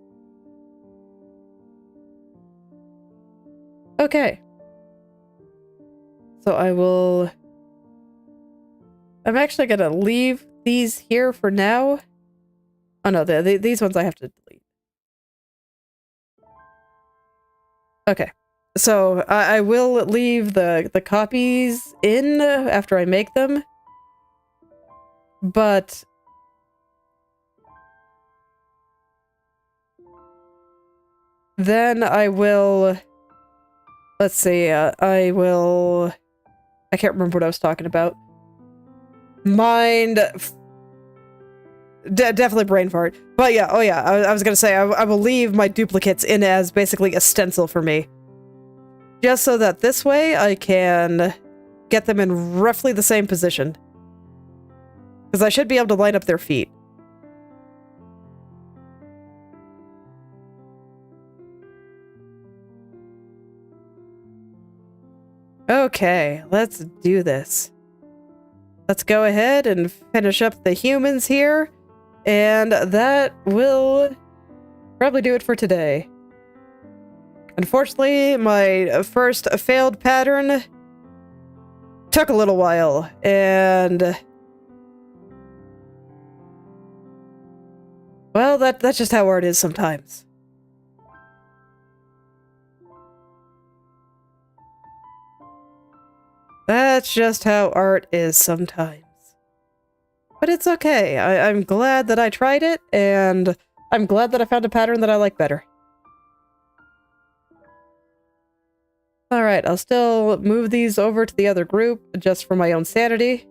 Okay. So I'm actually going to leave these here for now. Oh no, these ones I have to delete. Okay. So I will leave the copies in after I make them. But then I will, let's see, I can't remember what I was talking about. Definitely brain fart. But yeah, oh yeah, I was gonna say, I will leave my duplicates in as basically a stencil for me. Just so that this way I can get them in roughly the same position. Because I should be able to line up their feet. Okay, let's do this. Let's go ahead and finish up the humans here. And that will probably do it for today. Unfortunately, my first failed pattern took a little while. And... well, that's just how art is sometimes. That's just how art is sometimes. But it's okay. I'm glad that I tried it, and I'm glad that I found a pattern that I like better. Alright, I'll still move these over to the other group, just for my own sanity.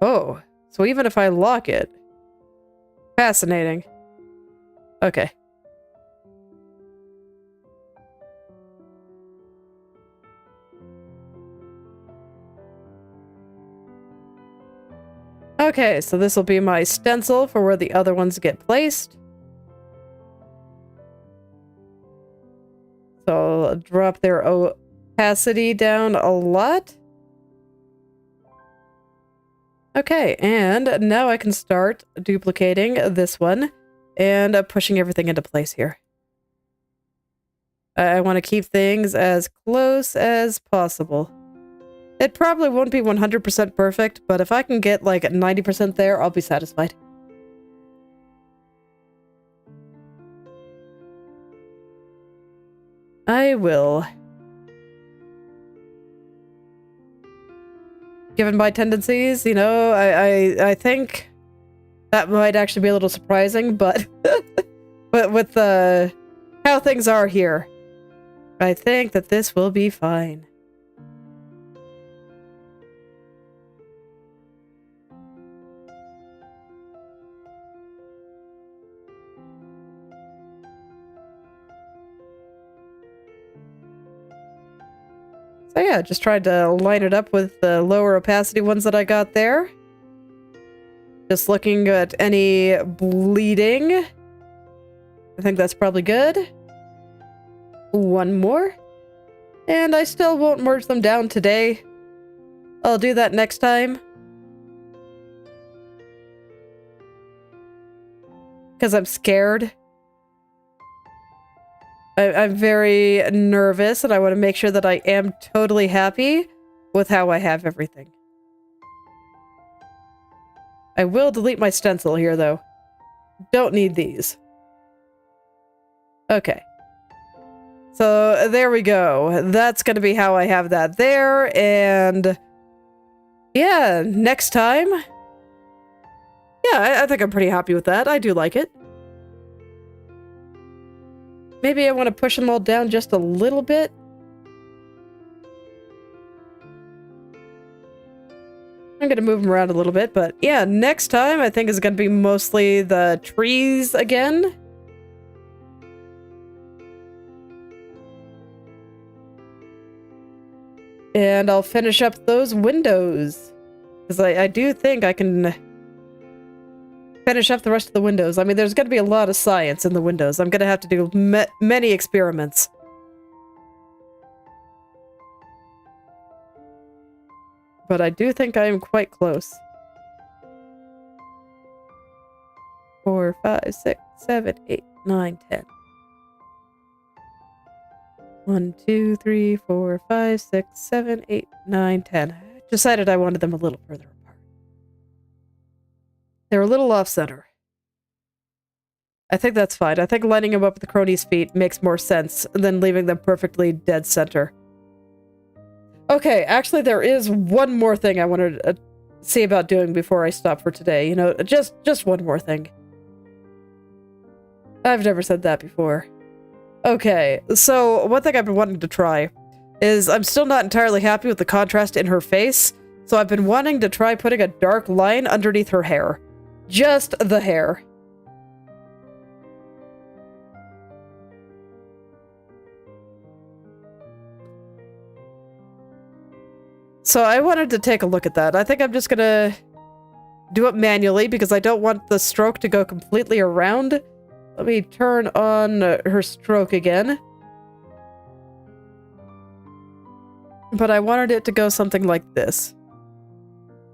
Oh, so even if I lock it... fascinating. Okay. Okay, so this will be my stencil for where the other ones get placed. So I'll drop their opacity down a lot. Okay, and now I can start duplicating this one and pushing everything into place here. I want to keep things as close as possible. It probably won't be 100% perfect, but if I can get like 90% there, I'll be satisfied. I will. given my tendencies, you know, I think that might actually be a little surprising, but but with how things are here, I think that this will be fine. So yeah, just tried to line it up with the lower opacity ones that I got there. Just looking at any bleeding. I think that's probably good. One more. And I still won't merge them down today. I'll do that next time. Because I'm scared. I'm very nervous, and I want to make sure that I am totally happy with how I have everything. I will delete my stencil here, though. Don't need these. Okay. So, there we go. That's going to be how I have that there, and... yeah, next time... yeah, I think I'm pretty happy with that. I do like it. Maybe I want to push them all down just a little bit. I'm going to move them around a little bit, but yeah, next time I think is going to be mostly the trees again. And I'll finish up those windows. Because I do think I can finish up the rest of the windows. I mean, there's going to be a lot of science in the windows. I'm going to have to do many experiments. But I do think I am quite close. 4, 5, 6, 7, 8, 9, 10. 1, 2, 3, 4, 5, 6, 7, 8, 9, 10. I decided I wanted them a little further apart. They're a little off-center. I think that's fine. I think lining them up with the Kronii's feet makes more sense than leaving them perfectly dead center. Okay, actually there is one more thing I wanted to see about doing before I stop for today. You know, just one more thing. I've never said that before. Okay, so one thing I've been wanting to try is I'm still not entirely happy with the contrast in her face, so I've been wanting to try putting a dark line underneath her hair. Just the hair. So I wanted to take a look at that. I think I'm just gonna do it manually because I don't want the stroke to go completely around. Let me turn on her stroke again. But I wanted it to go something like this,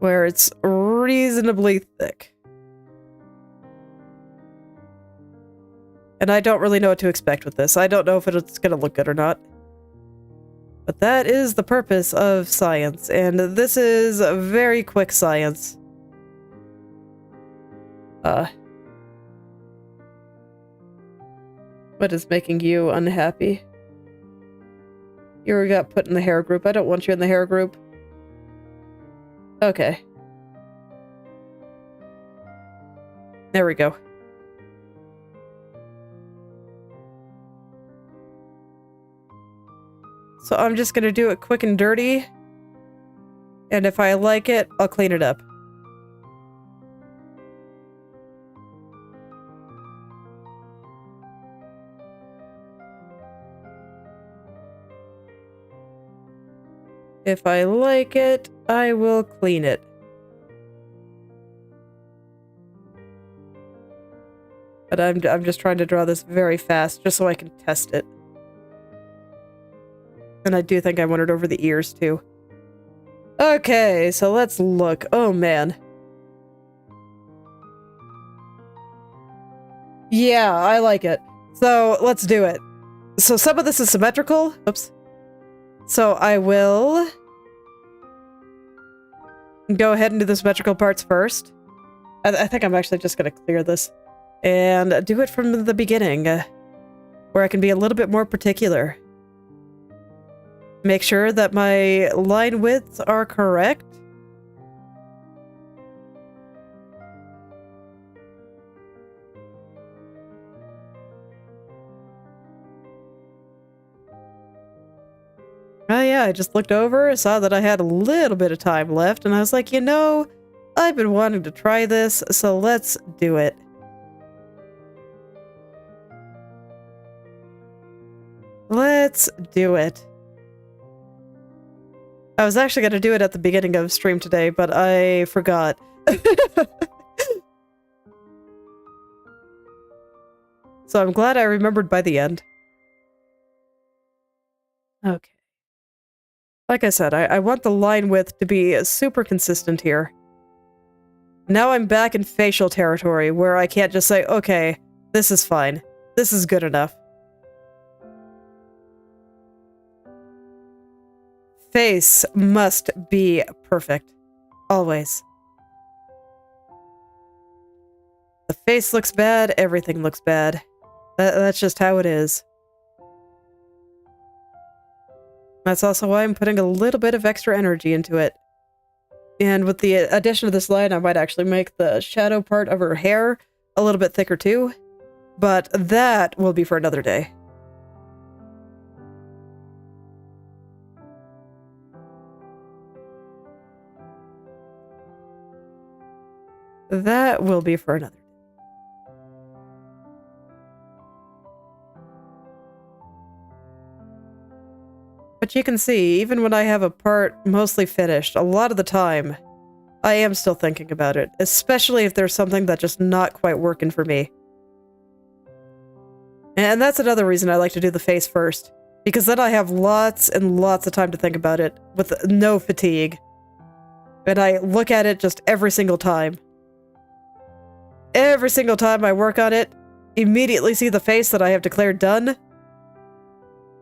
where it's reasonably thick. And I don't really know what to expect with this. I don't know if it's going to look good or not. But that is the purpose of science, and this is a very quick science. What is making you unhappy? You got put in the hair group. I don't want you in the hair group. Okay. There we go. So I'm just gonna do it quick and dirty. And if I like it, I'll clean it up. If I like it, I will clean it. But I'm just trying to draw this very fast, just so I can test it. And I do think I want it over the ears, too. Okay, so let's look. Oh, man. Yeah, I like it. So, let's do it. So, some of this is symmetrical. Oops. So, I will go ahead and do the symmetrical parts first. I think I'm actually just going to clear this. And do it from the beginning, where I can be a little bit more particular. Make sure that my line widths are correct. Oh yeah, I just looked over, saw that I had a little bit of time left, and I was like, you know, I've been wanting to try this, so let's do it. Let's do it. I was actually going to do it at the beginning of stream today, but I forgot. So I'm glad I remembered by the end. Okay. Like I said, I want the line width to be super consistent here. Now I'm back in facial territory, where I can't just say, okay, this is fine. This is good enough. Face must be perfect. Always. The face looks bad, everything looks bad. That's just how it is. That's also why I'm putting a little bit of extra energy into it. And with the addition of this line, I might actually make the shadow part of her hair a little bit thicker too. But that will be for another day. That will be for another day. But you can see, even when I have a part mostly finished, a lot of the time, I am still thinking about it, especially if there's something that's just not quite working for me. And that's another reason I like to do the face first, because then I have lots and lots of time to think about it, with no fatigue. And I look at it just every single time. Every single time I work on it, immediately see the face that I have declared done,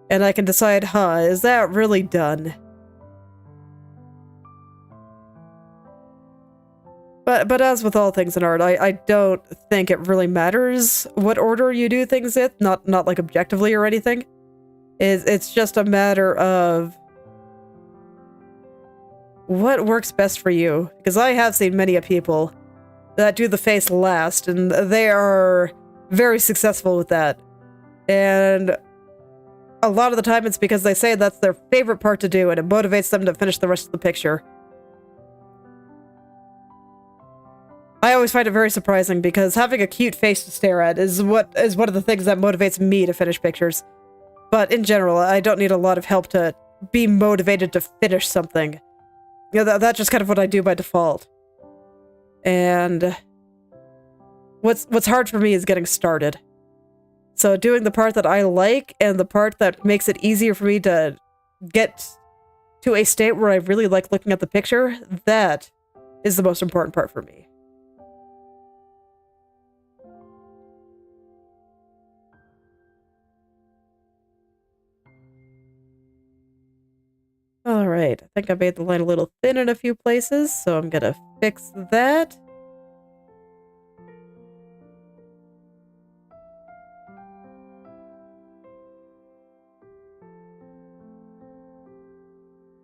and I can decide, is that really done? But as with all things in art, I don't think it really matters what order you do things in, not like objectively or anything. It's just a matter of what works best for you. Because I have seen many people that do the face last, and they are very successful with that. And a lot of the time it's because they say that's their favorite part to do, and it motivates them to finish the rest of the picture. I always find it very surprising, because having a cute face to stare at is one of the things that motivates me to finish pictures. But in general, I don't need a lot of help to be motivated to finish something. You know, that's just kind of what I do by default. And what's hard for me is getting started. So doing the part that I like, and the part that makes it easier for me to get to a state where I really like looking at the picture, that is the most important part for me. Alright, I think I made the line a little thin in a few places, so I'm gonna fix that.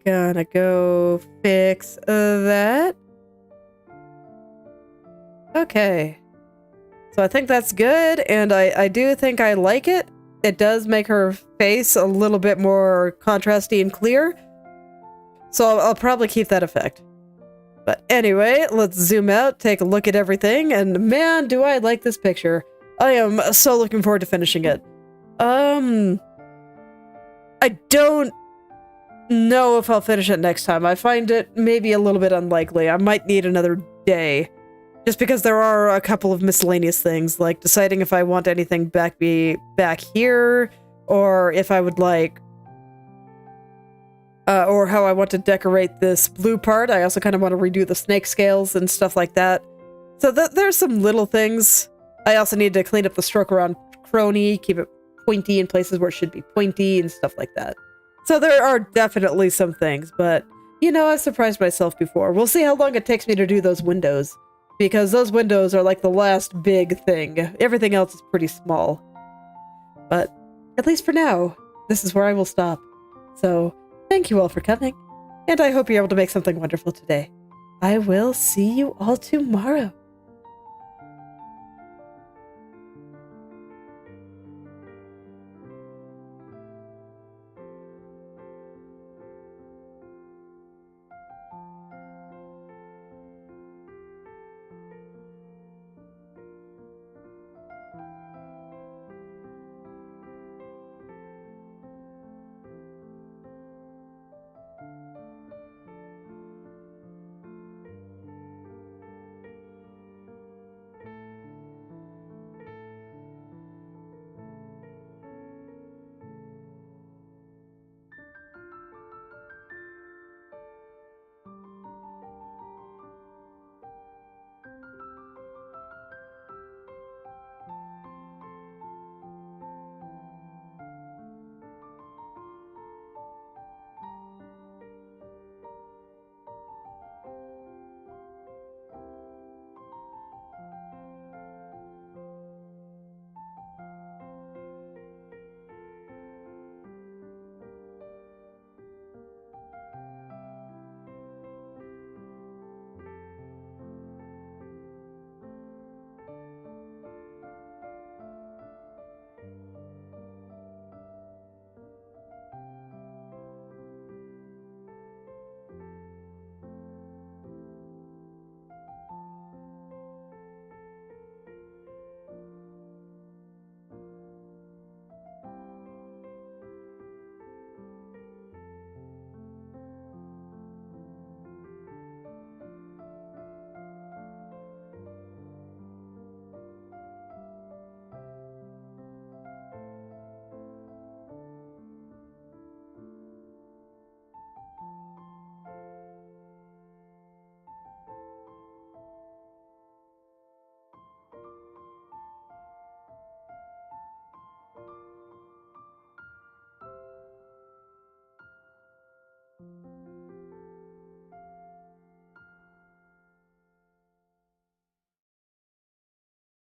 Gonna go fix that. Okay. So I think that's good, and I do think I like it. It does make her face a little bit more contrasty and clear. So I'll probably keep that effect. But anyway, let's zoom out, take a look at everything, and man, do I like this picture. I am so looking forward to finishing it. I don't know if I'll finish it next time. I find it maybe a little bit unlikely. I might need another day. Just because there are a couple of miscellaneous things, like deciding if I want anything back here, or if I would like, or how I want to decorate this blue part. I also kind of want to redo the snake scales and stuff like that. So there's some little things. I also need to clean up the stroke around Kronii, keep it pointy in places where it should be pointy and stuff like that. So there are definitely some things, but, you know, I've surprised myself before. We'll see how long it takes me to do those windows, because those windows are like the last big thing. Everything else is pretty small. But at least for now, this is where I will stop. So thank you all for coming, and I hope you're able to make something wonderful today. I will see you all tomorrow.